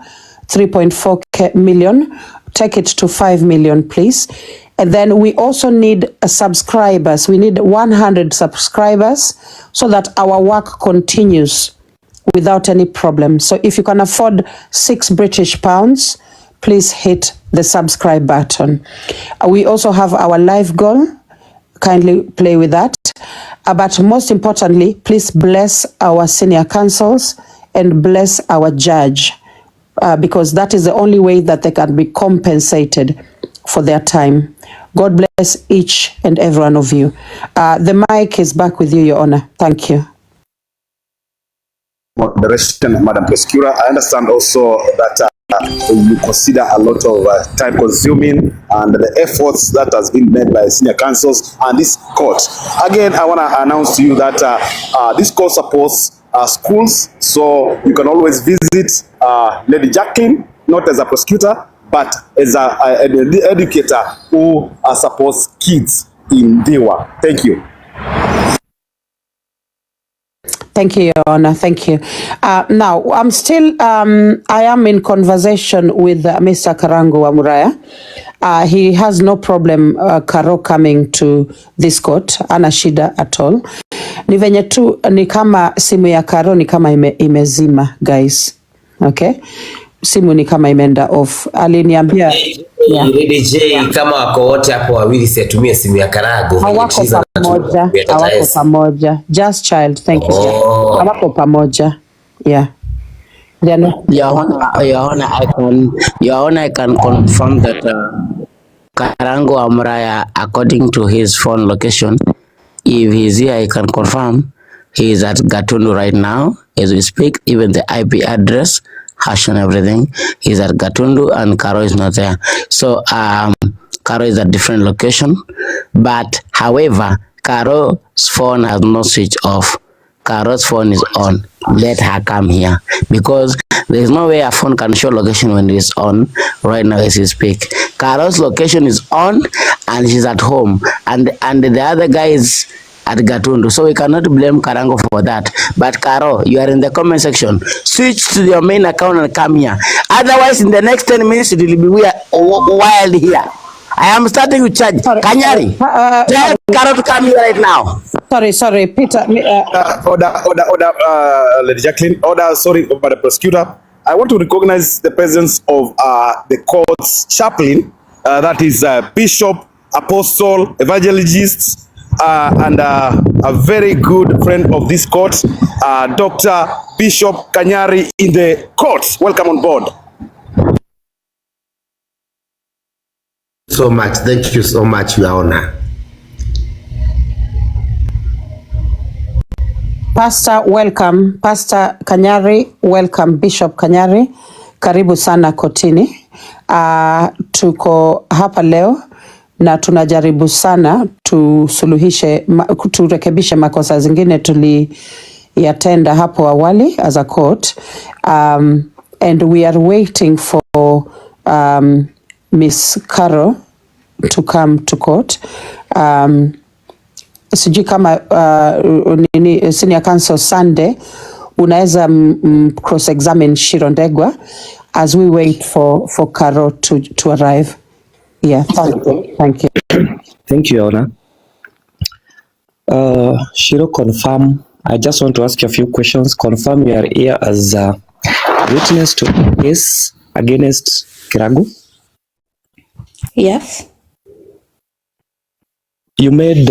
3.4 million. Take it to 5 million, please. And then we also need subscribers. We need 100 subscribers so that our work continues without any problem. So if you can afford £6 please hit the subscribe button. We also have our live goal. Kindly play with that. But most importantly, please bless our senior counsels and bless our judge, because that is the only way that they can be compensated for their time. God bless each and every one of you. The mic is back with you, Your Honor. Thank you. Moderation, Madam Prosecutor. I understand also that you consider a lot of time consuming and the efforts that has been made by senior counsels and this court. Again, I want to announce to you that this court supports schools, so you can always visit Lady Jacqueline, not as a prosecutor, but as an educator who supports kids in Dewa. Thank you. Thank you, Your Honor. Thank you. Now, I'm still, I am in conversation with Mr. Karangu wa Muraya. He has no problem, Karo coming to this court. Ana shida at all. Ni venye tu, ni kama simu ya Karo ni kama imezima, guys. Okay? Simu ni kama imeenda off. Aliniambia... DJ kama wako wote hapo wawili siatumie simu ya Karangu. Hawako pamoja. Just child, thank you. Hawako pamoja. Yeah. Your Honor, I can confirm that Karangu Amraya, according to his phone location, if he's here, I can confirm he is at Gatundu right now as we speak. Even the IP address, hash and everything, he's at Gatundu, and Karo is not there. So Karo is at different location, but however, Karo's phone has not switched off. Karo's phone is on. Let her come here, because there's no way a phone can show location when it is on right now as we speak. Karo's location is on and she's at home, and the other guy is at Gatundu, so we cannot blame Karangu for that. But Karo, you are in the comment section. Switch to your main account and come here. Otherwise, in the next 10 minutes, it will be wild here. I am starting to charge. Kanyari, tell Karo to come here right now. Sorry, Peter. Order, Lady Jacqueline. Order, sorry, but the prosecutor. I want to recognize the presence of the court's chaplain, that is Bishop, Apostle, Evangelist, and a very good friend of this court, Dr. Bishop Kanyari in the court. Welcome on board. So much. Thank you so much, Your Honor. Pastor, welcome. Pastor Kanyari, welcome. Bishop Kanyari, karibu sana kotini. Tuko hapa leo na tunajaribu sana turekebishe makosa zingine tuliyatenda hapo awali as a court. And we are waiting for Miss Carol to come to court. Sijui kama senior counsel Sunday unaweza cross-examine Shirondegwa as we wait for Carol to arrive. Yeah, thank you. Thank you, Honor. Shiro, confirm. I just want to ask you a few questions. Confirm you are here as a witness to a case against Karangu. Yes. You made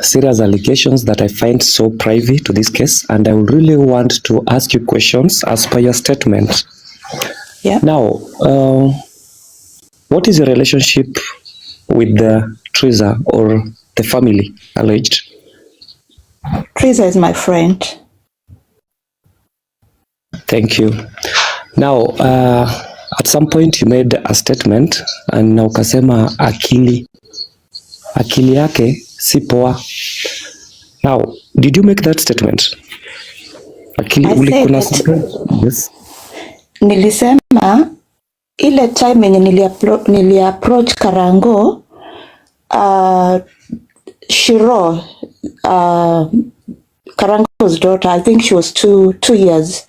serious allegations that I find so private to this case, and I would really want to ask you questions as per your statement. Yeah. Now, what is your relationship with Triza or the family alleged? Triza is my friend. Thank you. Now, at some point you made a statement and ukasema akili yake si poa. Now, did you make that statement? Akili ulikuwa yes. Nilisema ile time yenye niliapproach Karangu, Shiro, Karangu's daughter, I think she was two years.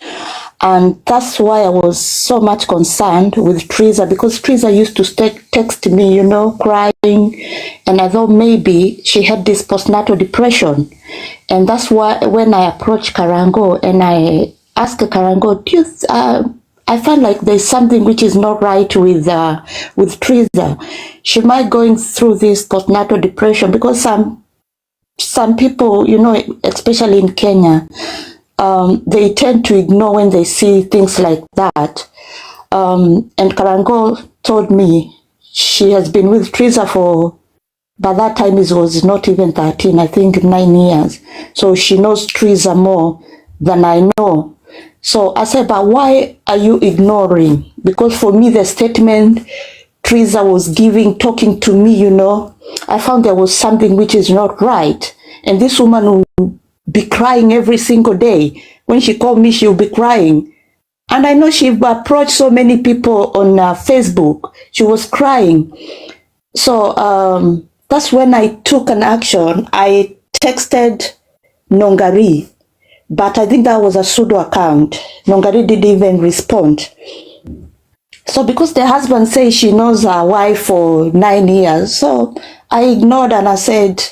And that's why I was so much concerned with Triza, because Triza used to text me, you know, crying. And I thought maybe she had this postnatal depression. And that's why when I approached Karangu and I asked Karangu, I felt like there's something which is not right with Triza. She might going through this postnatal depression, because some people, you know, especially in Kenya, they tend to ignore when they see things like that. And Karangu told me she has been with Triza for, by that time it was not even 13, I think 9 years. So she knows Triza more than I know. So I said, but why are you ignoring? Because for me, the statement Triza was talking to me, you know, I found there was something which is not right. And this woman will be crying every single day. When she called me, she'll be crying. And I know she approached so many people on Facebook. She was crying. So that's when I took an action. I texted Nongari, but I think that was a pseudo account. Nongari didn't even respond. So because the husband says she knows her wife for 9 years, so I ignored and I said,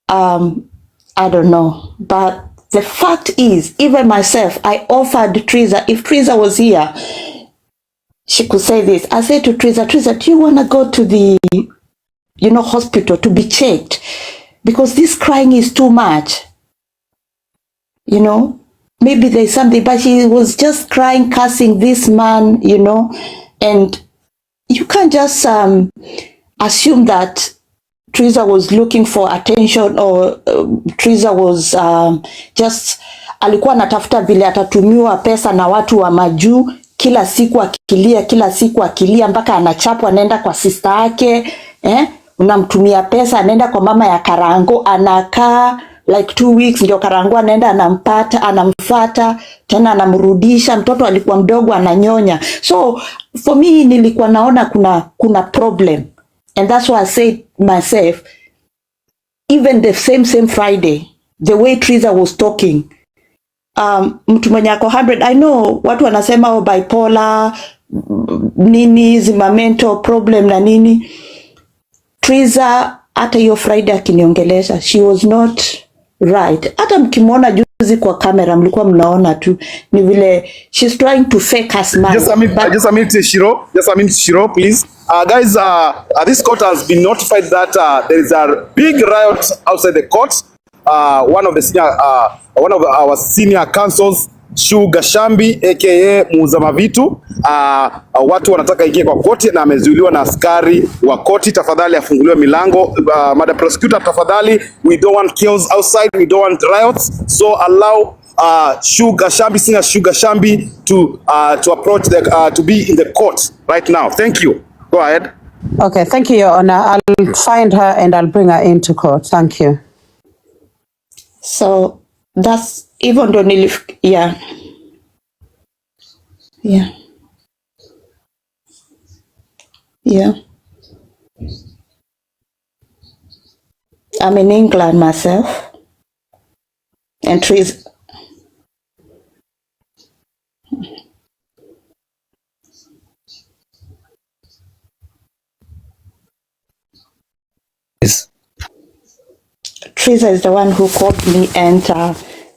I don't know. But the fact is, even myself, I offered Triza, if Triza was here, she could say this. I said to Triza, do you want to go to the, you know, hospital to be checked? Because this crying is too much. You know, maybe there's something, but she was just crying, cursing this man, you know, and you can't just assume that Triza was looking for attention or Triza was just alikuwa anatafuta vile atatumiwa pesa na watu wa majuu, kila siku akilia mpaka anachapwa, anaenda kwa sister yake, unamtumia pesa, anaenda kwa mama ya Karangu, anakaa like 2 weeks, ndio Karangu anaenda anamfuata tena anamrudisha. Mtoto alikuwa mdogo ananyonya. So for me nilikuwa naona kuna problem. And that's why I said myself, even the same Friday, the way Triza was talking, mtu mwenye ako 100, I know watu wanasema bipolar, nini, zima mental problem na nini. Triza hata hiyo Friday akiniongelesha, she was not right. Hata mkimwona juzi kwa kamera mlikuwa mnaona tu ni vile she's trying to fake her smile. Just a minute, Shiro, please. Guys, this court has been notified that there is a big riot outside the court. One of our senior counsels, Shu Gashambi aka muuza mavitu, watu wanataka ingie kwa koti na amezuiliwa na askari wa koti. Tafadhali afunguliwe milango. Madam Prosecutor, tafadhali, we don't want chaos outside, we don't want riots, so allow Shu Gashambi, senior Shu Gashambi to approach to be in the court right now. Thank you. Go ahead. Okay, thank you, Your Honor. I'll find her and I'll bring her into court. Thank you. So that's even though yeah. I'm in England myself, and Triza. Triza is the one who called me, and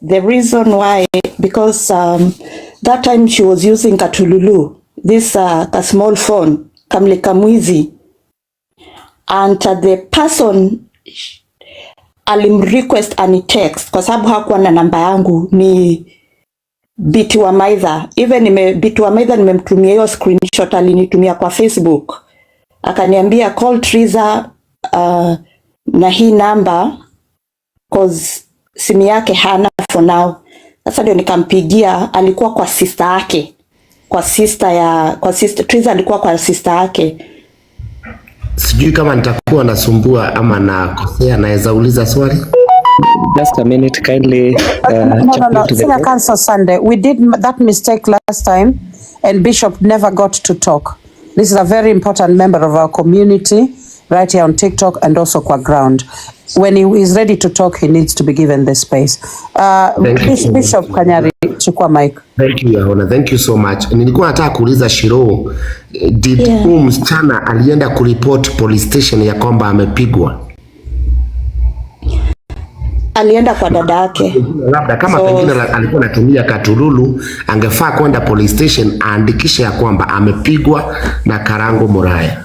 the reason why, because that time she was using Katululu, this a small phone, kamwizi, and the person alimrequest ani text kwa sababu hakuwa na namba yangu, ni Biti wa Maitha. Even Biti wa Maitha nimemtumia hiyo screenshot, alinitumia kwa Facebook, akaniambia call Triza na hii number cause simu yake hana for now. Sasa ndio nikampigia, alikuwa kwa sister yake, kwa sister Triza alikuwa kwa sister yake. Sijui kama nitakuwa nasumbua ama nakosea, naweza uliza swali? Just a minute, kindly. No. Senior Counsel Sunday, we did that mistake last time, and Bishop never got to talk. This is a very important member of our community, right here on TikTok and also kwa ground. When he is ready to talk, he needs to be given the space. Bishop Kanyari, chukua mic. Thank you, Your Honor. Thank you so much. Nilikuwa nataka kuuliza Shiro, did msichana alienda kuripoti police station ya kwamba amepigwa? Alienda kwa dada yake. Labda kama pengine alikuwa anatumia katululu, angefaa kwenda police station aandikishe ya kwamba amepigwa na Karangu Muraya.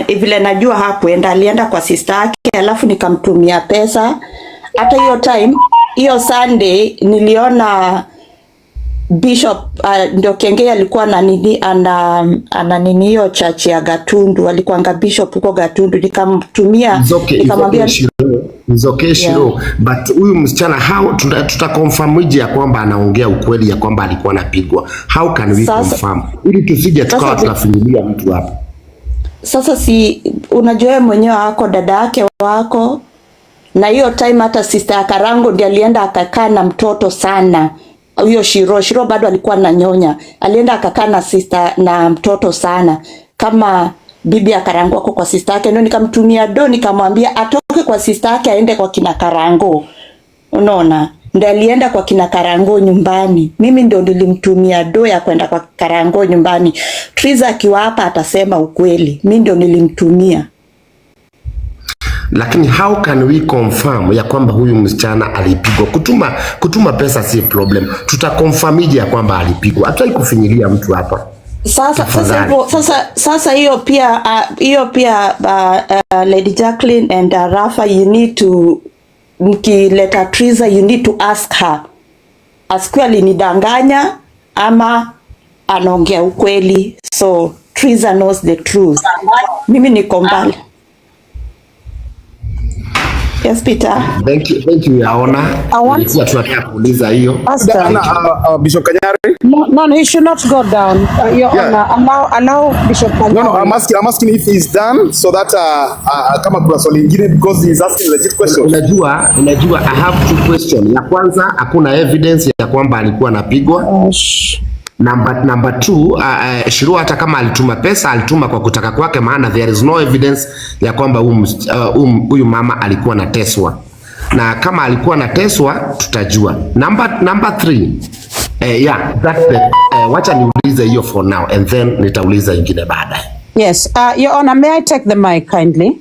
Vile najua hakuenda, alienda kwa sister yake, alafu nikamtumia pesa. Hata hiyo time, hiyo Sunday niliona Bishop ndio Kengei alikuwa na nini ana nini hiyo church ya Gatundu, alikuanga Bishop huko Gatundu, nikamtumia nikamwambia Shiro, but huyu msichana tutakonfirmuje ya kwamba anaongea ukweli ya kwamba alikuwa anapigwa? How can we confirm? Ili tusije tukawa tunafinyilia mtu hapa. Sasa si unajua mwenyewe wako dada yake wako, na hiyo time hata sister ya Karangu ndiye alienda akakaa na mtoto sana. Huyo Shiro bado alikuwa ananyonya. Alienda akakaa na sister na mtoto sana. Kama bibi ya Karangu wako kwa sister yake, ndio nikamtumia nikamwambia atoke kwa sister yake aende kwa kina Karangu. Unaona? Ndio alienda kwa kina Karangu nyumbani. Mimi ndio nilimtumia ya kwenda kwa Karangu nyumbani. Triza akiwa hapa atasema ukweli. Mimi ndio nilimtumia. Lakini how can we confirm ya kwamba huyu msichana alipigwa? Kutuma pesa si problem. Tutakonfirmije ya kwamba alipigwa? Hataki kufinyilia mtu hapa. Sasa hiyo pia Lady Jacqueline and Rafa, you need to mkileta Triza, you need to ask her. Asikia alinidanganya ama anaongea ukweli. So Triza knows the truth. Mimi niko mbali. Yes, Peter. Thank you, Your Honor. Tunataka kuuliza hiyo. Bishop Kanyari? No, he should not go down. Your Honor, allow Bishop Kanyari. No, I'm asking if he's done so that kama kuna swali lingine, because he's asking legit questions. Unajua I have two questions. Ya kwanza, hakuna evidence ya kwamba alikuwa anapigwa. Number two, Shiro hata kama alituma pesa, alituma kwa kutaka kwake, maana there is no evidence ya kwamba huyu mama alikuwa anateswa. Na kama alikuwa anateswa, tutajua. Number three, wacha niulize hiyo for now and then nitauliza ingine baadaye. Yes, Your Honor, may I take the mic kindly?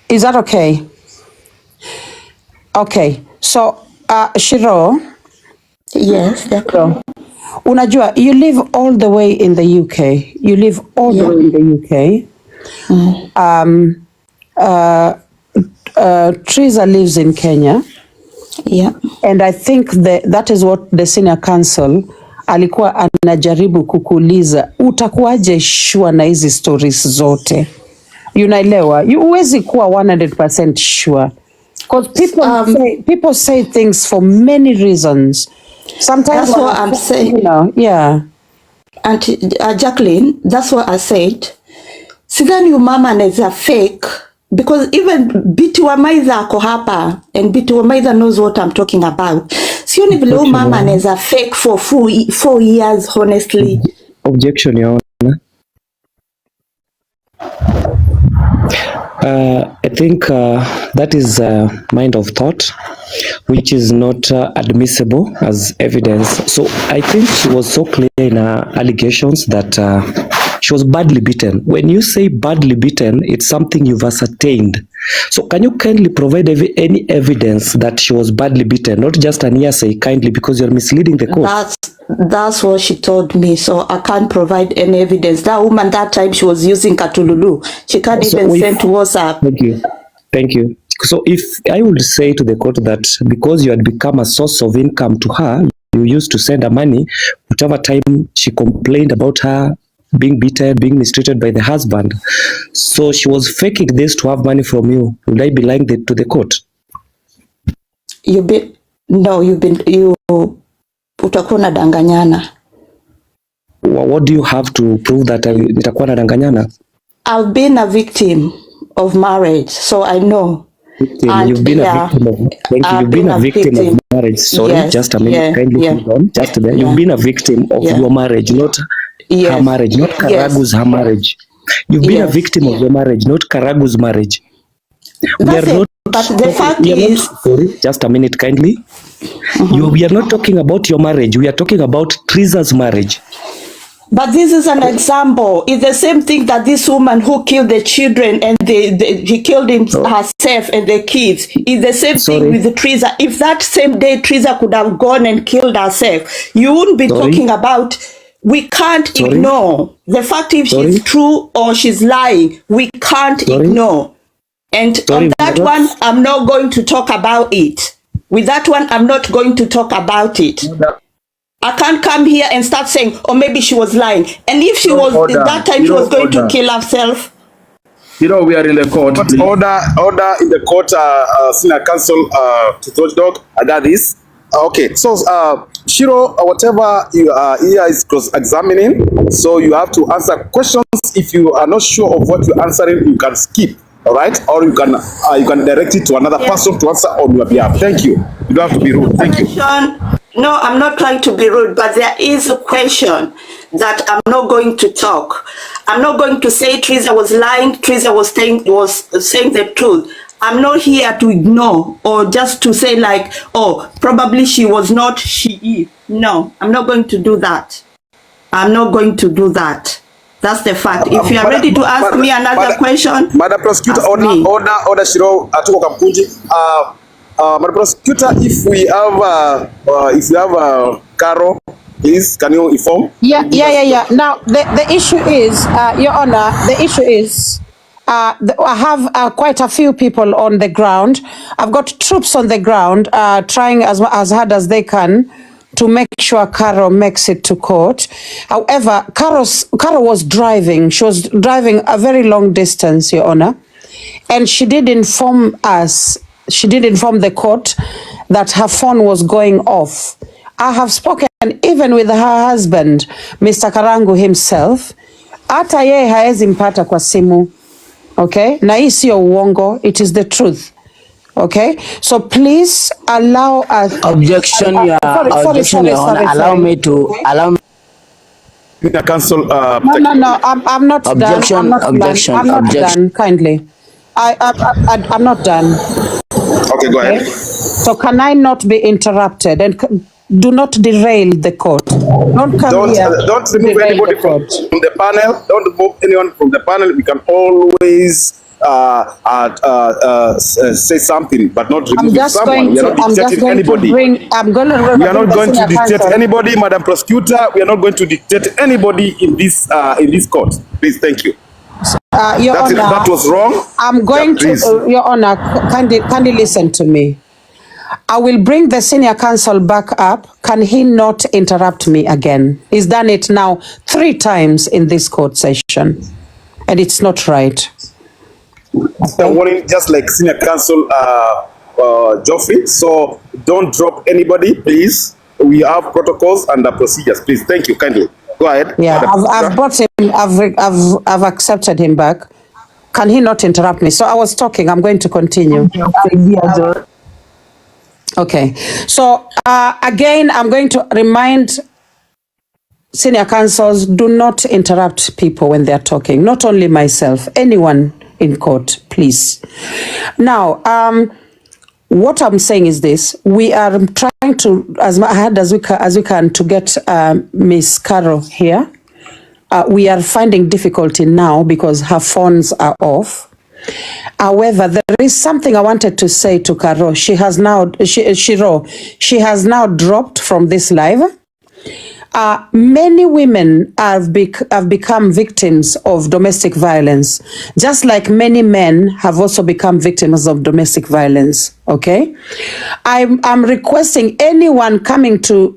Is that okay? Okay, so Shiro. Yes, unajua, you live all the way in the UK. You live all the way in the UK. Triza lives in Kenya. Yeah. And I think that is what the senior counsel alikuwa anajaribu kukuuliza, utakuwaje sure na hizi stories zote? Unaelewa? Huwezi kuwa 100% sure. Because people say things for many reasons. Sometimes that's what I'm saying. Yeah. And Jacqueline, that's what I said. Sidhani mama anaweza fake, because even Biti Wamaitha ako hapa and Biti Wamaitha knows what I'm talking about. Sioni vile mama anaweza fake for 4 years, honestly. Objection, Your Honor. I think that is a mind of thought which is not admissible as evidence. So I think she was so clear in her allegations that she was badly beaten. When you say badly beaten, it's something you've ascertained. So can you kindly provide any evidence that she was badly beaten, not just an hearsay, kindly, because you're misleading the court? That's what she told me, so I can't provide any evidence. That woman that time, she was using Katululu. She can't even send WhatsApp. Thank you. So if I would say to the court that because you had become a source of income to her, you used to send her money, whatever time she complained about her being beaten, being mistreated by the husband, so she was faking this to have money from you, would I be lying to the court? Utakuwa unadanganyana. What do you have to prove that nitakuwa nadanganyana? I've been a victim of marriage, so I know. victim. And You've been a yeah, victim of. Thank you. I've You've been been a a victim victim. of marriage. Sorry, Yes, just a minute. yeah, Kindly yeah, hold on. Just there. yeah, You've been a victim of yeah. your marriage, not her Yes, marriage, not yes, Karagu's her marriage. You've been a yes. victim of your marriage, not Karagu's marriage. We That's are it. not. But the fact We are not. is, Sorry, just a minute, kindly. We are not talking about your marriage. We are talking about Triza's marriage. but this is an example. It's the same thing that this woman who killed the children and he killed herself and the kids. It's the same thing with Triza. If that same day Triza could have gone and killed herself, you wouldn't be talking about. We can't ignore the fact if she's true or she's lying. We can't ignore. And on that one, I'm not going to talk about it. With that one, I'm not going to talk about it. I can't come here and start saying, oh, maybe she was lying. And if she was, that time she was going to kill herself. We are in the court. But order in the court, senior counsel to Judge Dog. I got this. Okay, so Shiro, whatever you here is cross-examining, so you have to answer questions. If you are not sure of what you're answering, you can skip. All right, or you can direct it to another person to answer on your behalf. Thank you. You don't have to be rude. Thank you. No, I'm not trying to be rude, but there is a question that I'm not going to talk. I'm not going to say Triza was lying. Triza was saying the truth. I'm not here to ignore or just to say like, oh, probably she was not. She is. No, I'm not going to do that. I'm not going to do that. That's the fact. If you are ready to ask me another question, Madam Prosecutor, order Shiro atuko kamkunji. Madam Prosecutor, if we have Carol, please can you inform? Yeah. Now the issue is, Your Honor, the issue is, I have quite a few people on the ground. I've got troops on the ground trying as hard as they can to make sure Carol makes it to court. However, Carol was driving. She was driving a very long distance, Your Honor. And she did inform us, she did inform the court that her phone was going off. I have spoken even with her husband, Mr. Karangu himself. Hata yeye haezi mpata kwa simu. Okay? Na hii sio uongo, it is the truth. Okay, so please allow us. Objection, Your Honor. Allow me to allow. The counsel. No. I'm not objection, done. Objection. I'm not Objection. done. Kindly, I'm not done. Okay, go ahead. So can I not be interrupted and do not derail the court? Don't come here. Don't remove anybody from the panel. Don't remove anyone from the panel. We can always say something, but not remove someone. We are not dictating anybody. We are not going to dictate anybody, Madam Prosecutor. We are not going to dictate anybody in this court. Please, thank you. Your Honor, that was wrong. I'm going to, Your Honor, kindly listen to me. I will bring the senior counsel back up. Can he not interrupt me again? He's done it now 3 times in this court session, and it's not right. I'm warning, just like senior counsel Geoffrey. So don't drop anybody, please. We have protocols and procedures. Please, thank you. Kindly go ahead. Yeah, I've brought him. I've accepted him back. Can he not interrupt me? So I was talking. I'm going to continue. Okay. So again, I'm going to remind senior counsels: do not interrupt people when they are talking. Not only myself, anyone in court, please. Now, what I'm saying is this: we are trying to, as hard as we can, to get Miss Carol here. We are finding difficulty now because her phones are off. However, there is something I wanted to say to Carol. She has now, she has now dropped from this live. Many women have become victims of domestic violence, just like many men have also become victims of domestic violence. Okay, I'm requesting anyone coming to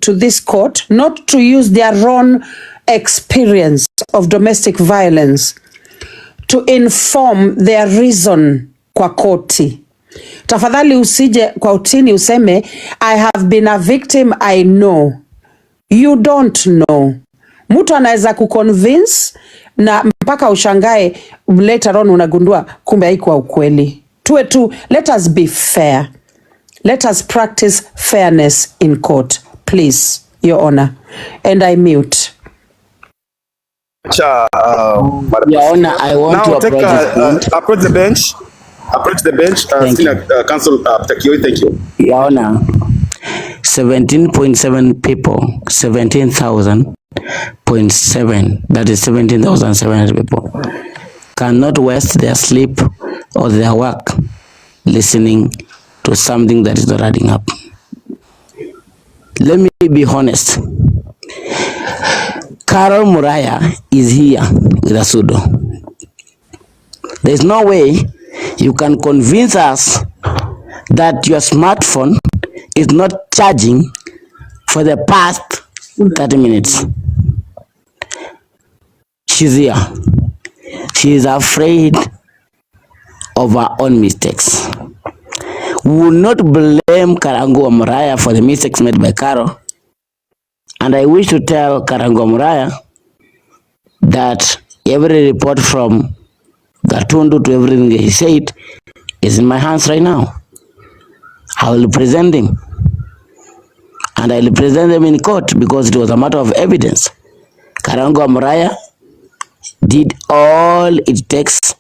this court not to use their own experience of domestic violence to inform their reason kwa koti. Tafadhali usije kwa utini useme I have been a victim, I know. You don't know. Mtu anaweza kuconvince na mpaka ushangae later on unagundua kumbe haikuwa ukweli. let us be fair. Let us practice fairness in court, please, Your Honor. And I mute. Your Honor, I want now to approach the bench. Approach the bench. Senior Counsel Kioi, thank you. Your Honor, 17.7 people, 17,000.7, that is 17,700 people, cannot waste their sleep or their work listening to something that is not adding up. Let me be honest. Carol Muraya is here with a pseudo. There's no way you can convince us that your smartphone is not charging for the past 30 minutes. She's here. She is afraid of her own mistakes. We will not blame Karangu or Muraya for the mistakes made by Carol. And I wish to tell Karangu or Muraya that every report from Gatundu to everything he said is in my hands right now. I will present him. And I will present them in court because it was a matter of evidence. Karangu or Muraya did all it takes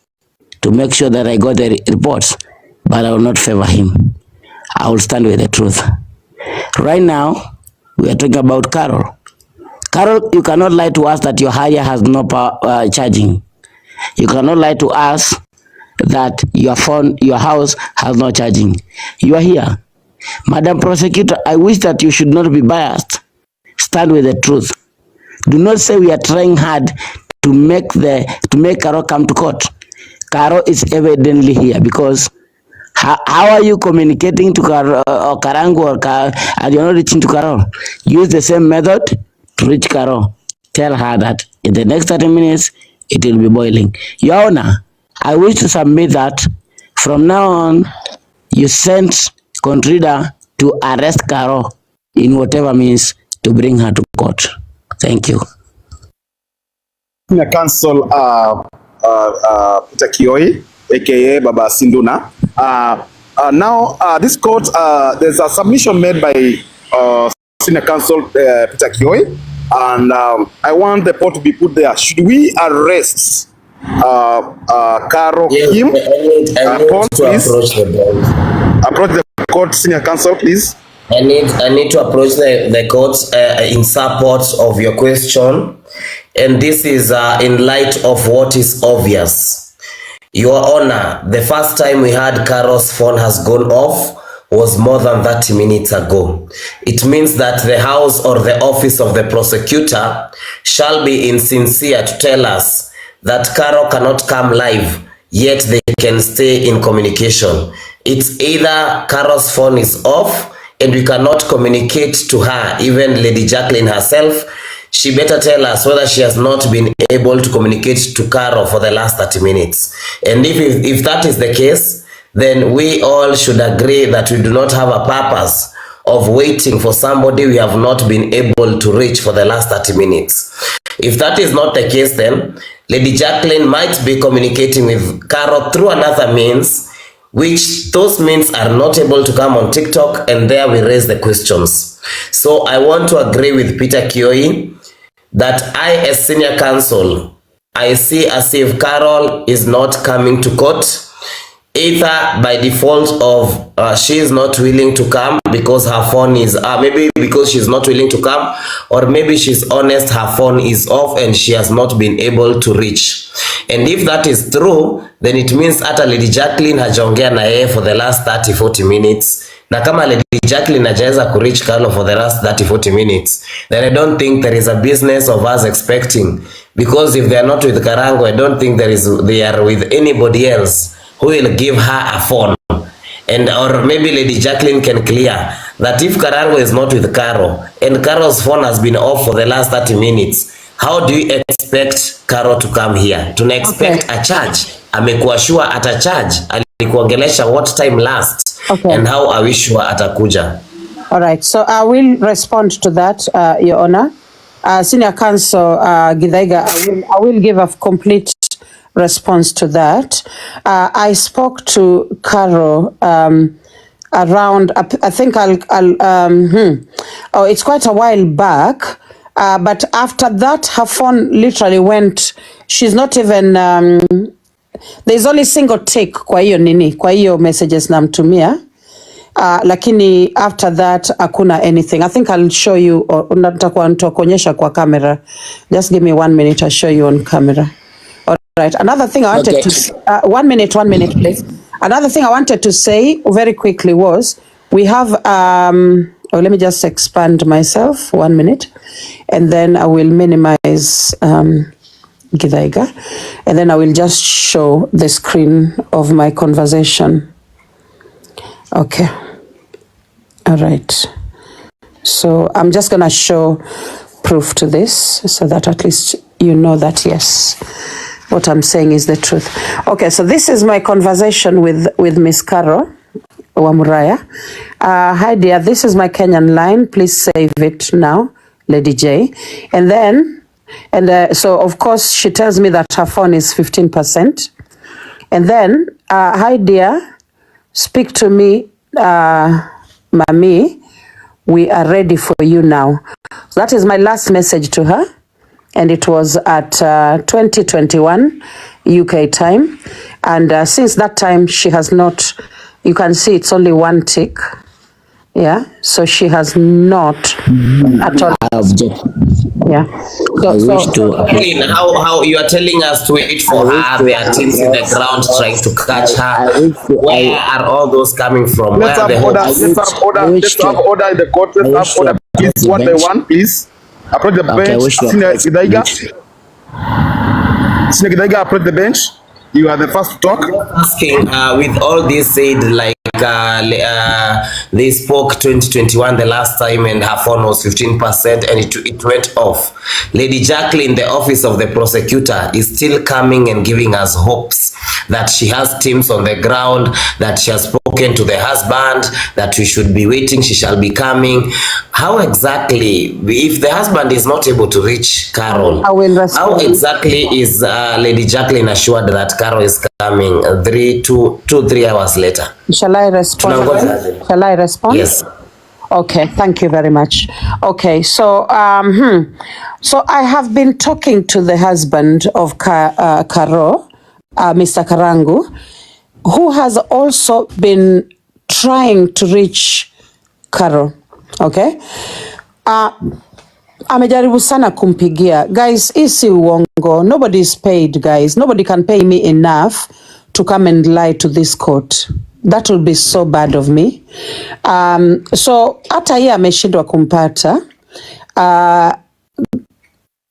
to make sure that I got the reports, but I will not favor him. I will stand with the truth. Right now, we are talking about Carol. Carol, you cannot lie to us that your hire has no power, charging. You cannot lie to us that your phone, your house has no charging. You are here. Madam Prosecutor, I wish that you should not be biased. Stand with the truth. Do not say we are trying hard to make Carol come to court. Carol is evidently here because how are you communicating to Karangu and you're not reaching to Carol? Use the same method to reach Carol. Tell her that in the next 30 minutes, it will be boiling. Your Honor, I wish to submit that from now on, you sent Contrida to arrest Carol in whatever means to bring her to court. Thank you. Senior Counsel Peter Kioi, aka Baba Sinduna. Now, this court, there's a submission made by Senior Counsel Peter Kioi, and I want the court to be put there. Should we arrest Carol Kim? I need to approach the bench. Approach the court, Senior Counsel, please. I need to approach the court in support of your question, and this is in light of what is obvious. Your Honor, the first time we had Carol's phone has gone off was more than 30 minutes ago. It means that the house or the office of the prosecutor shall be insincere to tell us that Carol cannot come live, yet they can stay in communication. It's either Carol's phone is off and we cannot communicate to her, even Lady Jacqueline herself. She better tell us whether she has not been able to communicate to Carol for the last 30 minutes. And if that is the case, then we all should agree that we do not have a purpose of waiting for somebody we have not been able to reach for the last 30 minutes. If that is not the case, then Lady Jacqueline might be communicating with Carol through another means, which those means are not able to come on TikTok, and there we raise the questions. So I want to agree with Peter Kioi that I, as senior counsel, I see as if Carol is not coming to court, either by default of she is not willing to come because her phone is, maybe because she's not willing to come, or maybe she's honest, her phone is off and she has not been able to reach. And if that is true, then it means hata Lady Jacqueline hajaongea na yeye for the last 30-40 minutes. Na kama Lady Jacqueline hajaweza kureach Carol for the last 30-40 minutes, then I don't think there is a business of us expecting, because if they are not with Karangu, I don't think they are with anybody else who will give her a phone. And or maybe Lady Jacqueline can clear that if Karangu is not with Carol and Carol's phone has been off for the last 30 minutes, how do you expect Carol to come here? Tuna expect a charge. Amekuwa sure ata charge. Alikuongelesha what time last. And how are we sure atakuja? All right, so I will respond to that, Your Honor. Senior Counsel Githaiga, I will give a complete response to that. I spoke to Carol around, I think it's quite a while back. But after that, her phone literally went, she's not even, there's only single tick kwa hiyo messages namtumia. Lakini after that, hakuna anything. I think I'll show you, nitakuonyesha kwa camera. Just give me 1 minute, I'll show you on camera. All right. Another thing I wanted to, 1 minute, please. Another thing I wanted to say very quickly was, we have, let me just expand myself, 1 minute, and then I will minimize Githaiga, and then I will just show the screen of my conversation. Okay. All right. So I'm just going to show proof to this so that at least you know that, yes, what I'm saying is the truth. Okay, so this is my conversation with Miss Carol wa Muraya. Hi dear, this is my Kenyan line. Please save it now, Lady J. And then, so of course she tells me that her phone is 15%. And then, hi dear, speak to me, Mami, we are ready for you now. So that is my last message to her. And it was at 2021 UK time. And since that time, she has not, you can see it's only one tick. Yeah, so she has not at all. Yeah. How you are telling us to wait for her? There are teams in the ground trying to catch her. Where are all those coming from? Let's have order. Let's have order. Let's have order in the court. Let's have order, please, one by one, please. Approach the bench. Senior Githaiga. Senior Githaiga, approach the bench. You are the first to talk. Asking, with all this said, like they spoke 2021 the last time, and her phone was 15%, and it went off. Lady Jacqueline, the office of the prosecutor, is still coming and giving us hopes that she has teams on the ground, that she has spoken to the husband, that we should be waiting, she shall be coming. How exactly, if the husband is not able to reach Carol, how exactly is Lady Jacqueline assured that Carol is coming 3 hours later? Shall I respond? Shall I respond? Yes. Okay, thank you very much. Okay, so so I have been talking to the husband of Carol, Mr. Karangu, who has also been trying to reach Carol. Okay, amejaribu sana kumpigia. Guys, isi uongo. Nobody is paid, guys. Nobody can pay me enough to come and lie to this court. That will be so bad of me. So hata yeye ameshindwa kumpata.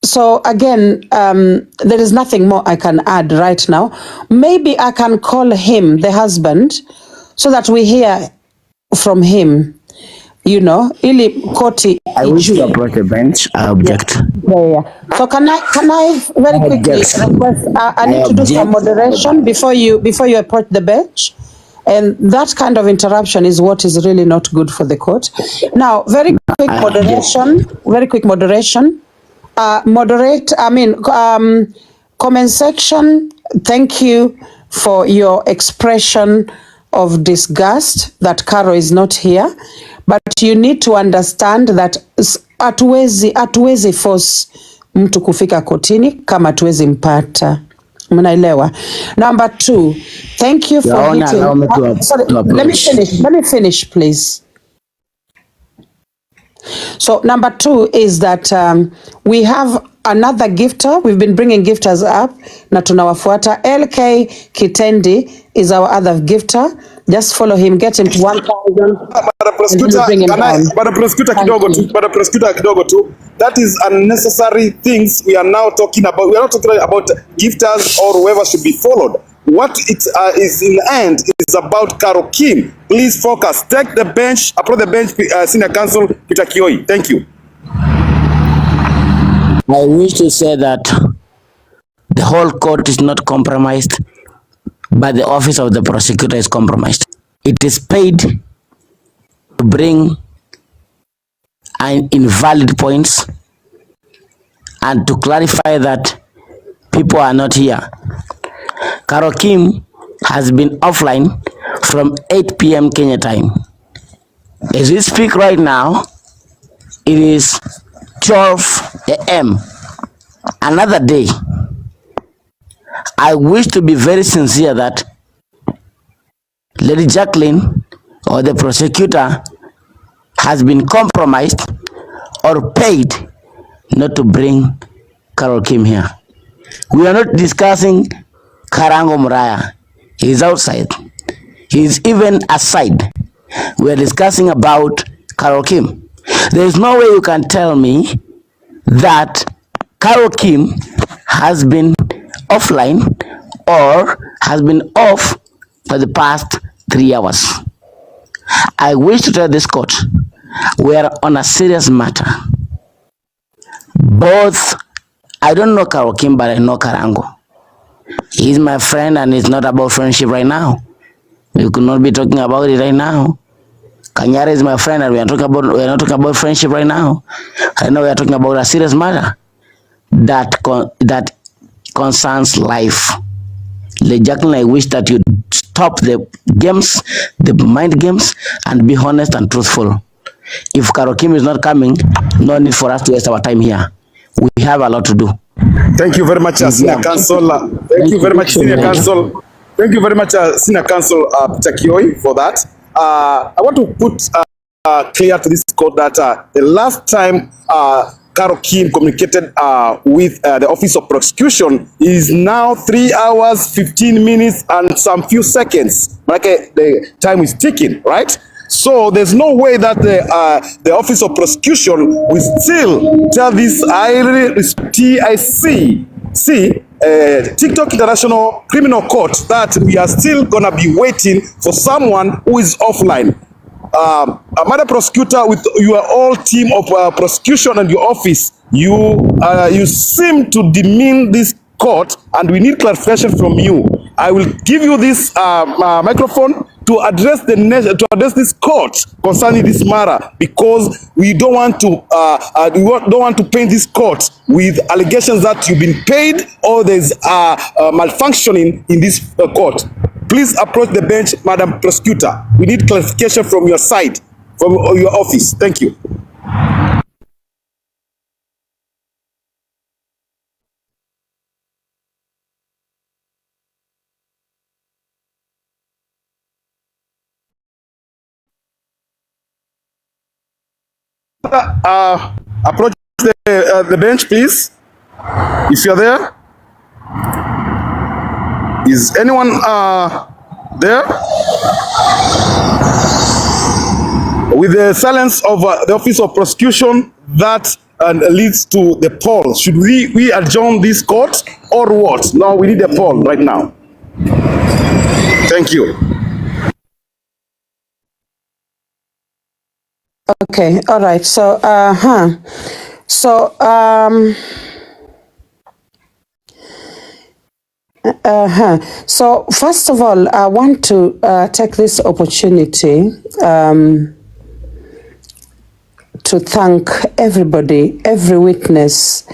So again, there is nothing more I can add right now. Maybe I can call him, the husband, so that we hear from him. You know, ili koti. I wish to approach the bench. I object. Yeah. So can I very quickly request? I need to do some moderation before you approach the bench. And that kind of interruption is what is really not good for the court. Now, very quick moderation. Comment section, thank you for your expression of disgust that Carol is not here. But you need to understand that hatuwezi force mtu kufika kotini kama hatuwezi mpata. Mnaelewa? Number 2, thank you for hitting. Sorry, let me finish, please. So number 2 is that we have another gifter. We've been bringing gifters up na tunawafuata. LK Kitendi is our other gifter. Just follow him, get him to 1,000. Prosecutor kidogo tu. That is unnecessary things we are now talking about. We are not talking about gifters or whoever should be followed. What it is in the end is about Carol Kim. Please focus. Take the bench, approach the bench, Senior Counsel Peter Kioi. Thank you. I wish to say that the whole court is not compromised, but the office of the prosecutor is compromised. It is paid to bring invalid points and to clarify that people are not here. Carol Kim has been offline from 8 p.m. Kenya time. As we speak right now, it is 12 a.m. Another day. I wish to be very sincere that Lady Jacqueline or the prosecutor has been compromised or paid not to bring Carol Kim here. We are not discussing Karangu Muraya. He is outside. He is even aside. We are discussing about Carol Kim. There is no way you can tell me that Carol Kim has been offline or has been off for the past 3 hours. I wish to tell this court we are on a serious matter. Both, I don't know Carol Kim, but I know Karangu. He's my friend, and it's not about friendship right now. We could not be talking about it right now. Kanyara is my friend, and we are not talking about friendship right now. I know we are talking about a serious matter that concerns life. Lady Jacqueline, I wish that you stop the games, the mind games, and be honest and truthful. If Carol Kim is not coming, no need for us to waste our time here. We have a lot to do. Thank you very much, Senior Counsel. Thank you very much, Senior Counsel. Thank you very much, Senior Counsel Peter Kioi, for that. I want to put clear to this court that the last time Carol Kim communicated with the Office of Prosecution is now 3 hours, 15 minutes, and some few seconds. Like the time is ticking, right? So there's no way that the Office of Prosecution will still tell this TikTok International Criminal Court that we are still gonna be waiting for someone who is offline. Madam Prosecutor, with your whole team of prosecution and your office, you seem to demean this court, and we need clarification from you. I will give you this microphone to address this court concerning this matter, because we don't want to paint this court with allegations that you've been paid or there's malfunctioning in this court. Please approach the bench, Madam Prosecutor. We need clarification from your side, from your office. Thank you. Approach the bench, please. If you're there. Is anyone there? With the silence of the Office of Prosecution, that leads to the poll. Should we adjourn this court or what? No, we need a poll right now. Thank you. Okay, all right. So, So first of all, I want to take this opportunity to thank everybody, every witness,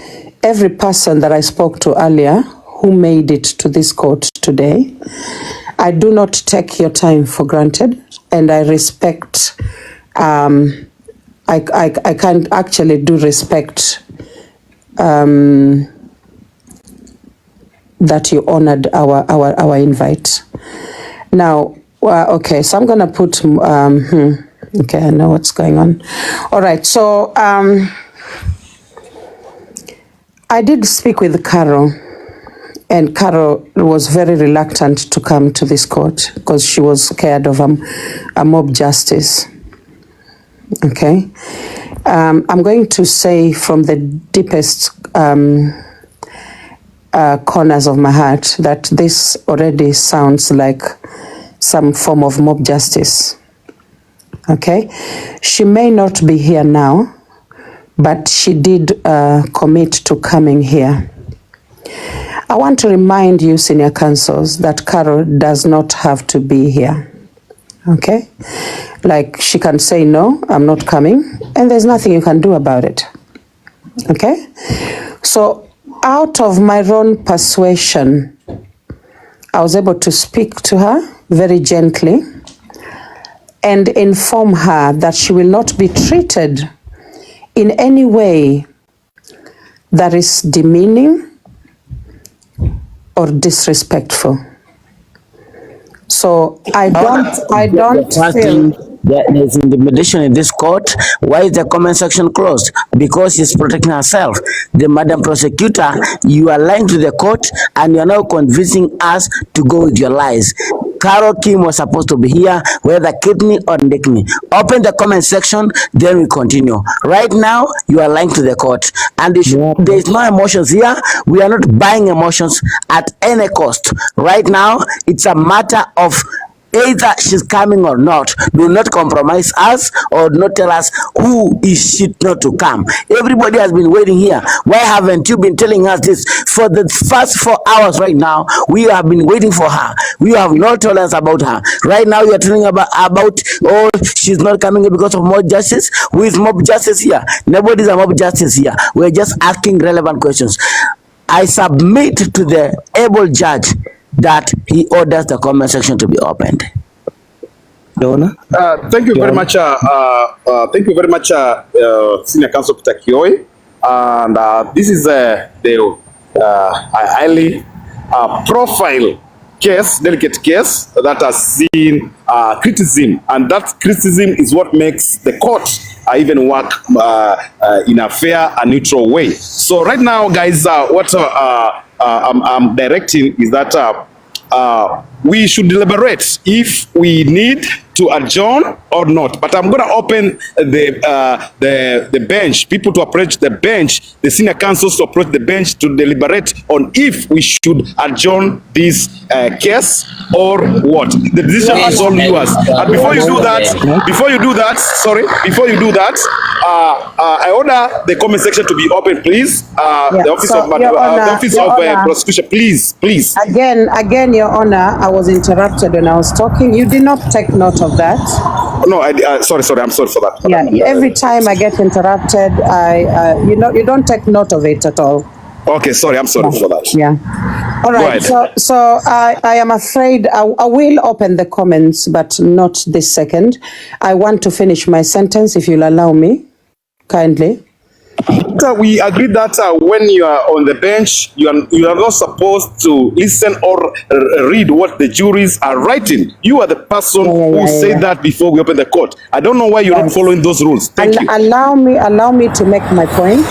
every person that I spoke to earlier who made it to this court today. I do not take your time for granted, and I respect. I can actually do respect. That you honored our invite. Now, okay, so I'm gonna put okay, I know what's going on. All right, so I did speak with Carol, and Carol was very reluctant to come to this court because she was scared of a mob justice. Okay, I'm going to say from the deepest corners of my heart that this already sounds like some form of mob justice. Okay, she may not be here now, but she did commit to coming here. I want to remind you, senior counsels, that Carol does not have to be here. Okay, like she can say no, I'm not coming, and there's nothing you can do about it. Okay, so out of my own persuasion, I was able to speak to her very gently and inform her that she will not be treated in any way that is demeaning or disrespectful. So I don't feel there's intimidation in this court. Why is the comment section closed? Because she's protecting herself. The Madam Prosecutor, you are lying to the court and you are now convincing us to go with your lies. Carol Kim was supposed to be here, whether kidney or kidney. Open the comment section, then we continue. Right now, you are lying to the court. And there is no emotions here. We are not buying emotions at any cost. Right now, it's a matter of either she's coming or not. Do not compromise us or not tell us who is she not to come. Everybody has been waiting here. Why haven't you been telling us this for the first 4 hours? Right now we have been waiting for her. We have no tolerance about her. Right now you are telling about oh, she's not coming because of mob justice. Who is mob justice here? Nobody's a mob justice here. We're just asking relevant questions. I submit to the able judge that he orders the comment section to be opened. Donna? Thank you very much. Senior Counsel Peter Kioi. And this is the highly profile case, delicate case that has seen criticism, and that criticism is what makes the court even work in a fair and neutral way. So right now, guys, what I'm directing is that we should deliberate if we need to adjourn or not. But I'm going to open the bench, people to approach the bench, the senior counsels to approach the bench to deliberate on if we should adjourn this case or what. The decision is all yours. And before you do that, I order the comment section to be open, please. The office of prosecution, please. Again, Your Honor, I was interrupted when I was talking. You did not take note of that. No, sorry. I'm sorry for that. Yeah, every time I get interrupted, you don't take note of it at all. Okay, sorry. I'm sorry for that. Yeah. All right. So I am afraid I will open the comments, but not this second. I want to finish my sentence, if you'll allow me, kindly. We agreed that when you are on the bench, you are not supposed to listen or read what the juries are writing. You are the person who said that before we open the court. I don't know why you're not following those rules. Thank you. Allow me to make my point.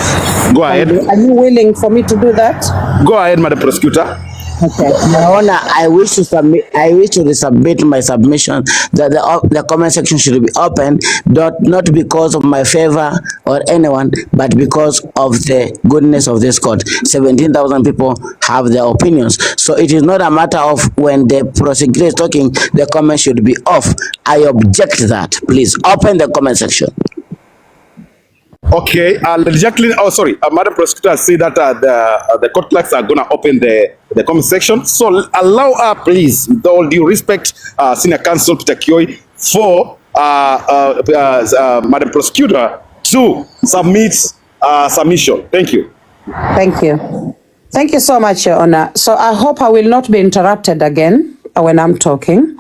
Go ahead. Are you willing for me to do that? Go ahead, Madam Prosecutor. Okay, Your Honor, I wish to resubmit my submission that the comment section should be open, not because of my favor or anyone, but because of the goodness of this court. 17,000 people have their opinions. So it is not a matter of when the prosecutor is talking, the comment should be off. I object that. Please open the comment section. Okay, Madam Prosecutor said that the court clerks are going to open the comment section. So allow her, please, with all due respect, Senior Counsel Peter Kioi, for Madam Prosecutor to submit submission. Thank you. Thank you. Thank you so much, Your Honor. So I hope I will not be interrupted again when I'm talking.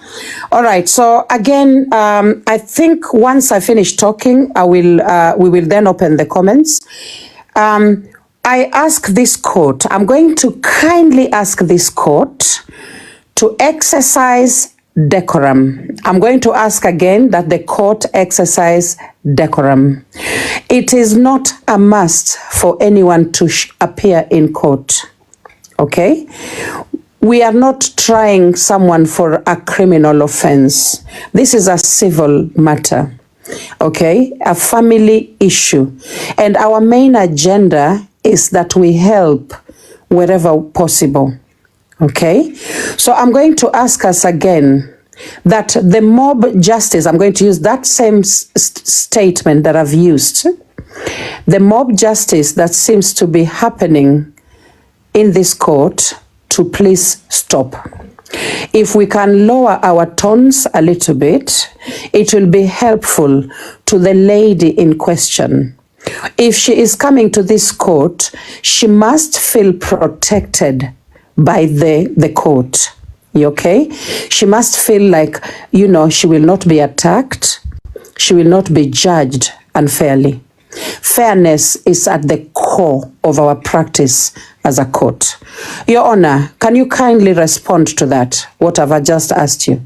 All right. So again, I think once I finish talking, we will then open the comments. I ask this court, I'm going to kindly ask this court to exercise decorum. I'm going to ask again that the court exercise decorum. It is not a must for anyone to appear in court. Okay? We are not trying someone for a criminal offense. This is a civil matter, okay? A family issue. And our main agenda is that we help wherever possible, okay? So I'm going to ask us again that the mob justice, I'm going to use that same statement that I've used, the mob justice that seems to be happening in this court, to please stop. If we can lower our tones a little bit, it will be helpful to the lady in question. If she is coming to this court, she must feel protected by the court. Okay? She must feel like, you know, she will not be attacked. She will not be judged unfairly. Fairness is at the core of our practice as a court. Your Honor, can you kindly respond to that, what have I just asked you?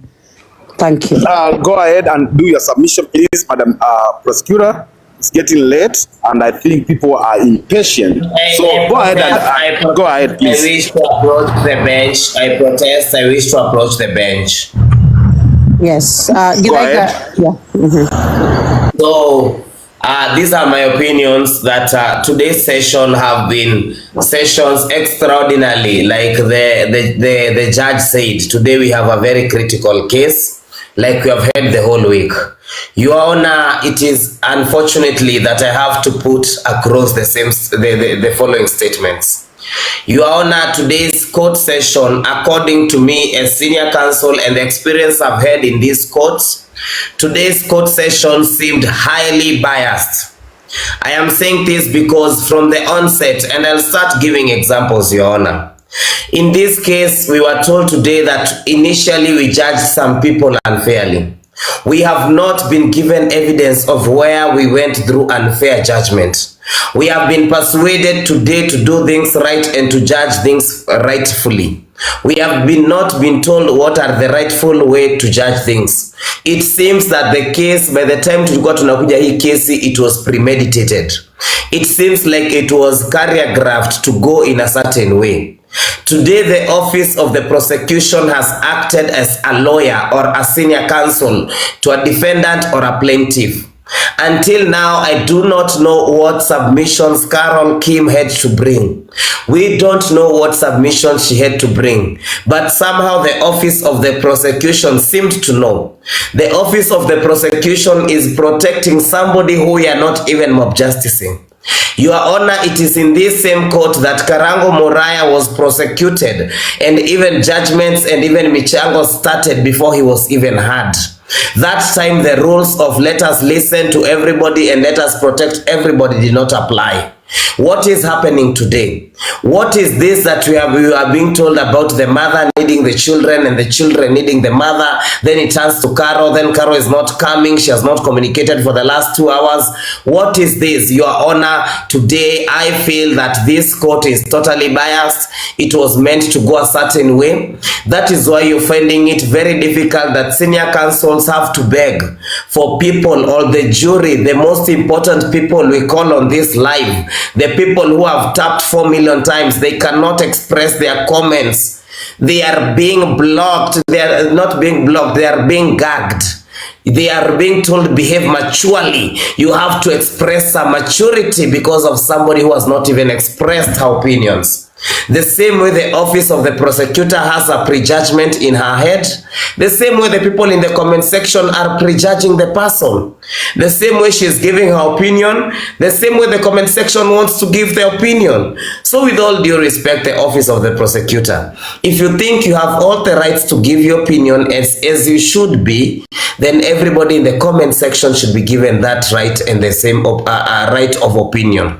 Thank you. Go ahead and do your submission, please, Madam Prosecutor. It's getting late, and I think people are impatient. So go ahead and go ahead, please. I wish to approach the bench. I protest. I wish to approach the bench. Yes. Go ahead. Yeah. So these are my opinions that today's session have been sessions extraordinarily. Like the judge said, today we have a very critical case, like we have had the whole week. Your Honor, it is unfortunately that I have to put across the following statements. Your Honor, today's court session, according to me as senior counsel and the experience I've had in these courts, today's court session seemed highly biased. I am saying this because from the onset, and I'll start giving examples, Your Honor. In this case, we were told today that initially we judged some people unfairly. We have not been given evidence of where we went through unfair judgment. We have been persuaded today to do things right and to judge things rightfully. We have not been told what are the rightful way to judge things. It seems that the case, by the time tulikuwa tunakuja hii kesi, it was premeditated. It seems like it was choreographed to go in a certain way. Today, the office of the prosecution has acted as a lawyer or a senior counsel to a defendant or a plaintiff. Until now, I do not know what submissions Carol Kim had to bring. We don't know what submissions she had to bring, but somehow the office of the prosecution seemed to know. The office of the prosecution is protecting somebody who we are not even mob justicing. Your Honor, it is in this same court that Karangu Muraya was prosecuted, and even judgments and even Michango started before he was even heard. That time the rules of let us listen to everybody and let us protect everybody did not apply. What is happening today? What is this that we are being told about the mother needing the children and the children needing the mother? Then it turns to Carol. Then Carol is not coming. She has not communicated for the last 2 hours. What is this? Your Honor, today I feel that this court is totally biased. It was meant to go a certain way. That is why you're finding it very difficult that senior counsels have to beg for people or the jury, the most important people we call on this live, the people who have tapped 4 million times, they cannot express their comments. They are being blocked. They are not being blocked. They are being gagged. They are being told behave maturely. You have to express some maturity because of somebody who has not even expressed her opinions. The same way the office of the prosecutor has a prejudgment in her head, the same way the people in the comment section are prejudging the person, the same way she is giving her opinion, the same way the comment section wants to give their opinion. So with all due respect, the office of the prosecutor, if you think you have all the rights to give your opinion as you should be, then everybody in the comment section should be given that right and the same right of opinion.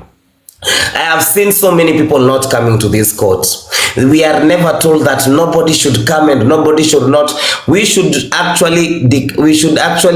I have seen so many people not coming to this court. We are never told that nobody should come and nobody should not. We should actually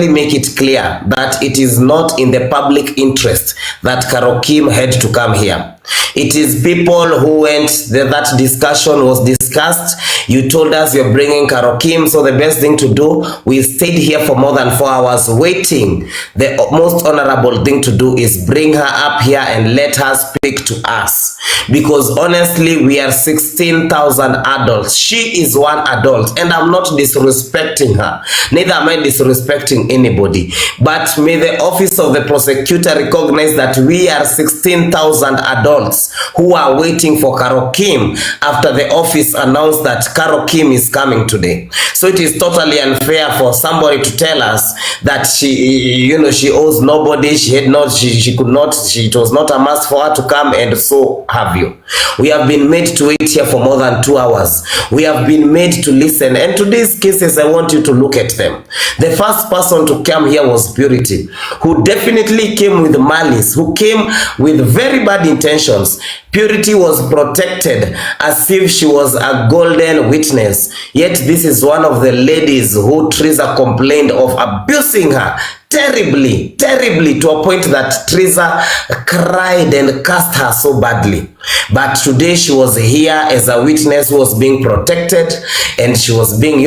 make it clear that it is not in the public interest that Carol Kim had to come here. It is people who went, that discussion was discussed. You told us you're bringing Carol Kim, so the best thing to do, we stayed here for more than 4 hours waiting. The most honorable thing to do is bring her up here and let her speak to us. Because honestly, we are 16,000 adults. She is one adult, and I'm not disrespecting her. Neither am I disrespecting anybody. But may the office of the prosecutor recognize that we are 16,000 adults who are waiting for Carol Kim after the office announced that Carol Kim is coming today. So it is totally unfair for somebody to tell us that she owes nobody, it was not a must for her to come, and so have you. We have been made to wait here for more than 2 hours. We have been made to listen, and today's cases, I want you to look at them. The first person to come here was Purity, who definitely came with malice, who came with very bad intentions. Purity was protected as if she was a golden witness. Yet this is one of the ladies who Triza complained of abusing her terribly, to a point that Triza cried and cursed her so badly. But today she was here as a witness who was being protected, and she was being,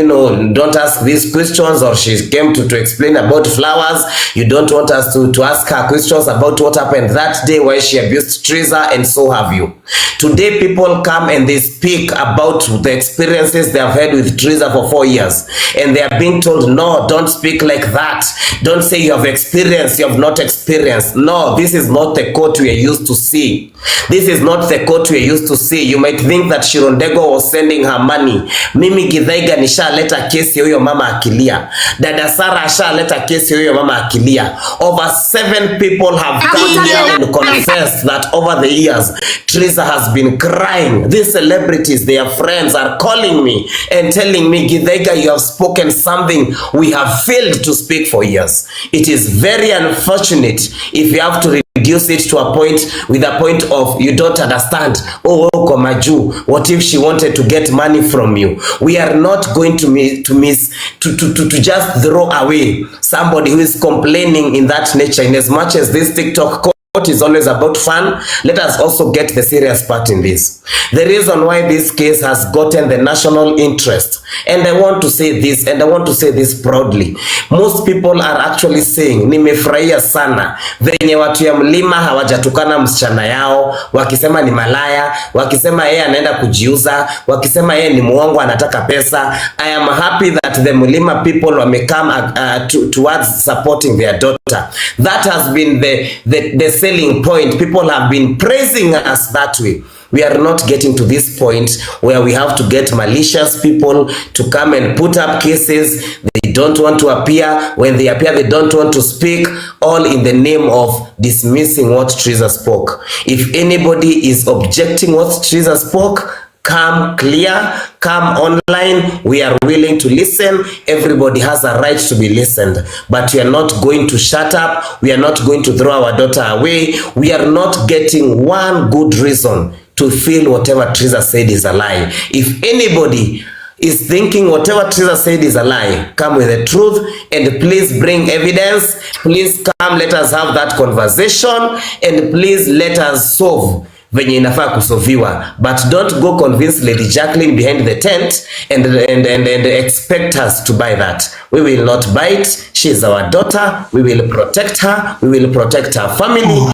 don't ask these questions, or she came to explain about flowers. You don't want us to ask her questions about what happened that day, why she abused Triza, and so have you. Today people come and they speak about the experiences they have had with Triza for 4 years, and they are being told, no, don't speak like that. Don't say you have experienced, you have not experienced. No, this is not the court we are used to see. This is not the court we are used to see. You might think that Shirondego was sending her money. Mimi Githaiga nishaleta kesi huyo mama akilia. Dada Sara ashaleta kesi huyo mama akilia. Over 7 people have come here and confessed that over the years, Triza has been crying. These celebrities, their friends, are calling me and telling me, Githaiga, you have spoken something we have failed to speak for years. It is very unfortunate if you have to reduce it to a point of you don't understand. Oh, Komaju, what if she wanted to get money from you? We are not going to just throw away somebody who is complaining in that nature. In as much as this TikTok is always about fun, let us also get the serious part in this. The reason why this case has gotten the national interest, and I want to say this, and I want to say this proudly, most people are actually saying, nimefurahia sana venye watu ya mlima hawajatukana msichana yao, wakisema ni malaya, wakisema yeye anaenda kujiuza, wakisema yeye ni muongo anataka pesa. I am happy that the mlima people wame come towards supporting their daughter. That has been the selling point. People have been praising us that way. We are not getting to this point where we have to get malicious people to come and put up cases. They don't want to appear. When they appear, they don't want to speak, all in the name of dismissing what Triza spoke. If anybody is objecting what Triza spoke, come clear, come online. We are willing to listen. Everybody has a right to be listened, but we are not going to shut up. We are not going to throw our daughter away. We are not getting one good reason to feel whatever Triza said is a lie. If anybody is thinking whatever Triza said is a lie, come with the truth, and please bring evidence. Please come, let us have that conversation, and please let us solve venye inafaa kusolviwa. But don't go convince Lady Jacqueline behind the tent and expect us to buy that. We will not buy it. She is our daughter. We will protect her. We will protect her family.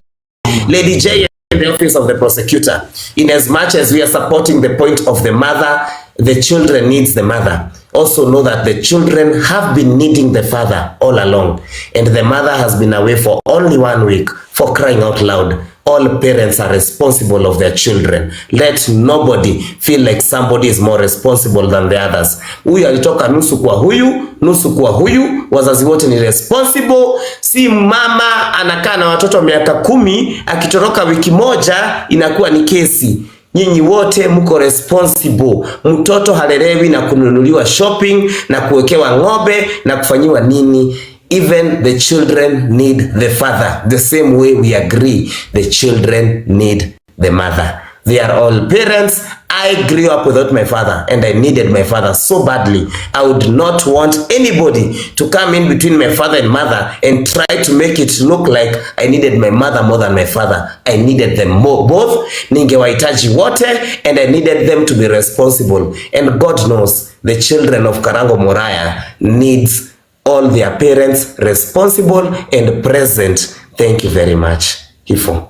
Lady J in the office of the prosecutor, in as much as we are supporting the point of the mother, the children needs the mother. Also know that the children have been needing the father all along, and the mother has been away for only 1 week. For crying out loud, all parents are responsible of their children. Let nobody feel like somebody is more responsible than the others. Huyu alitoka nusu kwa huyu, nusu kwa huyu, wazazi wote ni responsible. Si mama anakaa na watoto miaka 10, akitoroka wiki moja inakuwa ni kesi. Nyinyi wote mko responsible. Mtoto halelewi na kununuliwa shopping na kuwekewa ng'ombe na kufanyiwa nini. Even the children need the father. The same way we agree the children need the mother. They are all parents. I grew up without my father, and I needed my father so badly. I would not want anybody to come in between my father and mother and try to make it look like I needed my mother more than my father. I needed them both. Ningewahitaji wote, and I needed them to be responsible. And God knows the children of Karangu Muraya needs all their parents responsible and present. Thank you very much. Hifo.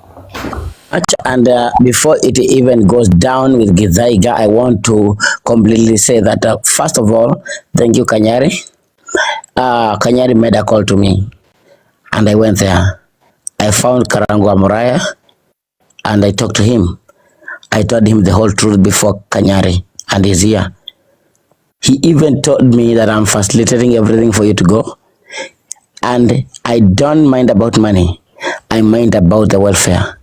And before it even goes down with Githaiga, I want to completely say that first of all, thank you, Kanyari. Kanyari made a call to me, and I went there. I found Karangu Muraya, and I talked to him. I told him the whole truth before Kanyari, and he's here. He even told me that I'm facilitating everything for you to go. And I don't mind about money. I mind about the welfare.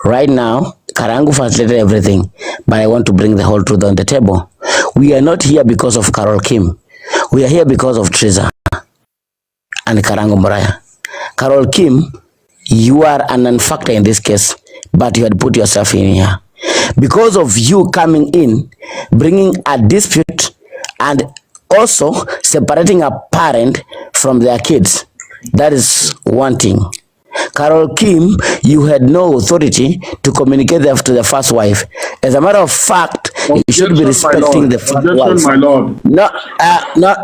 Right now, Karangu facilitated everything, but I want to bring the whole truth on the table. We are not here because of Carol Kim. We are here because of Triza and Karangu Muraya. Carol Kim, you are an non-factor in this case, but you had put yourself in here. Because of you coming in, bringing a dispute, and also separating a parent from their kids. That is one thing. Carol Kim, you had no authority to communicate that to the first wife. As a matter of fact, you should be respecting the first wife. My lord. No,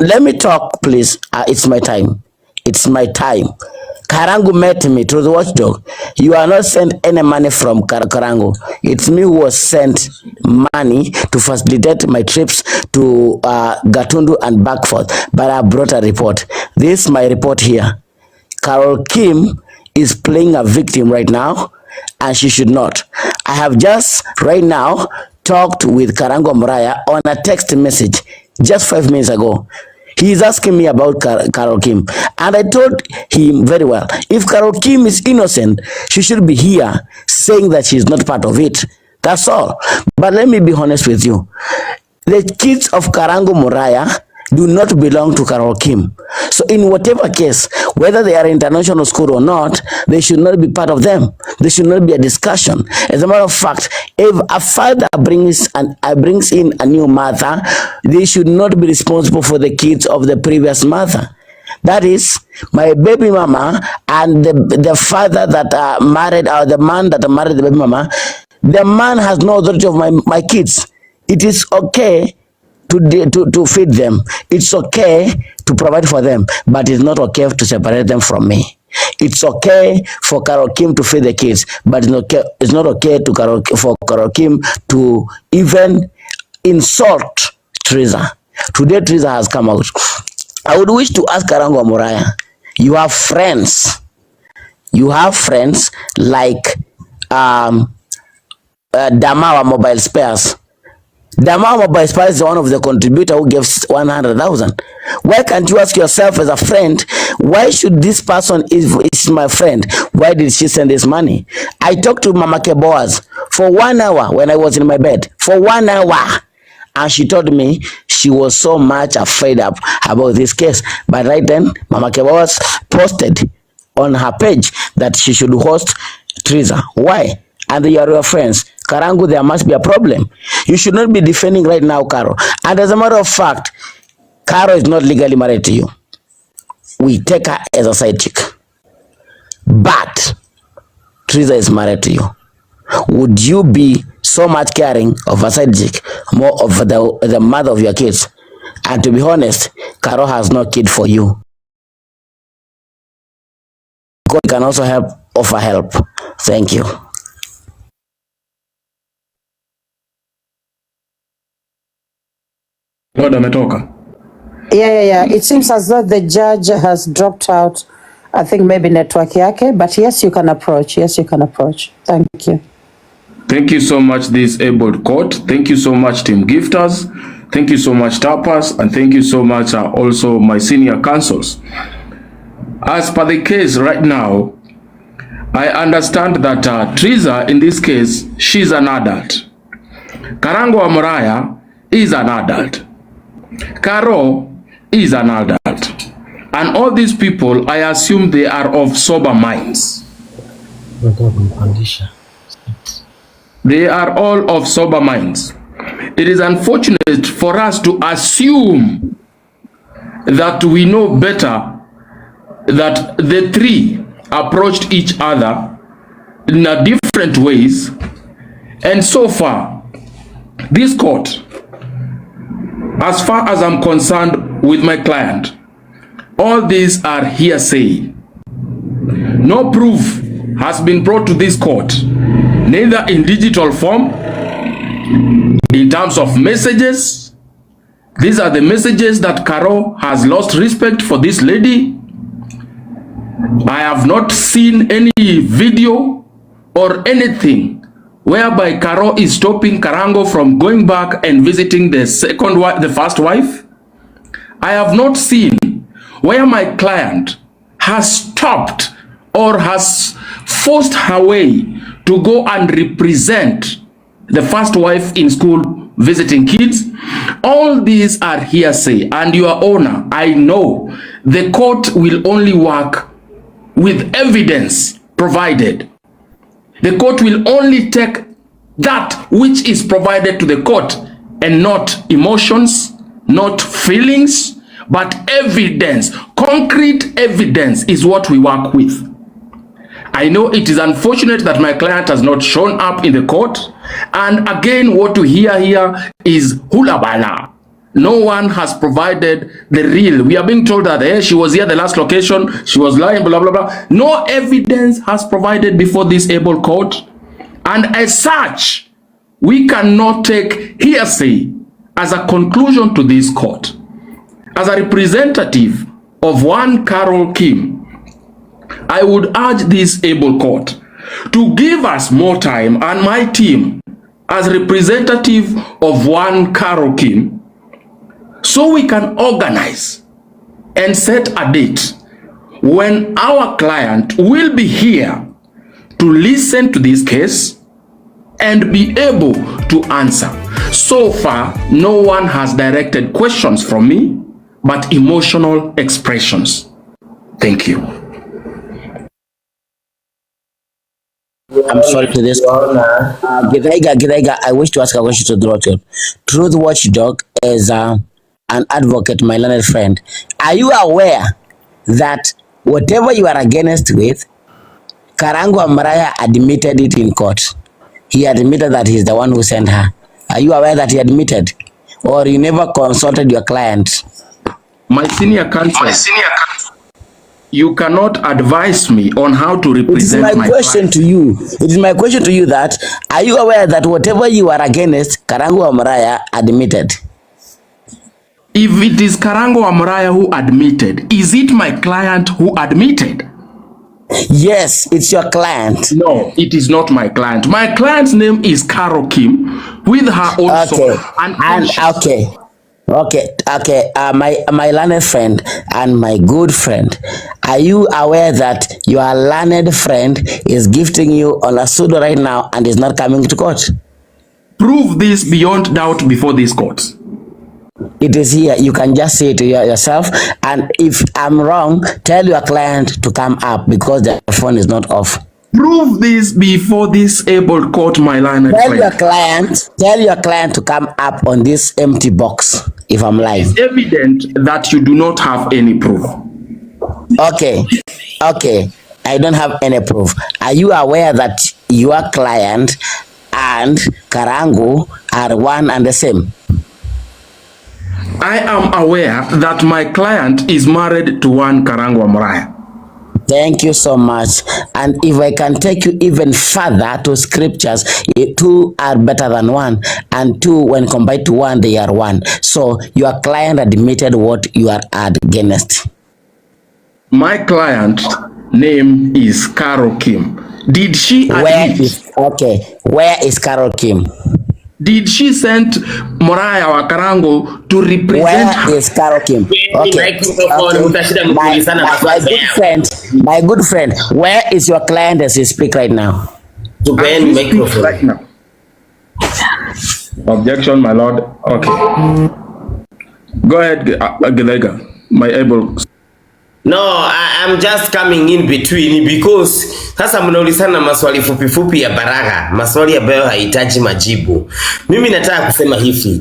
let me talk, please. It's my time. It's my time. Karangu met me through the watchdog. You are not sent any money from Karangu. It's me who was sent money to facilitate my trips to Gatundu and back forth. But I brought a report. This is my report here. Carol Kim is playing a victim right now, and she should not. I have just right now talked with Karangu Muraya on a text message just 5 minutes ago. He is asking me about Carol Kim, and I told him very well, if Carol Kim is innocent, she should be here saying that she is not part of it. That's all. But let me be honest with you. The kids of Karangu Muraya do not belong to Carol Kim. So in whatever case, whether they are international school or not, they should not be part of them. There should not be a discussion. As a matter of fact, if a father brings in a new mother, they should not be responsible for the kids of the previous mother. That is, my baby mama and the father that married, or the man that married the baby mama, the man has no authority of my kids. It is okay to feed them. It's okay to provide for them, but it's not okay to separate them from me. It's okay for Carol Kim to feed the kids, but it's not okay for Carol Kim to even insult Triza. Today Triza has come out. I would wish to ask Karangu Muraya, you have friends. You have friends like Dramaa Mobile Spares. Dramaa Mobile Spares is one of the contributor who gives 100,000. Why can't you ask yourself as a friend, why should this person is my friend? Why did she send this money? I talked to Mama Keboaz for 1 hour when I was in my bed. For 1 hour. And she told me she was so much afraid about this case. But right then, Mama Keboaz posted on her page that she should host Triza. Why? And they are your friends. Karangu, there must be a problem. You should not be defending right now, Caro. And as a matter of fact, Caro is not legally married to you. We take her as a side chick. But Triza is married to you. Would you be so much caring of a side chick, more of the mother of your kids? And to be honest, Caro has no kid for you. God can also offer help. Thank you. Lord ametoka. Yeah. It seems as though the judge has dropped out. I think maybe network yake, but yes, you can approach. Thank you. Thank you so much, this able court. Thank you so much, team gifters. Thank you so much, tappers, and thank you so much also my senior counsels. As per the case right now, I understand that Triza, in this case, she's an adult. Karangu Muraya is an adult. Caro is an adult. And all these people, I assume they are of sober minds. They are all of sober minds. It is unfortunate for us to assume that we know better, that the three approached each other in a different ways. And so far, this court, as far as I'm concerned with my client, all these are hearsay. No proof has been brought to this court, neither in digital form, in terms of messages. These are the messages that Caro has lost respect for this lady. I have not seen any video or anything whereby Caro is stopping Karangu from going back and visiting the first wife. I have not seen where my client has stopped or has forced her way to go and represent the first wife in school visiting kids. All these are hearsay, and Your Honor, I know the court will only work with evidence provided. The court will only take that which is provided to the court and not emotions, not feelings, but evidence. Concrete evidence is what we work with. I know it is unfortunate that my client has not shown up in the court. And again, what we hear here is hula bala. No one has provided the real. We are being told that she was here the last location, she was lying, blah, blah, blah. No evidence has provided before this able court. And as such, we cannot take hearsay as a conclusion to this court. As a representative of one Carol Kim, I would urge this able court to give us more time, and my team as representative of one Carol Kim, so we can organize and set a date when our client will be here to listen to this case and be able to answer. So far, no one has directed questions from me, but emotional expressions. Thank you. I'm sorry to this. Githaiga, I wish to ask a question to the doctor. Truth Watchdog is an advocate, my learned friend. Are you aware that whatever you are against with, Karangu and Muraya admitted it in court? He admitted that he's the one who sent her. Are you aware that he admitted? Or you never consulted your client? My senior counsel. You cannot advise me on how to represent my question client. to you. It is my question to you that, are you aware that whatever you are against, Karangu and Muraya admitted? If it is Karangu and Muraya who admitted, is it my client who admitted? Yes, it's your client. No, it is not my client. My client's name is Carol Kim with her own soul. My learned friend and my good friend, are you aware that your learned friend is gifting you on a pseudo right now and is not coming to court? Prove this beyond doubt before this court. It is here. You can just say it to yourself. And if I'm wrong, tell your client to come up because the phone is not off. Prove this before this able court, my learned friend. Tell your client to come up on this empty box. If I'm lying, it's evident that you do not have any proof. Okay, I don't have any proof. Are you aware that your client and Karangu are one and the same? I am aware that my client is married to one Karangu Muraya. Thank you so much. And if I can take you even further to scriptures, two are better than one, and two, when combined to one, they are one. So your client admitted what you are against. My client's name is Carol Kim. Did she admit? Where is Carol Kim? Did she send Muraya or Karangu to represent her? Where is Carol Kim? My good friend, where is your client as you speak right now? To ban microphone right now. Objection, my lord. Okay. Go ahead, Githaiga. My able. No, I'm just coming in between because sasa mnaulizana maswali fupi ya Baraga, maswali ambayo haihitaji majibu. Mimi nataka kusema hivi,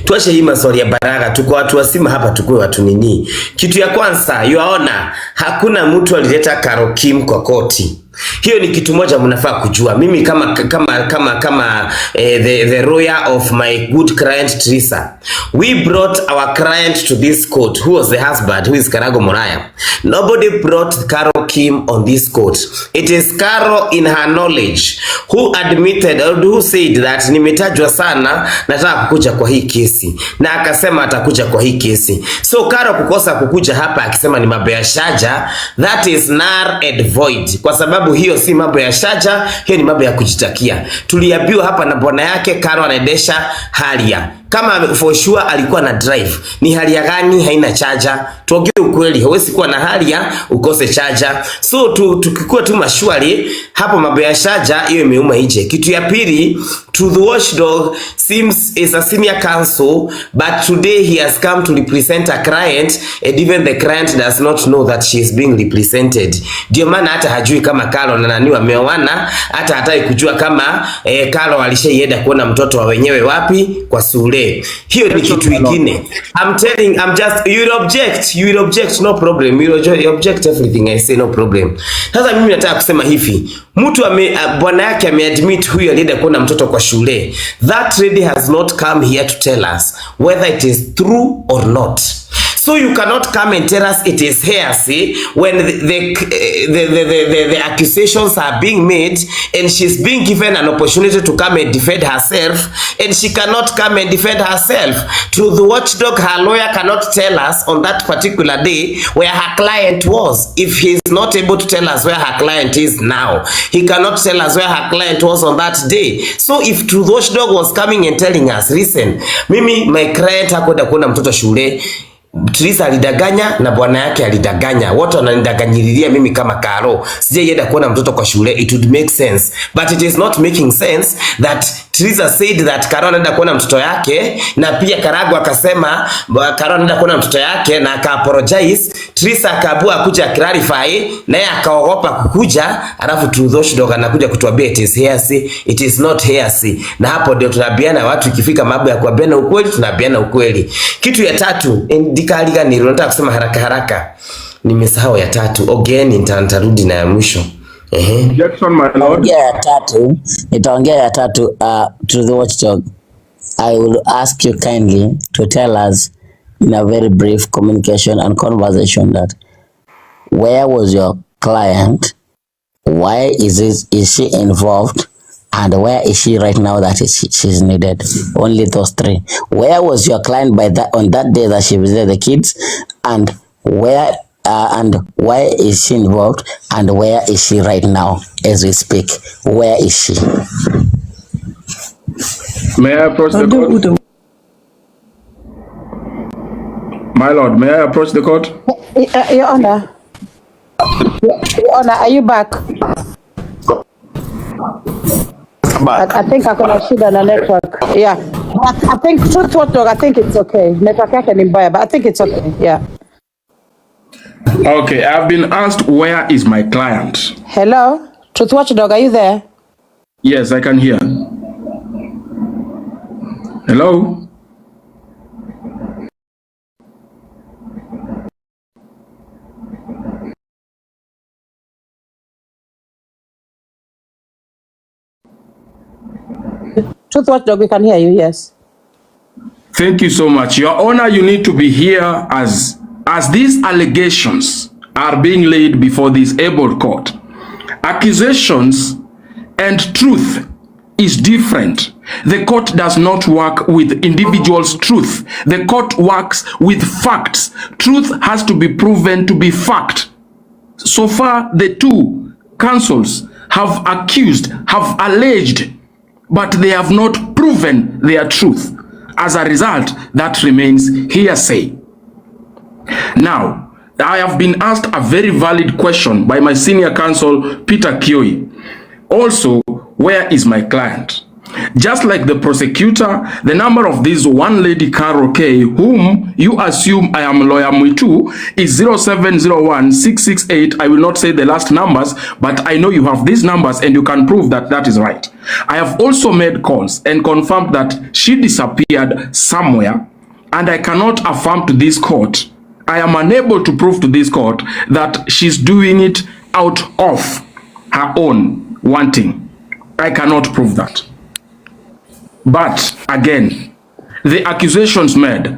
tuache hii maswali ya Baraga, tuko watu wasima hapa, tuko watu nini. Kitu ya kwanza, yuaona hakuna mtu alileta Carol Kim kwa koti. Hiyo ni kitu moja mnafaa kujua. Mimi kama the lawyer of my good client Triza, we brought our client to this court, who was the husband, who is Karangu Muraya. Nobody brought Carol Kim on this court. It is Carol in her knowledge who admitted or who said that nimetajwa sana, nataka kukuja kwa hii kesi, na akasema atakuja kwa hii kesi. So Carol kukosa kukuja hapa akisema ni mambo ya shaja, that is null and void, kwa sababu hiyo si mambo ya shaja, hiyo ni mambo ya kujitakia. Tuliambiwa hapa na bwana yake Carol anaendesha Haria. kama for sure alikuwa na drive, ni hali ya gani haina charger? Tuongee ukweli, hawezi kuwa na hali ya ukose charger. So tukikuwa tu mashwari hapo mambo ya charger hiyo imeuma nje. Kitu ya pili, to the watchdog seems is a senior counsel, but today he has come to represent a client, and even the client does not know that she is being represented. Ndio maana hata hajui kama Carol na nani wameoana, hata hataki kujua kama Carol alishaienda kuona mtoto wa wenyewe wapi kwa shule. Hiyo ni kitu kingine. You will object, no problem. You will object everything I say, no problem. Sasa mimi nataka kusema hivi, mtu bwana yake ameadmit huyu alienda kuona mtoto kwa shule. That lady has not come here to tell us whether it is true or not. So you cannot come and tell us it is hearsay when the accusations are being made and she's being given an opportunity to come and defend herself, and she cannot come and defend herself. Through the watchdog, her lawyer cannot tell us on that particular day where her client was. If he is not able to tell us where her client is now, he cannot tell us where her client was on that day. So if True the Watchdog was coming and telling us, listen, mimi my client hakwenda kuona mtoto shule, Triza alidanganya na bwana yake alidanganya, wote wananidanganyililia mimi kama Karo, sijaienda kuona mtoto kwa shule, it would make sense. But it is not making sense that Triza said that Karo anaenda kuona mtoto yake, na pia Karangu akasema Karo anaenda kuona mtoto yake na aka-apologize. Triza akabua kuja clarify, naye akaogopa kukuja, alafu True the Watchdog anakuja kutuambia it is hearsay. It is not hearsay. Na hapo ndio tunabiana watu, ikifika mambo ya kuambiana ukweli tunabiana ukweli. Kitu ya tatu, ndikaliga ni nataka kusema haraka. Nimesahau ya tatu. Again nitarudi na ya mwisho. Jackson, my lord. Nitaongea ya tatu. To the Watchdog, I will ask you kindly to tell us in a very brief communication and conversation that where was your client, why is she involved, and where is she right now that she's needed? Only those three. Where was your client on that day that she visited the kids, and where and why is she involved, and where is she right now as we speak? Where is she? May I approach the court? My lord, may I approach the court? Your Honor. Your Honor, are you back? I think I could shoot on the network. Yeah. But I think Truth Watchdog, I think it's okay. Network yake ni mbaya, but I think it's okay. Yeah. Okay, I've been asked where is my client. Hello? Truth Watchdog, are you there? Yes, I can hear. Hello? Truth Watchdog, we can hear you, yes. Thank you so much. Your Honor, you need to be here as these allegations are being laid before this able court. Accusations and truth is different. The court does not work with individuals' truth. The court works with facts. Truth has to be proven to be fact. So far, the two counsels have accused, have alleged, but they have not proven their truth. As a result, that remains hearsay. Now, I have been asked a very valid question by my senior counsel, Peter Kioi. Also, where is my client? Just like the prosecutor, the number of this one lady, Carol K, whom you assume I am lawyer Mwitu, is 0701-668. I will not say the last numbers, but I know you have these numbers and you can prove that that is right. I have also made calls and confirmed that she disappeared somewhere, and I cannot affirm to this court. I am unable to prove to this court that she's doing it out of her own wanting. I cannot prove that. But again, the accusations made,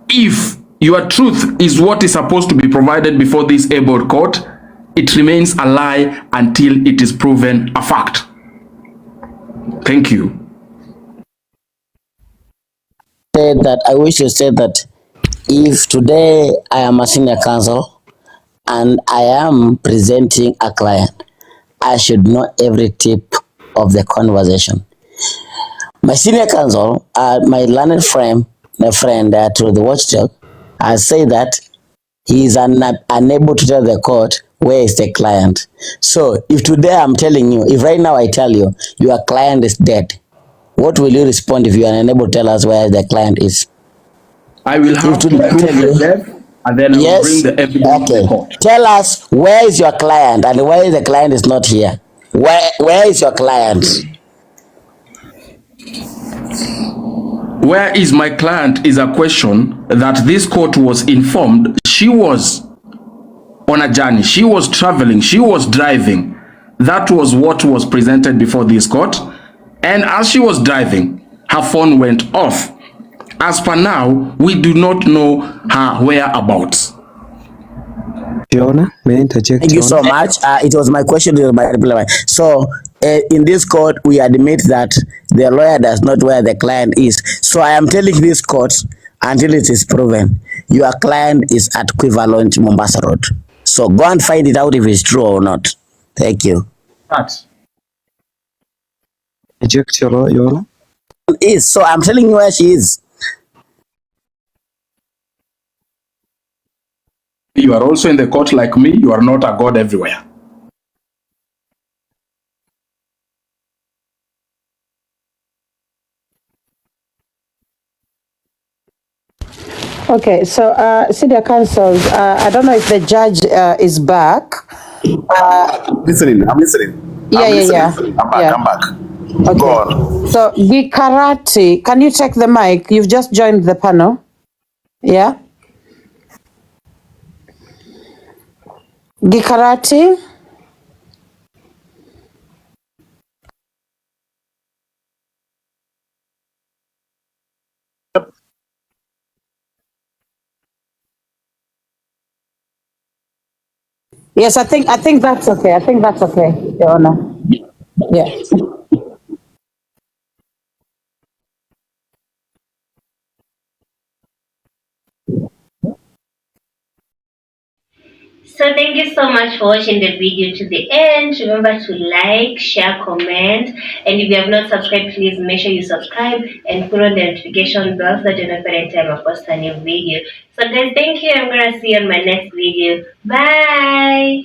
if your truth is what is supposed to be provided before this able court, it remains a lie until it is proven a fact. Thank you. I wish to say that if today I am a senior counsel and I am presenting a client, I should know every tip of the conversation. My senior counsel, my learned friend, to the watchdog, has said that he is unable to tell the court where is the client. So if today I'm telling you, if right now I tell you your client is dead, what will you respond if you are unable to tell us where the client is? I will have to prove the death, and then I will bring the evidence to the court. Tell us where is your client and why the client is not here. Where is your client? Where is my client is a question that this court was informed. She was on a journey. She was traveling. She was driving. That was what was presented before this court. And as she was driving, her phone went off. As per now, we do not know her whereabouts. Fiona, may I interject? Thank you so much. It was my question. It was my reply. So, in this court, we admit that the lawyer does not know where the client is. So, I am telling this court, until it is proven, your client is at equivalent Mombasa Road. So, go and find it out if it's true or not. Thank you. Eject your honor. So, I'm telling you where she is. You are also in the court like me. You are not a god everywhere. Okay, so senior counsels, I don't know if the judge is back. I'm listening. I'm Yeah. I'm back. Okay. Go on. So Gikarati, can you check the mic? You've just joined the panel. Yeah. Gikarati. Yes, I think that's okay. I think that's okay, Your Honor. Yeah. So thank you so much for watching the video to the end. Remember to like, share, comment, and if you have not subscribed, please make sure you subscribe and put on the notification bell so that you know every time I post a new video. So guys, thank you. I'm gonna see you on my next video. Bye.